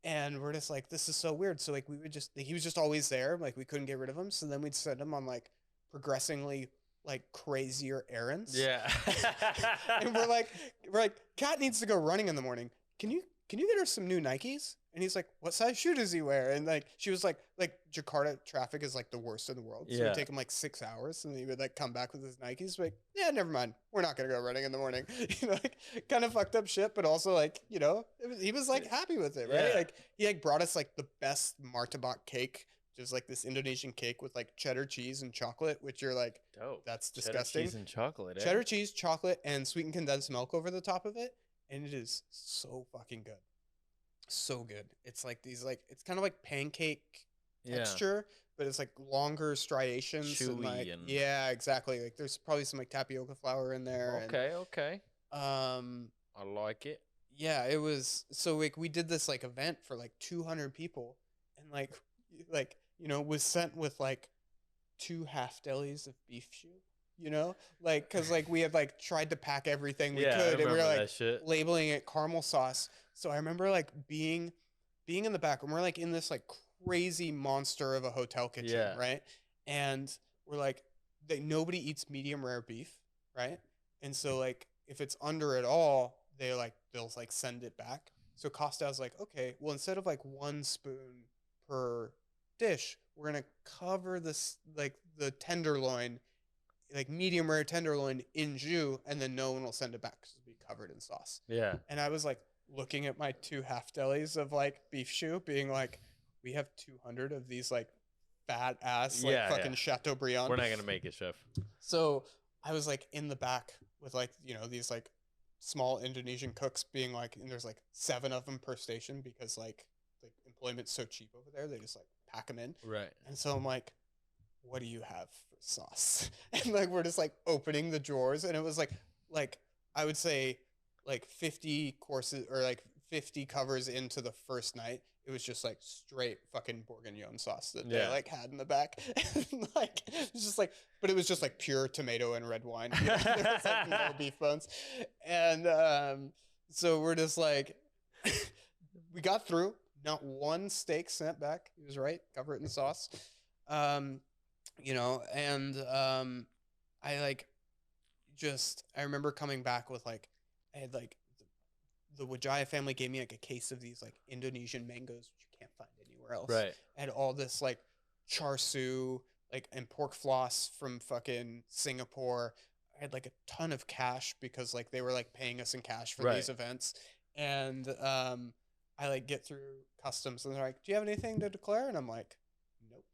And we're just like, this is so weird. So like we would just, he was just always there. Like we couldn't get rid of him. So then we'd send him on like progressingly like crazier errands. Yeah. And we're like, Kat needs to go running in the morning. Can you get her some new Nikes? And he's like, what size shoe does he wear? And like, she was like Jakarta traffic is like the worst in the world. So it would take him like 6 hours, and he would like come back with his Nikes. Like, yeah, never mind. We're not going to go running in the morning. You know, like kind of fucked up shit, but also like, you know, he was like happy with it. Right. Yeah. Like he like brought us like the best martabak cake, just like this Indonesian cake with like cheddar cheese and chocolate, which you're like, dope. That's disgusting. Cheddar cheese and chocolate. Cheddar cheese, chocolate, and sweetened condensed milk over the top of it. And it is so fucking good. So good. It's like these like, it's kind of like pancake texture, but it's like longer striations. Chewy and yeah, exactly. Like there's probably some like tapioca flour in there. Okay. I like it. Yeah, it was, so like we did this like event for like 200 people, and like, you know, was sent with like 2 half delis of beef stew. You know, like, cause like we had like tried to pack everything we could, and we were like labeling it caramel sauce. So I remember like being in the back, and we're like in this like crazy monster of a hotel kitchen, right? And we're like, nobody eats medium rare beef, right? And so like if it's under it all, they'll like send it back. So Costa's like, okay, well instead of like 1 spoon per dish, we're gonna cover this like the tenderloin, like medium rare tenderloin in jus, and then no one will send it back because it'll be covered in sauce. Yeah. And I was like looking at my 2 half delis of like beef stew, being like, we have 200 of these like fat ass like fucking Chateaubriand. We're not gonna make it, chef. So I was like in the back with like, you know, these like small Indonesian cooks being like, and there's like 7 of them per station because like employment's so cheap over there. They just like pack them in. Right. And so I'm like, what do you have for sauce? And like, we're just like opening the drawers. And it was like I would say like 50 courses or like 50 covers into the first night. It was just like straight fucking bourguignon sauce that they like had in the back. And like, it was just like, but it was just like pure tomato and red wine. You know? There was like no beef bones. And so we're just like, we got through. Not one steak sent back. He was right. Cover it in sauce. You know, and I like I remember coming back with like, I had like, the Wijaya family gave me like a case of these like Indonesian mangoes, which you can't find anywhere else. Right. I had all this like char siu, like, and pork floss from fucking Singapore. I had like a ton of cash because like they were like paying us in cash for these events. And I like get through customs and they're like, do you have anything to declare? And I'm like, nope.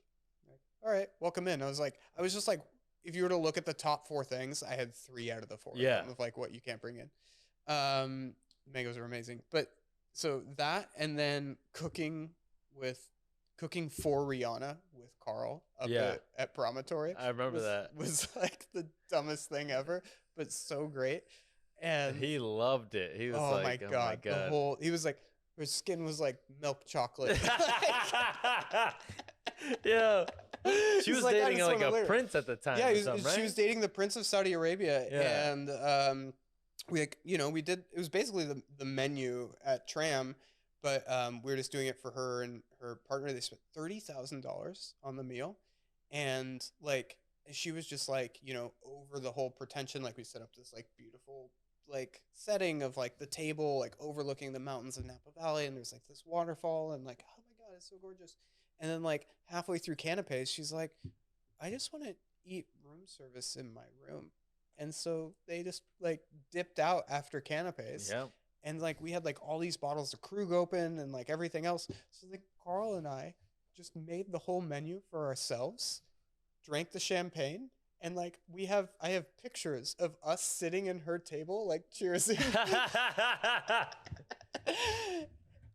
Like, all right, welcome in. I was just like, if you were to look at the top 4 things, I had 3 out of the 4 of like what you can't bring in. Mangoes are amazing. But so that, and then cooking for Rihanna with Carl up at Promontory. I remember that. Was like the dumbest thing ever, but so great. And he loved it. He was oh like, my God. The whole, he was like, her skin was like milk chocolate. Yeah. She was like, dating like a prince at the time. Yeah, she was dating the Prince of Saudi Arabia. Yeah. And we like, you know, it was basically the menu at Tram, but we were just doing it for her and her partner. They spent $30,000 on the meal. And like, she was just like, you know, over the whole pretension, like we set up this like beautiful like setting of like the table, like overlooking the mountains of Napa Valley. And there's like this waterfall and like, oh my God, it's so gorgeous. And then like halfway through canapes, she's like, I just want to eat room service in my room. And so they just like dipped out after canapes. Yeah. And like we had like all these bottles of Krug open and like everything else. So like Carl and I just made the whole menu for ourselves, drank the champagne, and like I have pictures of us sitting in her table like cheersing.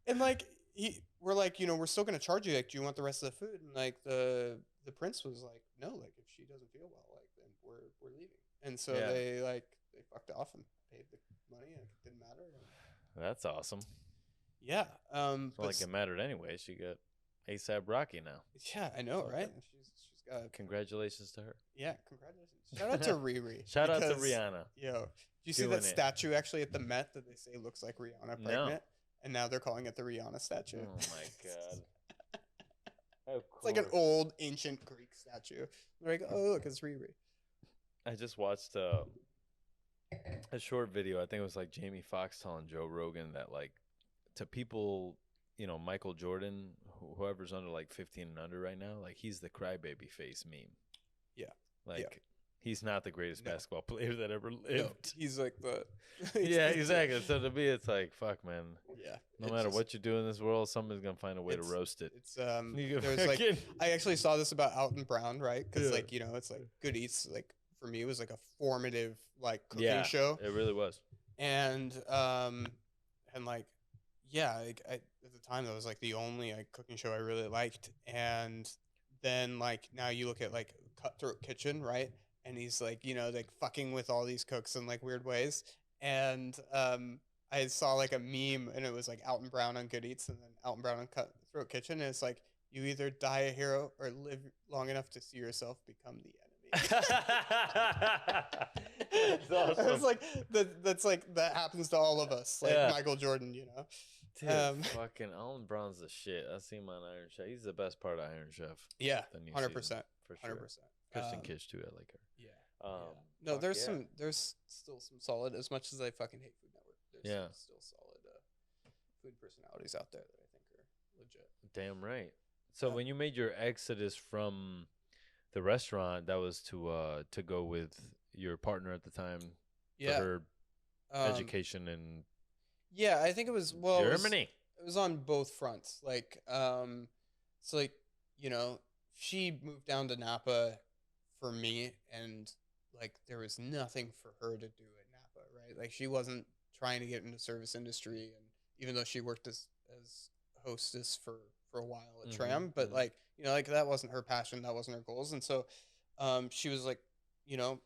And like we're like, you know, we're still gonna charge you. Like, do you want the rest of the food? And like the prince was like, no, like if she doesn't feel well, like then we're leaving. And so they fucked off and paid the money, and it didn't matter. That's awesome. Yeah. It's not like it mattered anyway. She got ASAP Rocky now. Yeah, I know, right? She's got. Congratulations to her. Yeah, congratulations. Shout out to Riri. Shout out to Rihanna. Yo, do you see that statue actually at the Met that they say looks like Rihanna pregnant? No. And now they're calling it the Rihanna statue. Oh my God. It's like an old ancient Greek statue. They're like, oh look, it's Riri. I just watched a short video. I think it was like Jamie Foxx telling Joe Rogan that like to people, you know, Michael Jordan, whoever's under like 15 and under right now, like he's the crybaby face meme. Yeah. Like he's not the greatest basketball player that ever lived. No, he's like the yeah, exactly. So to me, it's like, fuck, man. Yeah. No matter what you do in this world, somebody's gonna find a way to roast it. It's there's like I actually saw this about Alton Brown, right? Because like, you know, it's like Good Eats, like for me, it was like a formative like cooking show. It really was. And like like at the time that was like the only like cooking show I really liked. And then like now you look at like Cutthroat Kitchen, right? And he's like, you know, like fucking with all these cooks in like weird ways. And I saw like a meme and it was like Alton Brown on Good Eats and then Alton Brown on Cutthroat Kitchen. And it's like, you either die a hero or live long enough to see yourself become the enemy. That's awesome. It's like that's like that happens to all of us, like Michael Jordan, you know. Dude, fucking Alton Brown's the shit. I see him on Iron Chef. He's the best part of Iron Chef. Yeah, 100%, for sure. 100%. Kristen Kish too. I like her. Yeah. No, there's still some solid. As much as I fucking hate Food Network, there's still solid food personalities out there that I think are legit. Damn right. So when you made your exodus from the restaurant, that was to go with your partner at the time for her education in I think it was Germany. It was on both fronts. Like so like, you know, she moved down to Napa for me, and like there was nothing for her to do at Napa, right? Like she wasn't trying to get into service industry, and even though she worked as hostess for a while at Tram, but like like that wasn't her passion, that wasn't her goals, and so she was like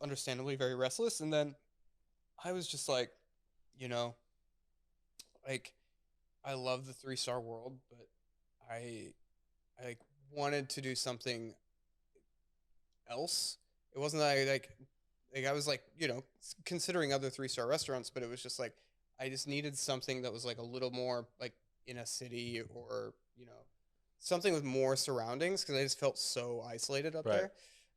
understandably very restless, and then I was just like you know like I love the 3-star world, but I I like wanted to do something else. It wasn't that I was like, considering other 3-star restaurants, but it was just like I just needed something that was like a little more like in a city or, something with more surroundings because I just felt so isolated up Right. there.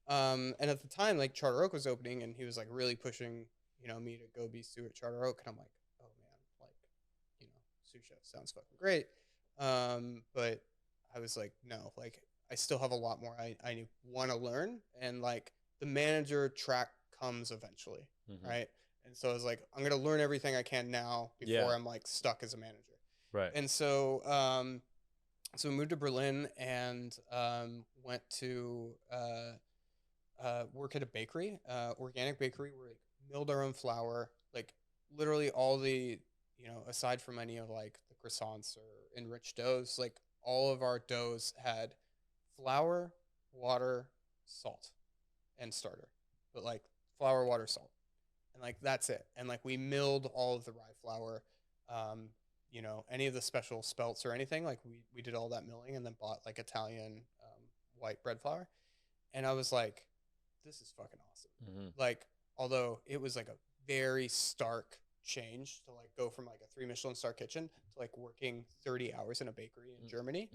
And at the time, like Charter Oak was opening and he was like really pushing, me to go be Sue at Charter Oak. And I'm like, oh man, like, sous chef sounds fucking great. But I was like, no, like I still have a lot more I want to learn. And like the manager track comes eventually. Right. And so I was like, I'm going to learn everything I can now before I'm like stuck as a manager. Right. And so, so we moved to Berlin and went to work at a bakery, organic bakery. Where we milled our own flour, like literally all the, aside from any of like the croissants or enriched doughs, like all of our doughs had flour, water, salt, and starter. But like flour, water, salt, and like that's it. And like we milled all of the rye flour. Any of the special spelts or anything, like we did all that milling and then bought like Italian white bread flour. And I was like, this is fucking awesome. Like, although it was like a very stark change to like go from like a 3 Michelin star kitchen to like working 30 hours in a bakery in Germany,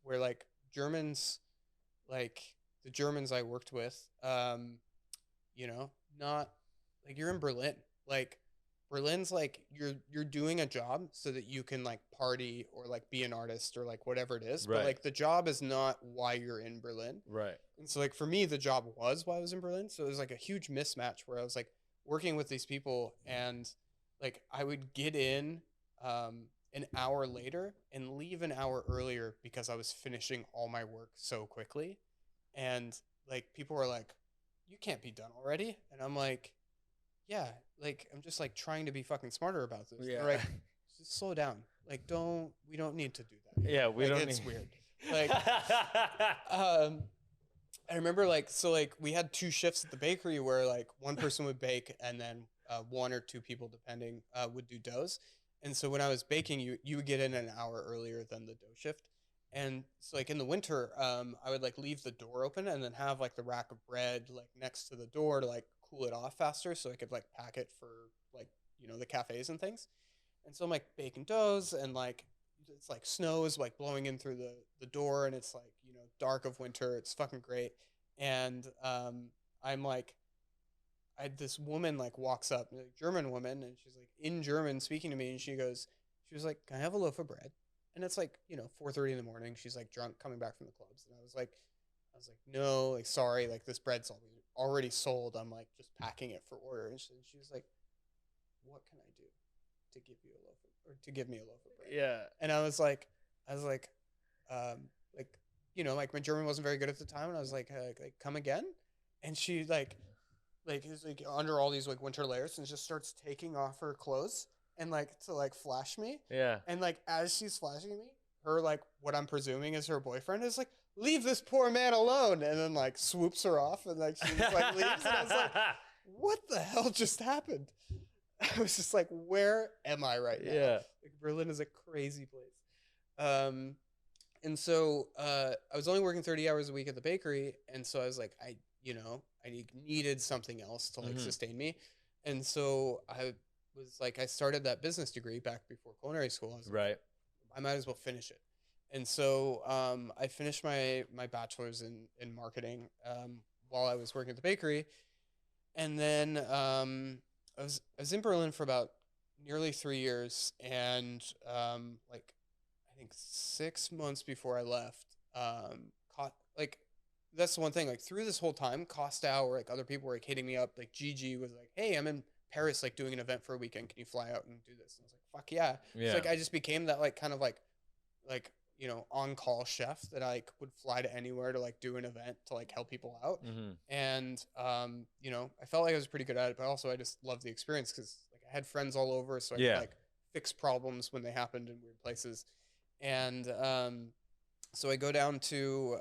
where like Germans, like the Germans I worked with, not like you're in Berlin, like Berlin's like you're doing a job so that you can like party or like be an artist or like whatever it is. Right. But like the job is not why you're in Berlin. Right. And so like for me, the job was why I was in Berlin. So it was like a huge mismatch where I was like working with these people and like I would get in an hour later and leave an hour earlier because I was finishing all my work so quickly. And like people were like, you can't be done already. And I'm like, yeah, like I'm just like trying to be fucking smarter about this. Yeah. Like, just slow down. Like, we don't need to do that. Yeah, we like, don't. It's weird. Like, I remember like we had 2 shifts at the bakery where like one person would bake and then 1 or 2 people depending would do doughs. And so when I was baking, you would get in an hour earlier than the dough shift. And so like in the winter, I would like leave the door open and then have like the rack of bread like next to the door to like cool it off faster so I could like pack it for like, the cafes and things. And so I'm like baking doughs and like it's like snow is like blowing in through the door and it's like, dark of winter. It's fucking great. And I'm like, this woman like walks up, like German woman, and she's like in German speaking to me and she was like, can I have a loaf of bread? And it's like, 4:30 in the morning. She's like drunk coming back from the clubs. And I was like, no, like, sorry, like this bread's already sold. I'm like just packing it for order. And she was like, what can I do to give you a loaf of, or to give me a loaf of bread? Yeah. And I was like, like my German wasn't very good at the time. And I was like come again. And she like is like under all these like winter layers and just starts taking off her clothes and like to like flash me. Yeah. And like as she's flashing me, her like what I'm presuming is her boyfriend is like, leave this poor man alone, and then like swoops her off and like she like leaves. And I was like, what the hell just happened? I was just like, where am I right now? Yeah. Like Berlin is a crazy place. And so I was only working 30 hours a week at the bakery, and so I was like, I needed something else to like sustain me. And so I was like, I started that business degree back before culinary school. I was like, right. I might as well finish it. And so I finished my bachelor's in marketing while I was working at the bakery. And then I was in Berlin for about nearly 3 years. And like, I think 6 months before I left, that's the one thing, like through this whole time, Costa or like other people were like hitting me up. Like Gigi was like, hey, I'm in Paris, like doing an event for a weekend. Can you fly out and do this? And I was like, fuck yeah. Yeah. It's like, I just became that like kind of like on-call chef that I would fly to anywhere to like do an event to like help people out. Mm-hmm. And I felt like I was pretty good at it, but also I just loved the experience because like I had friends all over, so I could Yeah. like fix problems when they happened in weird places. And so I go down to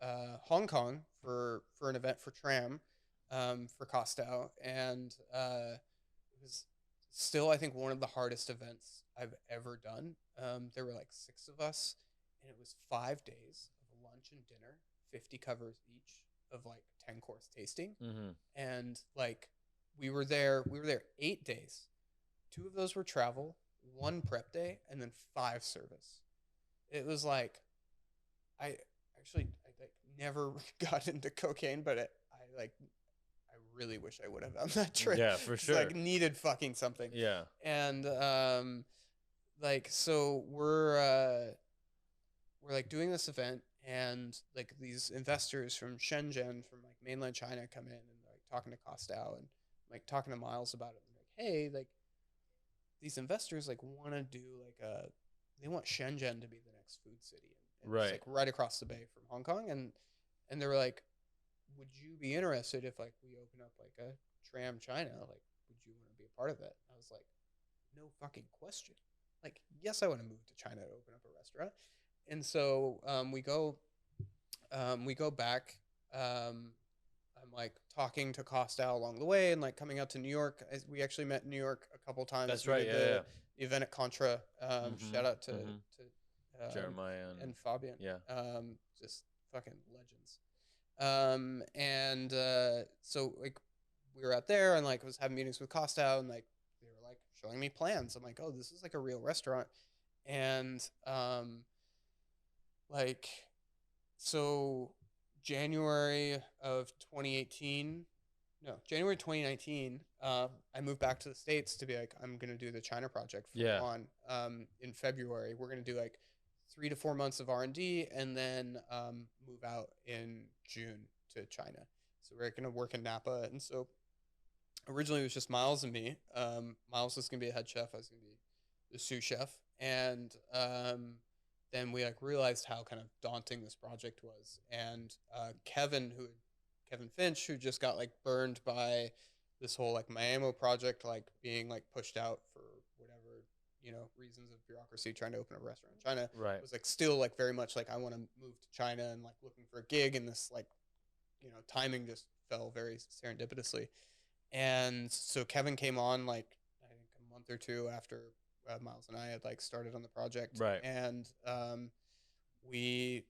Hong Kong for an event for Tram, for Costau, and it was still, I think, one of the hardest events I've ever done. There were like 6 of us, and it was 5 days of lunch and dinner, 50 covers each of like 10-course tasting, Mm-hmm. and like we were there 8 days. 2 of those were travel, 1 prep day, and then 5 service. It was like I I like never got into cocaine, but I really wish I would have on that trip. Yeah, for sure. Like needed fucking something. Yeah. And like so we're like doing this event, and like these investors from Shenzhen, from like mainland China, come in and like talking to Costau and like talking to Miles about it. And like, hey, like these investors like want to do like they want Shenzhen to be the next food city, and Right. it's like right across the bay from Hong Kong, and they were like, would you be interested if like we open up like a Tram China? Like, would you want to be a part of it? I was like, no fucking question. Like, yes, I want to move to China to open up a restaurant. And so we go back. I'm like talking to Costa along the way, and like coming out to New York. We actually met in New York a couple times. That's We right. did Yeah. the event at Contra. Mhm, Shout out to mhm. Jeremiah and Fabian. yeah. Just fucking legends. And so like we were out there, and like was having meetings with Costa, and like they were like showing me plans. I'm like, oh, this is like a real restaurant. And like so January of 2018, no, January 2019, I moved back to the States to be like, I'm going to do the China project full Yeah. on. In February, we're going to do like 3 to 4 months of R&D, and then move out in June to China. So we're going to work in Napa. And so originally it was just Miles and me. Miles was going to be a head chef. I was going to be the sous chef. And then we like realized how kind of daunting this project was. And Kevin Finch, who just got like burned by this whole like Miami project, like being like pushed out for whatever, reasons of bureaucracy, trying to open a restaurant in China, Right. was like still like very much like, I want to move to China, and like looking for a gig, and this like, timing just fell very serendipitously. And so Kevin came on like I think a month or 2 after Miles and I had like started on the project. Right. And we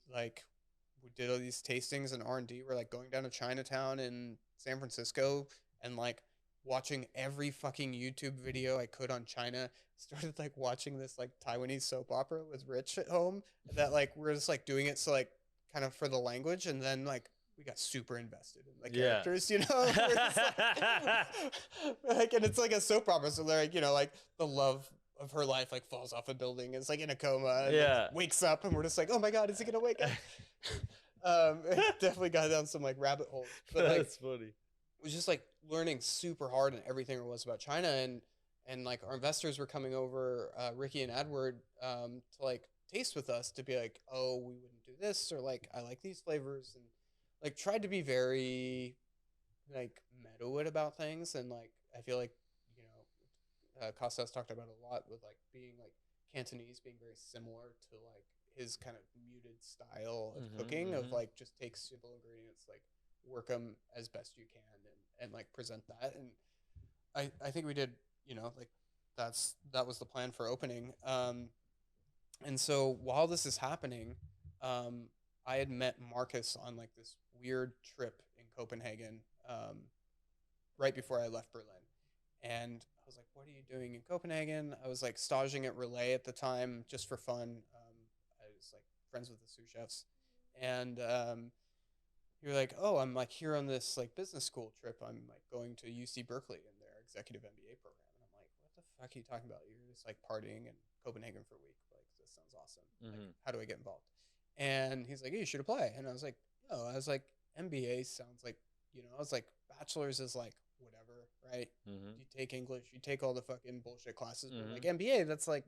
did all these tastings and R&D. We're like going down to Chinatown in San Francisco and like watching every fucking YouTube video I could on China. Started like watching this like Taiwanese soap opera with Rich at home, that like we're just like doing it so like kind of for the language, and then like we got super invested in the characters, We're just, like, and it's like a soap opera, so they're like, like the love of her life like falls off a building, is like in a coma, and like, wakes up, and we're just like, oh my god, is he gonna wake up? It definitely got down some like rabbit holes, but like, that's funny. It was just like learning super hard and everything there was about China, and like our investors were coming over, Ricky and Edward, to like taste with us, to be like, oh, we wouldn't do this, or like I like these flavors, and like tried to be very like Meadowood about things. And like I feel like Costas talked about it a lot, with like being like Cantonese being very similar to like his kind of muted style of cooking, of like just take simple ingredients, like work them as best you can, and like present that. And I think we did, like that was the plan for opening. And so while this is happening, I had met Marcus on like this weird trip in Copenhagen, right before I left Berlin. And I was like, what are you doing in Copenhagen? I was like staging at Relay at the time, just for fun. I was like friends with the sous chefs. And you're like, oh, I'm like here on this like business school trip. I'm like going to UC Berkeley in their executive MBA program. And I'm like, what the fuck are you talking about? You're just like partying in Copenhagen for a week. Like, this sounds awesome. Like, how do I get involved? And he's like, hey, you should apply. And I was like, no. I was like, MBA sounds like, I was like, bachelor's is like whatever, right? You take English, you take all the fucking bullshit classes, but like MBA, that's like,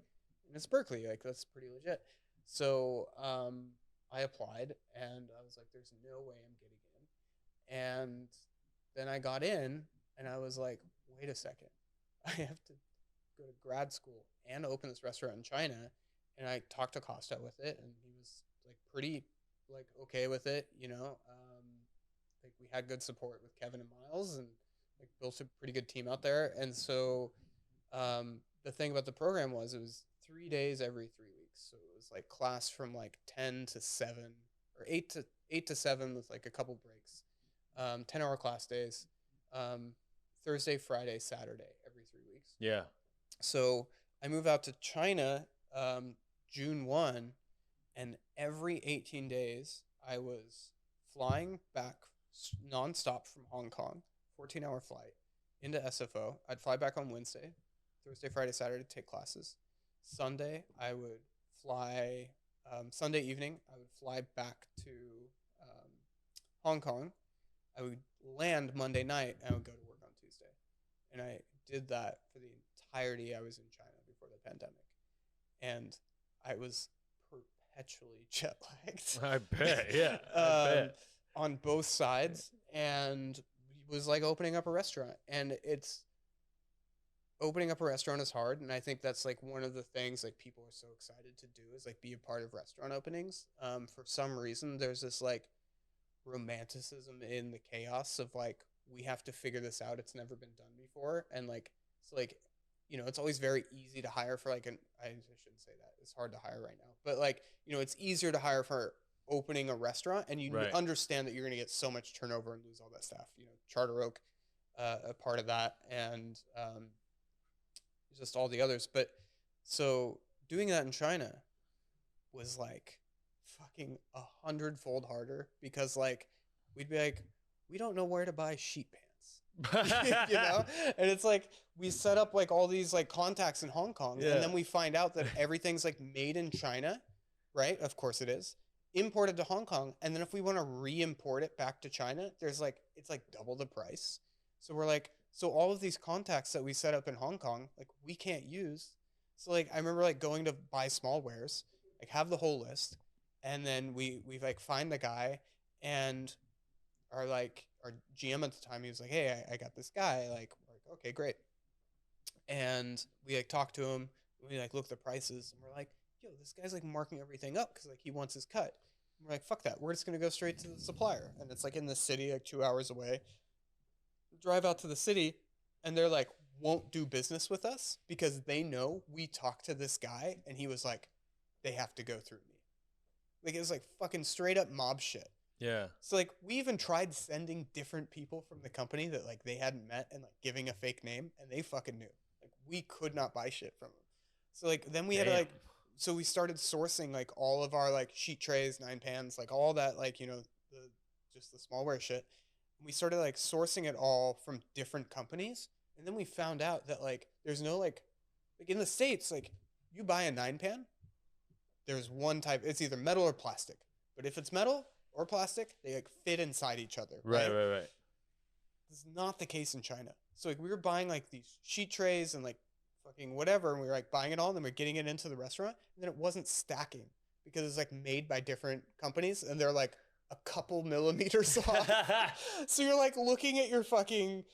and it's Berkeley, like that's pretty legit. So I applied, and I was like, "There's no way I'm getting in." And then I got in, and I was like, "Wait a second, I have to go to grad school and open this restaurant in China." And I talked to Costa with it, and he was like pretty like okay with it, you know. Like we had good support with Kevin and Miles, and like built a pretty good team out there. And so the thing about the program was it was 3 days every 3 weeks, so it was like class from like 10 to 7 or eight to seven with like a couple breaks, 10-hour class days, um, Thursday, Friday, Saturday every 3 weeks. Yeah. So I moved out to China June 1, and every 18 days I was flying back nonstop from Hong Kong, 14-hour flight into SFO. I'd fly back on Wednesday, Thursday, Friday, Saturday to take classes. Sunday, I would fly. Sunday evening, I would fly back to um, Hong Kong. I would land Monday night, and I would go to work on Tuesday. And I did that for the entirety I was in China before the pandemic. And I was perpetually jet lagged. I bet. Yeah. I bet. On both sides, and it was like opening up a restaurant. And it's opening up a restaurant is hard, and I think that's like one of the things like people are so excited to do is like be a part of restaurant openings. For some reason, there's this like romanticism in the chaos of like we have to figure this out. It's never been done before, and like it's like it's always very easy to hire for like I shouldn't say that. It's hard to hire right now, but like it's easier to hire for opening a restaurant, and you Right. understand that you're going to get so much turnover and lose all that staff. Charter Oak, a part of that, and just all the others. But so doing that in China was like fucking 100-fold harder because like we'd be like, we don't know where to buy sheet pans. And it's like we set up like all these like contacts in Hong Kong, Yeah. and then we find out that everything's like made in China, right? Of course it is. Imported to Hong Kong, and then if we want to re-import it back to China, it's like double the price. So we're like, so all of these contacts that we set up in Hong Kong, like we can't use. So like I remember like going to buy small wares, like have the whole list, and then we like find the guy, and our GM at the time, he was like, "Hey, I got this guy." Like, we're like, "Okay, great." And we like talk to him. We like look at the prices, and we're like, "Yo, this guy's like marking everything up because like he wants his cut." And we're like, "Fuck that! We're just gonna go straight to the supplier." And it's like in the city, like 2 hours away. Drive out to the city, and they're like, won't do business with us because they know we talked to this guy, and he was like, they have to go through me. Like it was like fucking straight up mob shit. Yeah. So like we even tried sending different people from the company that like they hadn't met and like giving a fake name, and they fucking knew. Like we could not buy shit from them. So like then we had to like so we started sourcing like all of our like sheet trays, 9 pans, like all that like just the smallware shit. And we started like sourcing it all from different companies, and then we found out that like there's no like in the States, like you buy a 9 pan, there's one type, it's either metal or plastic. But if it's metal or plastic, they like fit inside each other. Right. This is not the case in China. So like we were buying like these sheet trays and like fucking whatever, and we were like buying it all, and then we're getting it into the restaurant, and then it wasn't stacking because it's like made by different companies, and they're like a couple millimeters off. So you're like looking at your fucking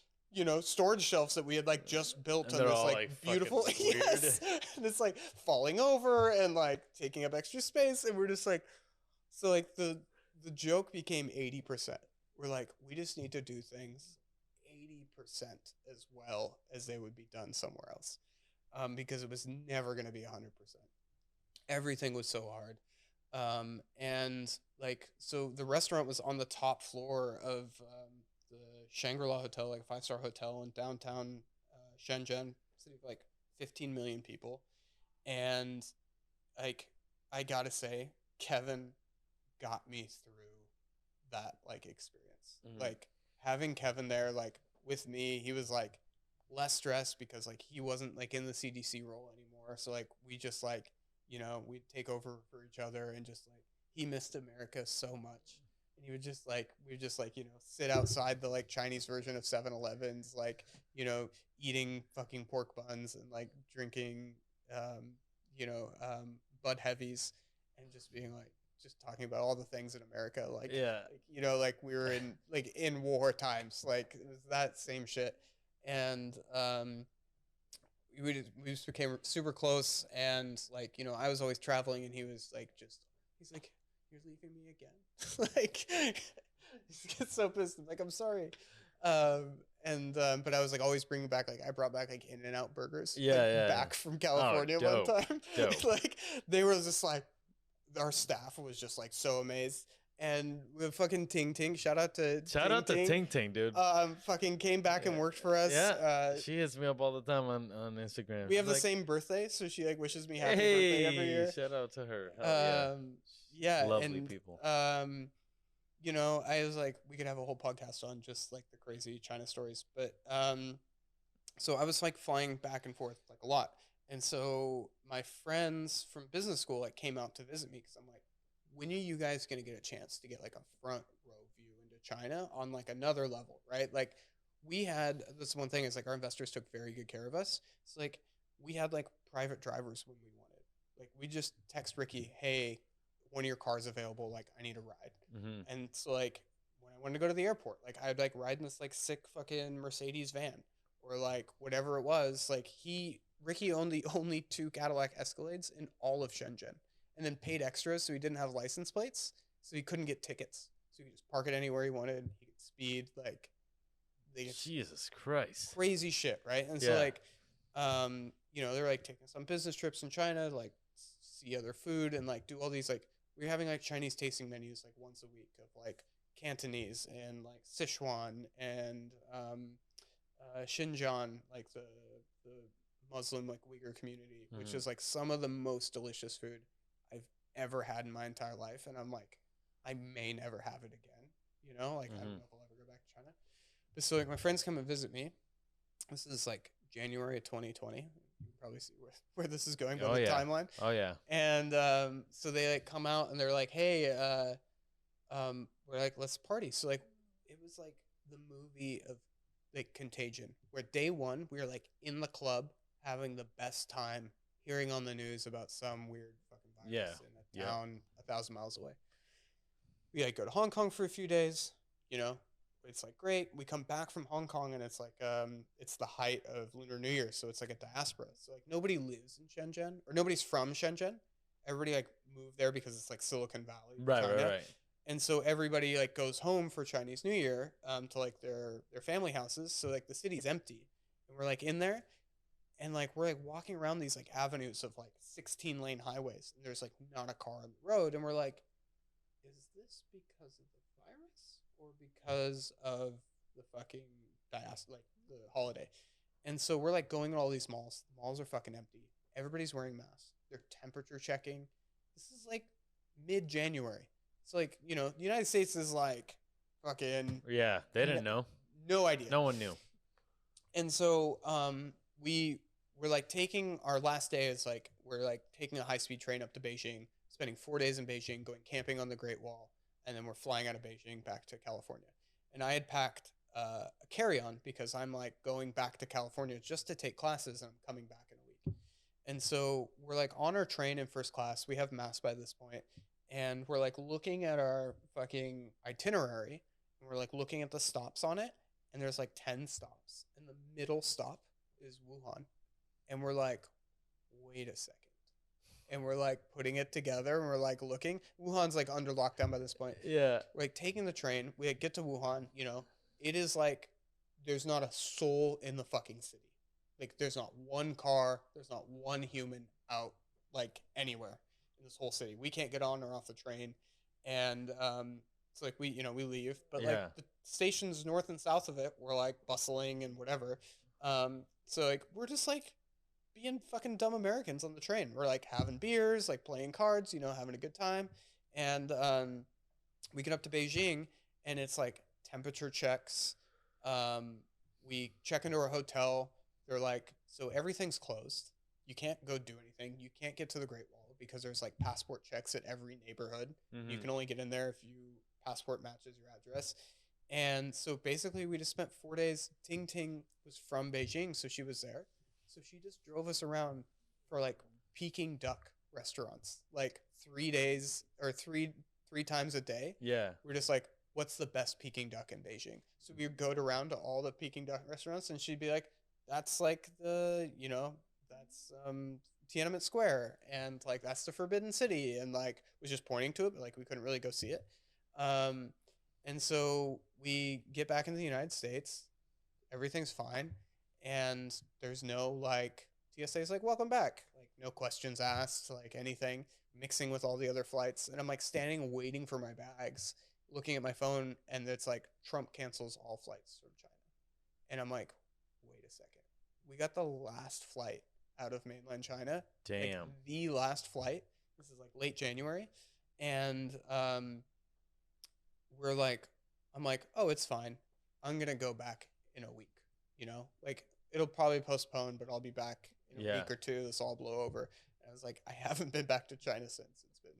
storage shelves that we had like just built And on they're this all, like beautiful weird. yes, and it's like falling over and like taking up extra space, and we're just like, so like the joke became 80%. We're like, we just need to do things 80% as well as they would be done somewhere else, because it was never going to be 100%. Everything was so hard. And like, so the restaurant was on the top floor of the Shangri-La Hotel, like a 5-star hotel in downtown Shenzhen, city of like 15 million people. And like, I gotta say, Kevin got me through that like experience. Mhm. Like having Kevin there, like with me, he was like less stressed because like he wasn't like in the CDC role anymore. So like we just like we'd take over for each other, and just like he missed America so much, and he would just like we would just like sit outside the like Chinese version of 7-Elevens, like eating fucking pork buns and like drinking Bud Heavies, and just being like, just talking about all the things in America, Yeah. like we were in war times, like it was that same shit, and we just became super close, and like I was always traveling, and he was like he's like, you're leaving me again, like he gets so pissed. I'm like, I'm sorry. But I was like always bringing back, like I brought back like In-N-Out burgers, Yeah, like yeah. back from Oh, California one dope. time. Dope. Like they were just like, our staff was just like so amazed. And we fucking Ting Ting, shout out to Ting Ting, dude. fucking came back and worked for us. Yeah, she hits me up all the time on Instagram. We have She's the like, same birthday, so she like wishes me happy birthday every year. Shout out to her. Hell yeah, lovely and people. I was like, we could have a whole podcast on just like the crazy China stories, but so I was like flying back and forth like a lot, and so my friends from business school like came out to visit me because I'm like, when are you guys gonna get a chance to get like a front row view into China on like another level, right? Like we had this one thing is like our investors took very good care of us. It's like we had like private drivers when we wanted. Like we just text Ricky, hey, one of your cars available, like I need a ride. Mm-hmm. And so like when I wanted to go to the airport, like I'd like ride in this like sick fucking Mercedes van or like whatever it was. Like Ricky owned the only 2 Cadillac Escalades in all of Shenzhen, and then paid extras so he didn't have license plates, so he couldn't get tickets. So he could just park it anywhere he wanted. He could speed, like Jesus Christ, crazy shit, right? And so like, they're like taking us on business trips in China, like see other food and like do all these like we're having like Chinese tasting menus like once a week of like Cantonese and like Sichuan and Xinjiang, like the Muslim like Uyghur community, which is like some of the most delicious food I've ever had in my entire life. And I'm like, I may never have it again. Like I don't know if I'll ever go back to China. But so like my friends come and visit me. This is like January of 2020. You can probably see where this is going by the timeline. Oh yeah. And so they like come out and they're like, hey, we're like, let's party. So like it was like the movie of like Contagion, where day one we were like in the club having the best time, hearing on the news about some weird fucking virus in a town 1,000 miles away. We like go to Hong Kong for a few days, it's like great. We come back from Hong Kong and it's like it's the height of Lunar New Year, so it's like a diaspora. So like nobody lives in Shenzhen, or nobody's from Shenzhen. Everybody like moved there because it's like Silicon Valley, right. And so everybody like goes home for Chinese New Year to like their family houses. So like the city's empty, and we're like in there, and like we're like walking around these like avenues of like 16-lane highways, and there's like not a car on the road, and we're like, is this because of the virus or because of the fucking like the holiday? And so we're like going to all these malls. The malls are fucking empty. Everybody's wearing masks. They're temperature checking. This is like mid-January. It's like, the United States is like fucking. Yeah, they didn't know. No idea. No one knew. And so we're like taking our last day is like we're like taking a high-speed train up to Beijing, spending 4 days in Beijing, going camping on the Great Wall, and then we're flying out of Beijing back to California. And I had packed a carry-on because I'm like going back to California just to take classes, and I'm coming back in a week. And so we're like on our train in first class. We have masks by this point, and we're like looking at our fucking itinerary, and we're like looking at the stops on it, and there's like 10 stops, and the middle stop is Wuhan. And we're like, wait a second. And we're like putting it together, and we're like looking. Wuhan's like under lockdown by this point. Yeah. We're like taking the train. We get to Wuhan, it is like there's not a soul in the fucking city. Like there's not one car, there's not one human out like anywhere in this whole city. We can't get on or off the train. And it's like we leave, but like the stations north and south of it were like bustling and whatever. So like we're just like being fucking dumb Americans on the train. We're like having beers, like playing cards, having a good time. And we get up to Beijing, and it's like temperature checks. We check into our hotel. They're like, so everything's closed. You can't go do anything. You can't get to the Great Wall because there's like passport checks at every neighborhood. Mm-hmm. You can only get in there if your passport matches your address. And so basically we just spent 4 days. Ting Ting was from Beijing, so she was there. So she just drove us around for like Peking duck restaurants, like 3 days or three times a day. Yeah. We're just like, what's the best Peking duck in Beijing? So we would go around to all the Peking duck restaurants, and she'd be like, that's like the, that's Tiananmen Square, and like that's the Forbidden City, and like was just pointing to it, but like we couldn't really go see it. Um, and so we get back into the United States, everything's fine, and there's no like TSA's like welcome back, like no questions asked, like anything, mixing with all the other flights, and I'm like standing waiting for my bags, looking at my phone, and it's like Trump cancels all flights from China, and I'm like, wait a second, we got the last flight out of mainland China, like Damn. the last flight. This is like late January, and we're like, I'm like, oh, it's fine. I'm gonna go back in a week. Like it'll probably postpone, but I'll be back in a week or two. This all blow over. And I was like, I haven't been back to China since. It's been,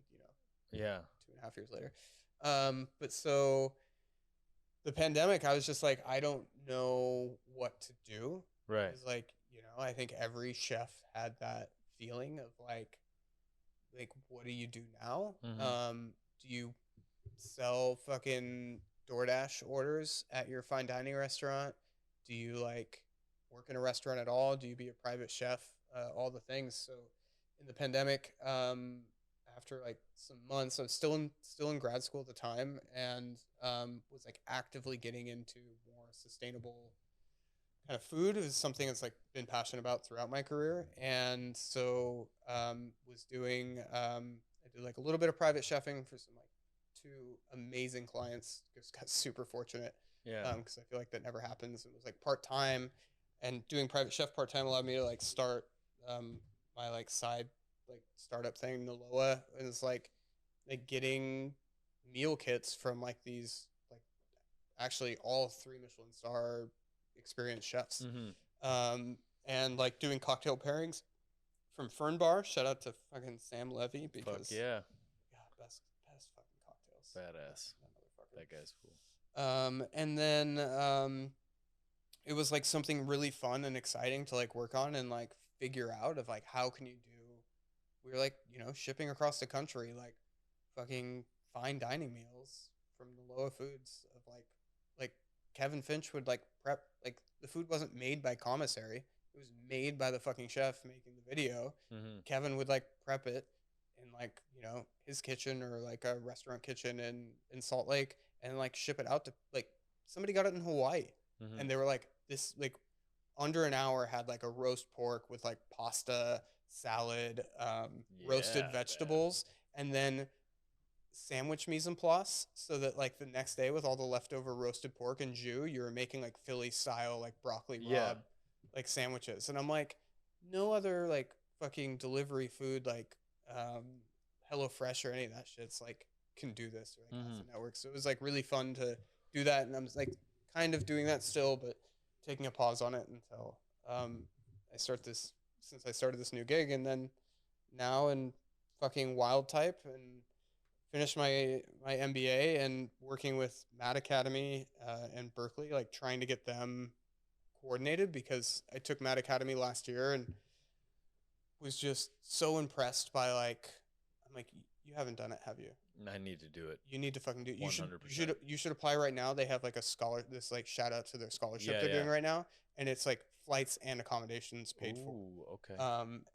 Yeah. 2.5 years later. But so the pandemic, I was just like, I don't know what to do. Right. It's like, I think every chef had that feeling of like, what do you do now? Do you sell fucking DoorDash orders at your fine dining restaurant? Do you like work in a restaurant at all? Do you be a private chef? All the things. So in the pandemic, after like some months, I was still in grad school at the time, and was like actively getting into more sustainable kind of food. It was something that's like been passionate about throughout my career, and so was doing I did like a little bit of private chefing for some like 2 amazing clients. Just got super fortunate. Yeah. Because I feel like that never happens. It was like part time, and doing private chef part time allowed me to like start my like side like startup thing, Naloa, and it's like getting meal kits from like these like actually all 3 Michelin star experienced chefs, and like doing cocktail pairings from Fern Bar. Shout out to fucking Sam Levy, because yeah, best fucking cocktails. Badass. That guy's cool. And then it was like something really fun and exciting to like work on and like figure out of like how can you do. We were like shipping across the country like fucking fine dining meals from the Loa Foods of like Kevin Finch would like prep, like the food wasn't made by commissary, it was made by the fucking chef making the video. Kevin would like prep it in like his kitchen or like a restaurant kitchen in Salt Lake, and like ship it out to like somebody got it in Hawaii, and they were like this like under an hour had like a roast pork with like pasta, salad, roasted vegetables, and then sandwich mise en place, so that like the next day with all the leftover roasted pork and jus, you were making like Philly style like broccoli rabe like sandwiches. And I'm like, no other like fucking delivery food like HelloFresh or any of that shit's like can do this, or like has a network. So it was like really fun to do that, and I'm like kind of doing that still, but taking a pause on it until I started this new gig, and then now in fucking Wild Type, and finished my MBA and working with Matt Academy and Berkeley, like trying to get them coordinated, because I took Matt Academy last year and was just so impressed by like, I'm like, you haven't done it, have you? I need to do it. You need to fucking do it. 100%. You should apply right now. They have like this like shout out to their scholarship they're doing right now, and it's like flights and accommodations paid for. Okay.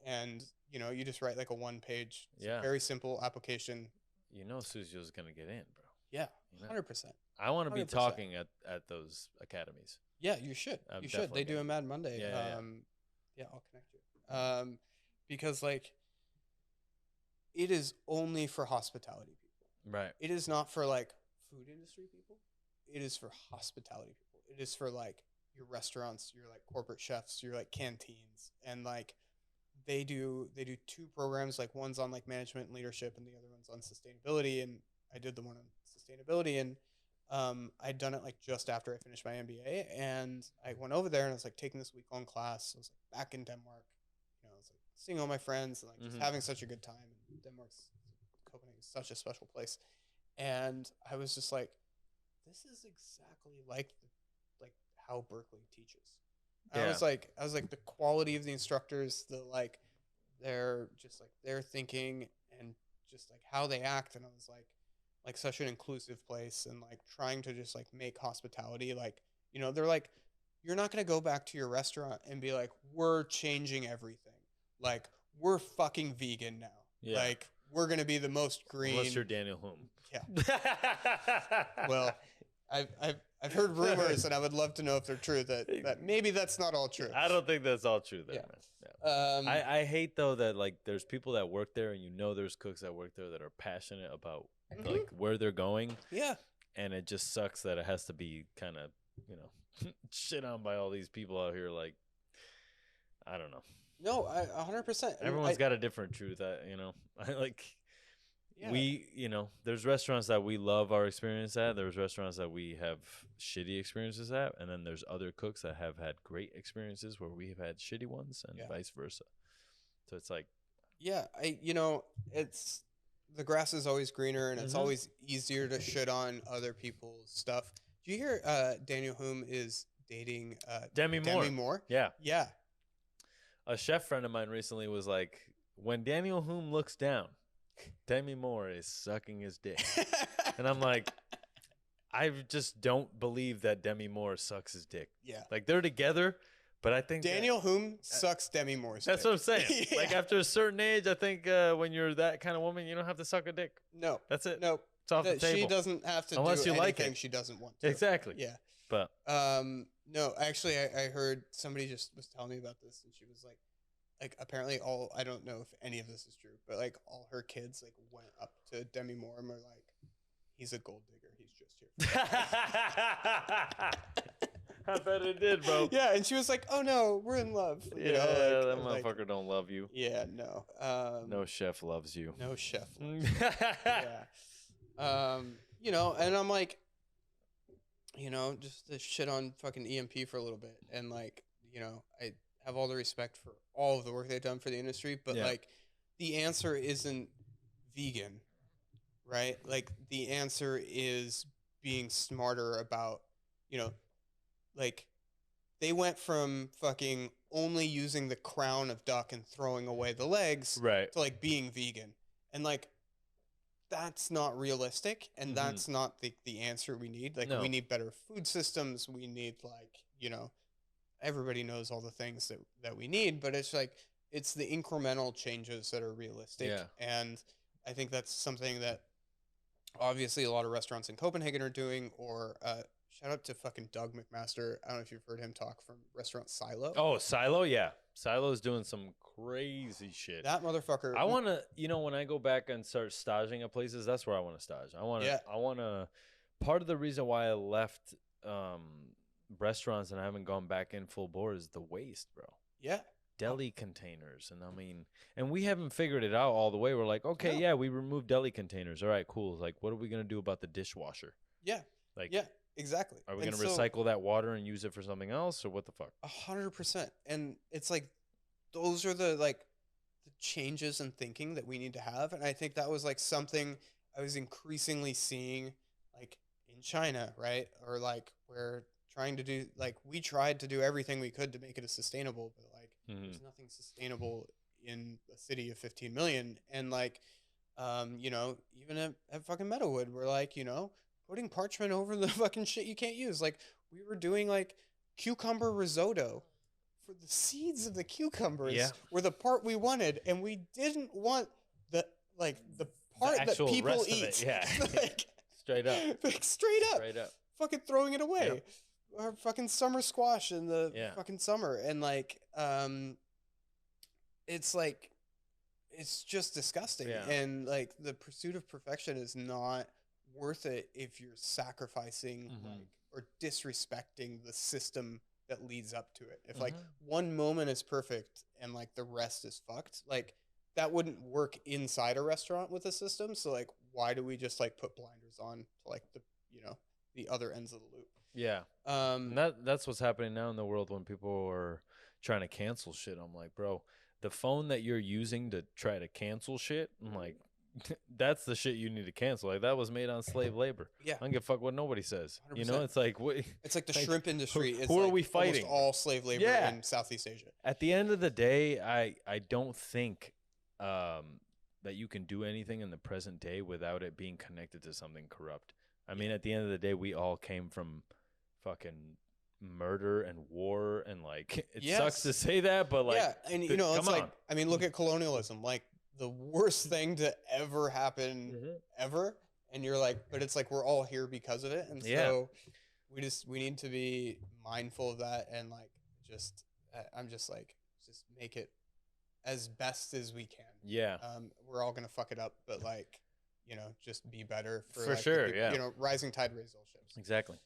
And you just write like a 1-page, very simple application. Sucio's gonna get in, bro. Yeah, 100%. I want to be talking at those academies. Yeah, you should. You should. They do a Mad Monday. Yeah, I'll connect you. Because like, it is only for hospitality people. Right. It is not for like food industry people. It is for hospitality people. It is for like your restaurants, your like corporate chefs, your like canteens, and like they do 2 programs. Like one's on like management and leadership, and the other one's on sustainability. And I did the one on sustainability, and I'd done it like just after I finished my MBA, and I went over there and I was like taking this week-long class. I was like back in Denmark, I was like seeing all my friends and like just having such a good time. And Copenhagen is such a special place, and I was just like, this is exactly like how Berkeley teaches. I was like the quality of the instructors, the like their just like their thinking and just like how they act, and I was like such an inclusive place, and like trying to just like make hospitality like, you know, they're like, you're not gonna go back to your restaurant and be like, we're changing everything, like we're fucking vegan now, Yeah. like we're gonna be the most green. Unless you're Daniel Hume. Yeah. Well, I've heard rumors, and I would love to know if they're true. That maybe that's not all true. I don't think that's all true there, Yeah. man. Yeah. I hate though that like there's people that work there, and you know there's cooks that work there that are passionate about like where they're going. Yeah. And it just sucks that it has to be kind of, you know, shit on by all these people out here. Like, I don't know. No, 100%. Everyone's got a different truth. You know, I like. Yeah. We, you know, there's restaurants that we love our experience at. There's restaurants that we have shitty experiences at. And then there's other cooks that have had great experiences where we have had shitty ones, and vice versa. So it's like. Yeah, you know, it's the grass is always greener, and it's always easier to shit on other people's stuff. Do you hear Daniel Hume is dating Demi Moore? Yeah. Yeah. A chef friend of mine recently was like, when Daniel Hume looks down, Demi Moore is sucking his dick. And I'm like, I just don't believe that Demi Moore sucks his dick. Yeah. Like, they're together, but I think Daniel Hume sucks Demi Moore's That's dick. what I'm saying. Yeah. Like, after a certain age, I think when you're that kind of woman, you don't have to suck a dick. No. That's it. No. It's off the table. She doesn't have to Unless do you like anything it. she doesn't want to. Exactly. Yeah. But no, actually I heard somebody just was telling me about this, and she was like apparently I don't know if any of this is true, but like all her kids like went up to Demi Moore and were like, he's a gold digger, he's just here. I bet it did, bro. Yeah, and she was like, oh no, we're in love. You know, that motherfucker don't love you. Yeah, no. No chef loves you. No chef loves you. Yeah. You know, and I'm like, you know, just to shit on fucking EMP for a little bit, and like, you know, I have all the respect for all of the work they've done for the industry, but like, the answer isn't vegan, right? Like, the answer is being smarter about, you know, like, they went from fucking only using the crown of duck and throwing away the legs, right, to like being vegan, and like, that's not realistic, and that's not the answer we need. Like, we need better food systems. We need, like, you know, everybody knows all the things that we need, but it's like, it's the incremental changes that are realistic. Yeah. And I think that's something that obviously a lot of restaurants in Copenhagen are doing, or shout out to fucking Doug McMaster. I don't know if you've heard him talk from restaurant Silo. Oh, Silo. Yeah. Silo's doing some crazy shit. That motherfucker. I want to, you know, when I go back and start staging at places, that's where I want to stage. I want to, part of the reason why I left restaurants and I haven't gone back in full bore is the waste, bro. Yeah. Deli containers. And I mean, and we haven't figured it out all the way. We're like, okay, yeah, we removed deli containers. All right, cool. Like, what are we going to do about the dishwasher? Yeah. Like, yeah, exactly. Are we going to recycle that water and use it for something else, or what the fuck? 100%. And it's like, those are the changes in thinking that we need to have. And I think that was like something I was increasingly seeing like in China, right? Or like we're trying to do, like, we tried to do everything we could to make it as sustainable, but like there's nothing sustainable in a city of 15 million. And like, you know, even at fucking Meadowood, we're like, you know, putting parchment over the fucking shit you can't use. Like, we were doing like cucumber risotto, for the seeds of the cucumbers were the part we wanted, and we didn't want the part that people eat. Yeah. Like, straight up. Like, straight up. Fucking throwing it away. Yep. Our fucking summer squash in the fucking summer. And like, it's like, it's just disgusting. Yeah. And like, the pursuit of perfection is not worth it if you're sacrificing like, or disrespecting the system that leads up to it. If like one moment is perfect and like the rest is fucked, like that wouldn't work inside a restaurant with a system. So like, why do we just like put blinders on to like the, you know, the other ends of the loop? Yeah. And that's what's happening now in the world when people are trying to cancel shit. I'm like, bro, the phone that you're using to try to cancel shit, I'm like, that's the shit you need to cancel. Like, that was made on slave labor. Yeah. I don't give a fuck what nobody says. 100%. You know, it's like, what? It's like the like, shrimp industry is who are like we fighting? almost all slave labor Yeah. in Southeast Asia. At the end of the day, I don't think that you can do anything in the present day without it being connected to something corrupt. I mean, at the end of the day, we all came from fucking murder and war, and like, it sucks to say that, but like, yeah, and you know, it's come like, on. I mean, look at colonialism, like the worst thing to ever happen ever, and you're like, but it's like we're all here because of it, and so we need to be mindful of that, and like, just I'm just like, just make it as best as we can. Yeah. We're all gonna fuck it up, but like, you know, just be better for For like, sure. people, Yeah. you know, rising tide raises all ships. Exactly.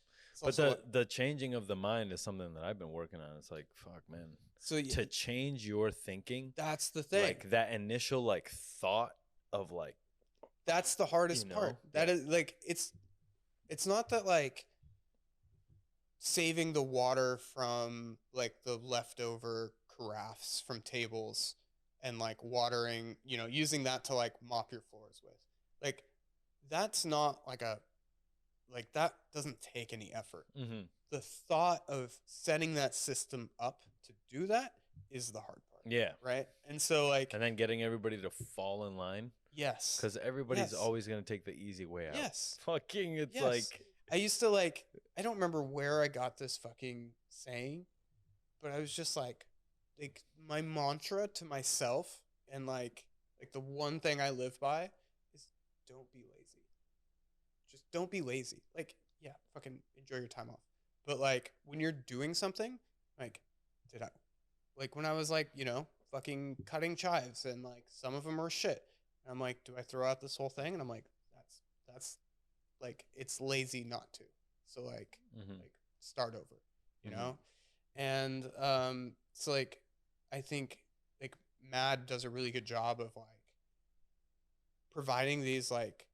It's But the changing of the mind is something that I've been working on. It's like, fuck, man. so To change your thinking, that's the thing. like that initial like thought of like, That's the hardest part. That is like, it's not that like saving the water from like the leftover carafes from tables and like watering, you know, using that to like mop your floors with. Like, that's not like like that doesn't take any effort. The thought of setting that system up to do that is the hard part. yeah. Right. And so like, And then getting everybody to fall in line. yes. Because everybody's always going to take the easy way out. Yes. Fucking, it's Yes. like. I used to like, I don't remember where I got this fucking saying, but I was just like my mantra to myself, and like the one thing I live by is don't be lazy. Just don't be lazy. Like, yeah, fucking enjoy your time off. But like when you're doing something, like, like when I was like, you know, fucking cutting chives, and like some of them are shit. And I'm like, do I throw out this whole thing? And I'm like, that's like, it's lazy not to. So like, like start over, you know? And so like, I think like Mad does a really good job of like providing these like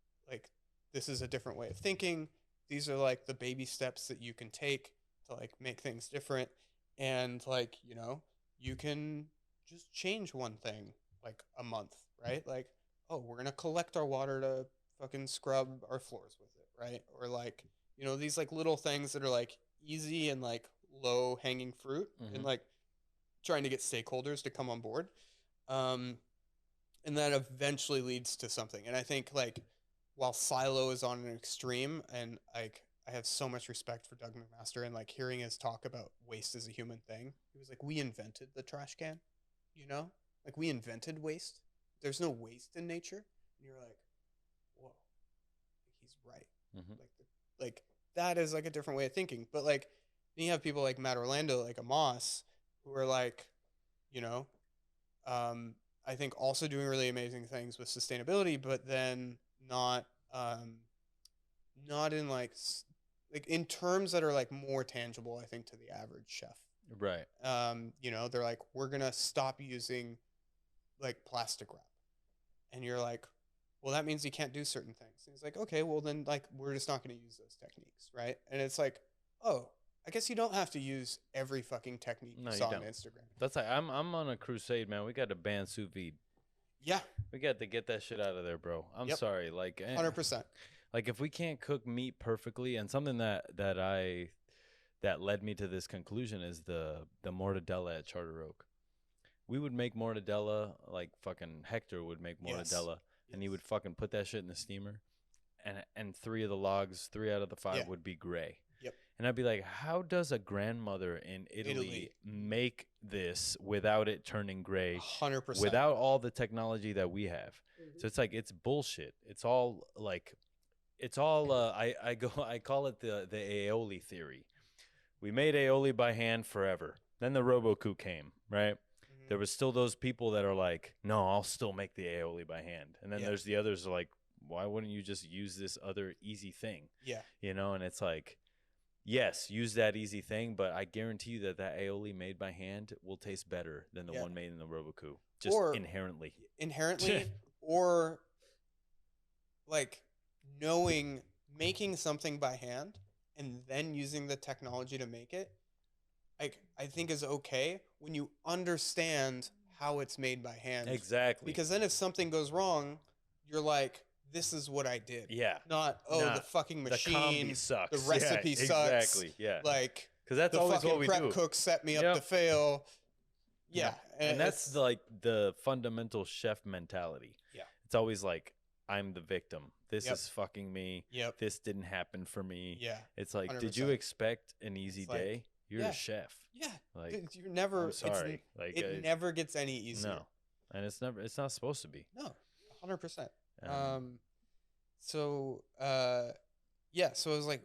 this is a different way of thinking. These are like the baby steps that you can take to like make things different. And like, you know, you can just change one thing like a month, right? Like, oh, we're going to collect our water to fucking scrub our floors with it, right? Or like, you know, these like little things that are like easy and like low hanging fruit, and like trying to get stakeholders to come on board. And that eventually leads to something. And I think like, while Silo is on an extreme, and like I have so much respect for Doug McMaster, and like hearing his talk about waste as a human thing, he was like, we invented the trash can, you know, like we invented waste. There's no waste in nature. And you're like, whoa, he's right. Like that is like a different way of thinking. But like, then you have people like Matt Orlando, like Amos, who are like, you know, I think also doing really amazing things with sustainability, but then not in like in terms that are like more tangible, I think, to the average chef. Right. You know, they're like, we're gonna stop using like plastic wrap, and you're like, well, that means you can't do certain things. And he's like, okay, well then like we're just not gonna use those techniques, right? And it's like, oh, I guess you don't have to use every fucking technique you saw on Instagram. That's like, I'm on a crusade, man. We got to ban sous vide. Yeah. We got to get that shit out of there, bro. I'm sorry. Like, 100%. Like, if we can't cook meat perfectly, and something that led me to this conclusion is the mortadella at Charter Oak. We would make mortadella like fucking Hector would make mortadella, and he would fucking put that shit in the steamer, and 3 out of the 5 would be gray. Yep. And I'd be like, how does a grandmother in Italy make this without it turning gray? 100%. Without all the technology that we have. So it's like, it's bullshit. It's all like, I call it the aioli theory. We made aioli by hand forever. Then the Robocoup came, right? There was still those people that are like, no, I'll still make the aioli by hand. And then there's the others like, why wouldn't you just use this other easy thing? Yeah. You know, and it's like, yes, use that easy thing, but I guarantee you that aioli made by hand will taste better than the one made in the Robocoup. Just inherently. Or like making something by hand and then using the technology to make it, like, I think is okay when you understand how it's made by hand. Exactly. Because then if something goes wrong, you're like, this is what I did. Yeah. Not, the fucking machine, the combi sucks. the recipe sucks. Exactly. Yeah. Like, because that's the always fucking what we prep do. cook set me up to fail. Yeah. And that's the fundamental chef mentality. Yeah. It's always like, I'm the victim. This Yep. is fucking me. Yep. This didn't happen for me. Yeah. It's like, 100%. did you expect an easy like, day? You're a chef. Yeah. Like, Dude, you're never. I'm sorry. Like, it never gets any easier. No, and it's not supposed to be. No, 100%. So I was like,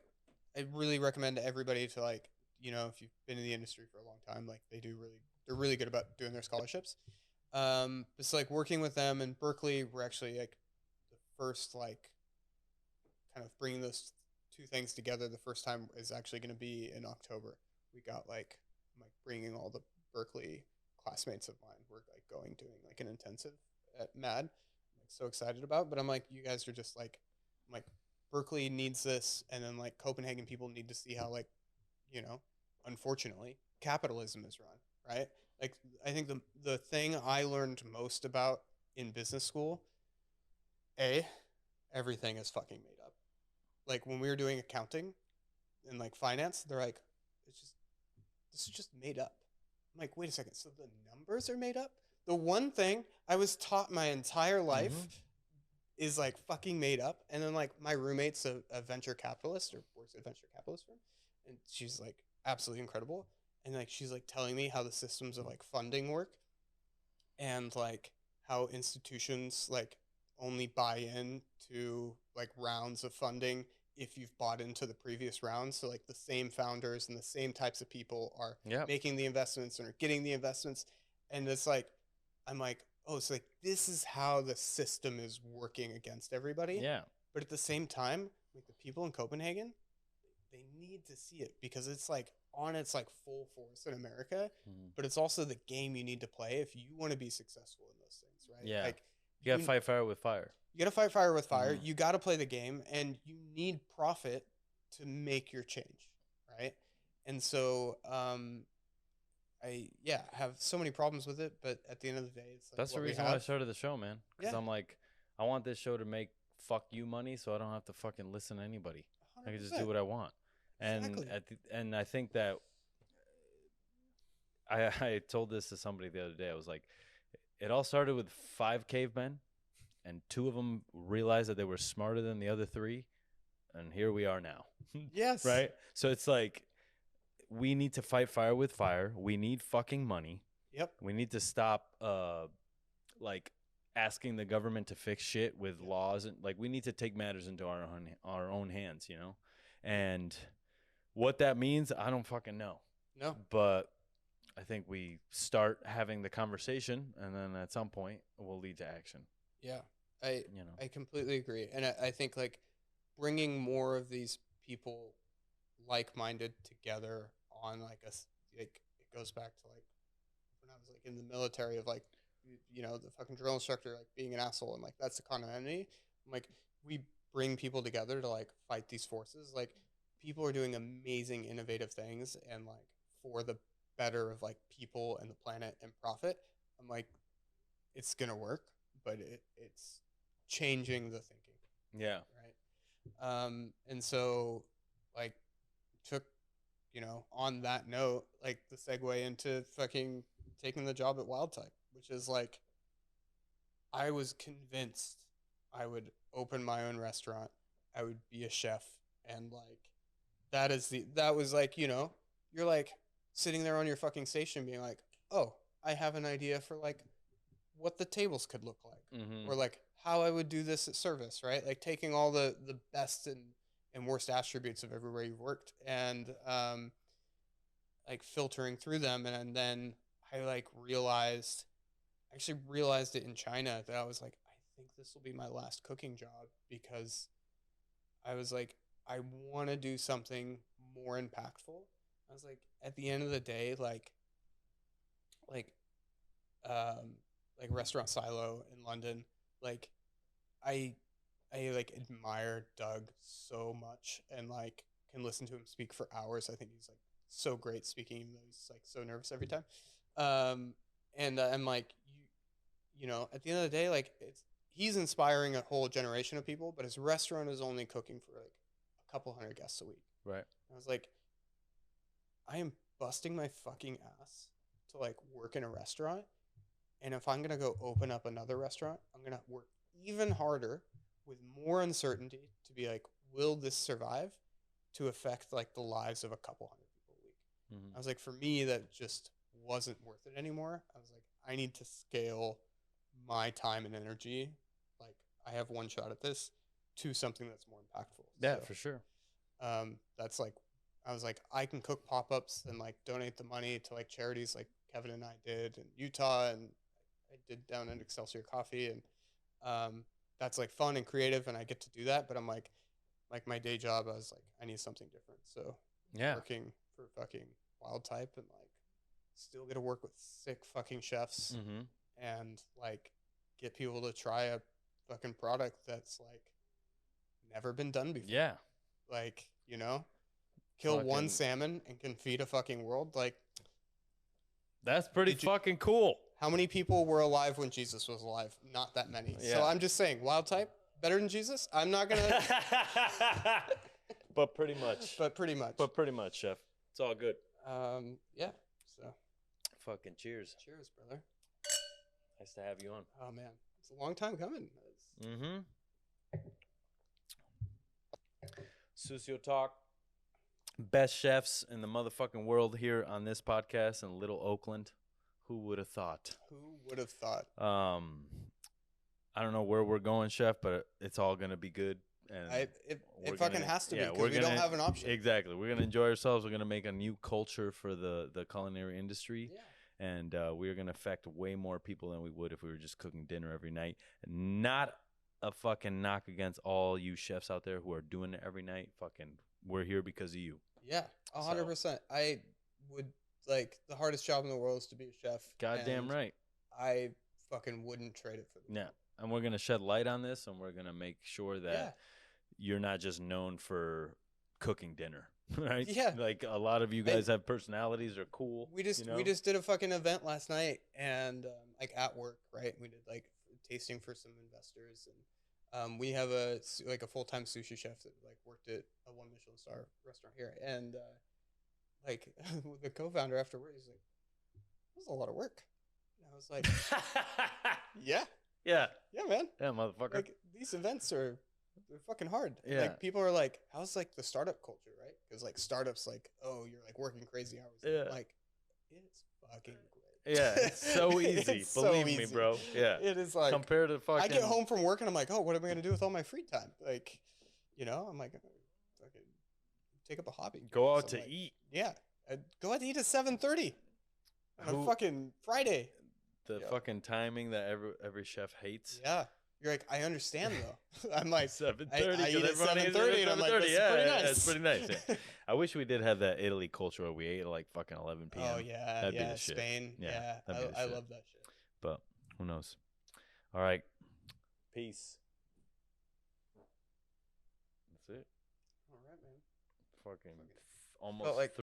I really recommend to everybody to, like, you know, if you've been in the industry for a long time, like, they're really good about doing their scholarships. It's like working with them in Berkeley. We're actually like the first, like, kind of bringing those two things together. The first time is actually going to be in October. We got like bringing all the Berkeley classmates of mine. We're like doing like an intensive at MAD. I'm like so excited about, but I'm like, you guys are just like, I'm like, Berkeley needs this, and then like Copenhagen people need to see how, like, you know, unfortunately, capitalism is run, right? Like, I think the thing I learned most about in business school, everything is fucking made up. Like, when we were doing accounting and like finance, they're like, this is just made up. I'm like, wait a second, so the numbers are made up? The one thing I was taught my entire life is like fucking made up. And then like my roommate's a venture capitalist, or works at a venture capitalist firm, and she's like absolutely incredible. And like she's like telling me how the systems of like funding work, and like how institutions like only buy in to like rounds of funding if you've bought into the previous round. So like the same founders and the same types of people are making the investments and are getting the investments. And it's like, I'm like, oh, so like this is how the system is working against everybody. Yeah. But at the same time, like the people in Copenhagen, they need to see it because it's like on its like full force in America, but it's also the game you need to play if you want to be successful in those things, right? Yeah. Like you gotta fight fire with fire. You gotta fight fire with fire. You gotta play the game, and you need profit to make your change, right? And so, I have so many problems with it, but at the end of the day, it's like that's the reason why I started the show, man. Because I'm like, I want this show to make fuck you money, so I don't have to fucking listen to anybody. 100%. I can just do what I want. And and I think that I told this to somebody the other day. I was like, it all started with 5 cavemen, and 2 of them realized that they were smarter than the other 3, and here we are now. Yes. Right? So it's like, we need to fight fire with fire. We need fucking money. Yep. We need to stop like asking the government to fix shit with laws, and like we need to take matters into our own hands, you know? And what that means, I don't fucking know. No. But I think we start having the conversation, and then at some point it will lead to action. Yeah. I completely agree. And I think like bringing more of these people like-minded together on like it goes back to like when I was like in the military of like, you know, the fucking drill instructor like being an asshole, and like that's the continuity. Like we bring people together to like fight these forces. Like people are doing amazing innovative things, and like for the better of like people and the planet and profit. I'm like, it's gonna work, but it's changing the thinking. Yeah. Right. And so like took, you know, on that note, like the segue into fucking taking the job at Wild Type, which is like, I was convinced I would open my own restaurant. I would be a chef. And like, that was like, you know, you're like sitting there on your fucking station being like, oh, I have an idea for like what the tables could look like, or like how I would do this at service, right? Like taking all the best and worst attributes of everywhere you've worked, and like filtering through them. And then I like actually realized it in China that I was like, I think this will be my last cooking job, because I was like, I want to do something more impactful. I was like, at the end of the day, like Restaurant Silo in London, like I like admire Doug so much, and like can listen to him speak for hours. I think he's like so great speaking, even though he's like so nervous every time. And I'm like, you know, at the end of the day, like he's inspiring a whole generation of people, but his restaurant is only cooking for like a couple hundred guests a week. Right. I was like, I am busting my fucking ass to like work in a restaurant. And if I'm going to go open up another restaurant, I'm going to work even harder with more uncertainty to be like, will this survive to affect like the lives of a couple hundred people a week? Mm-hmm. I was like, for me, that just wasn't worth it anymore. I was like, I need to scale my time and energy. Like, I have one shot at this to something that's more impactful. Yeah, So, for sure. that's like, I was like, I can cook pop-ups and like donate the money to like charities like Kevin and I did in Utah, and I did down in Excelsior Coffee, and that's like fun and creative, and I get to do that. But I'm like my day job, I was like, I need something different. So Yeah, working for fucking Wild Type and like still get to work with sick fucking chefs mm-hmm. and like get people to try a fucking product that's like never been done before. Yeah, like, you know, kill one Fucking- salmon and can feed a fucking world. Like, that's pretty fucking cool. how many people were alive when Jesus was alive? Not that many. Yeah. So I'm just saying, Wild Type better than Jesus. I'm not gonna. But pretty much. But pretty much. But pretty much, chef. It's all good. Yeah. So Fucking cheers. cheers, brother. Nice to have you on. Oh man, it's a long time coming. Mm-hmm. Sucio Talk. Best chefs in the motherfucking world here on this podcast in Little Oakland. Who would have thought? Who would have thought? I don't know where we're going, chef, but it's all gonna be good. And it fucking has to be, because we don't have an option. Exactly. We're gonna enjoy ourselves. We're gonna make a new culture for the culinary industry. Yeah. And we're going to affect way more people than we would if we were just cooking dinner every night. Not a fucking knock against all you chefs out there who are doing it every night. Fucking, we're here because of you. Yeah, 100%. I would, like, the hardest job in the world is to be a chef. Goddamn right. I fucking wouldn't trade it for the Yeah. And we're going to shed light on this, and we're going to make sure that you're not just known for cooking dinner. Right? Yeah. Like, a lot of you guys have personalities, are cool. We just did a fucking event last night, and like at work, right? We did like tasting for some investors, and we have a full-time sushi chef that like worked at a 1 Michelin star restaurant here, and like the co-founder afterwards, he's like, "That was a lot of work." And I was like, "Yeah, yeah, man, yeah, motherfucker." Like, these events they're fucking hard. Yeah. Like, people are like, how's like the startup culture, right? Because like startups, like, oh, you're like working crazy hours. Yeah. Like, it's fucking great. Yeah, it's so easy. It's Believe so me, easy. bro. Yeah. It is like, compared to fucking. I get home from work and I'm like, oh, what am I gonna do with all my free time? Like, you know, I'm like, fucking take up a hobby. Go out So to like, eat. Yeah, I'd go out to eat at 7:30 on a fucking Friday. The fucking timing that every chef hates. Yeah. You're like, I understand though. I'm like 7:30. I eat at 7:30, and I'm like, that's yeah, pretty nice. That's pretty nice. Yeah. I wish we did have that Italy culture where we ate at like fucking 11 p.m. Oh yeah, That'd be yeah, the shit. Spain. Yeah, that'd be the I shit. love that shit. But who knows? All right. Peace. That's it. All right, man. Fucking almost Felt like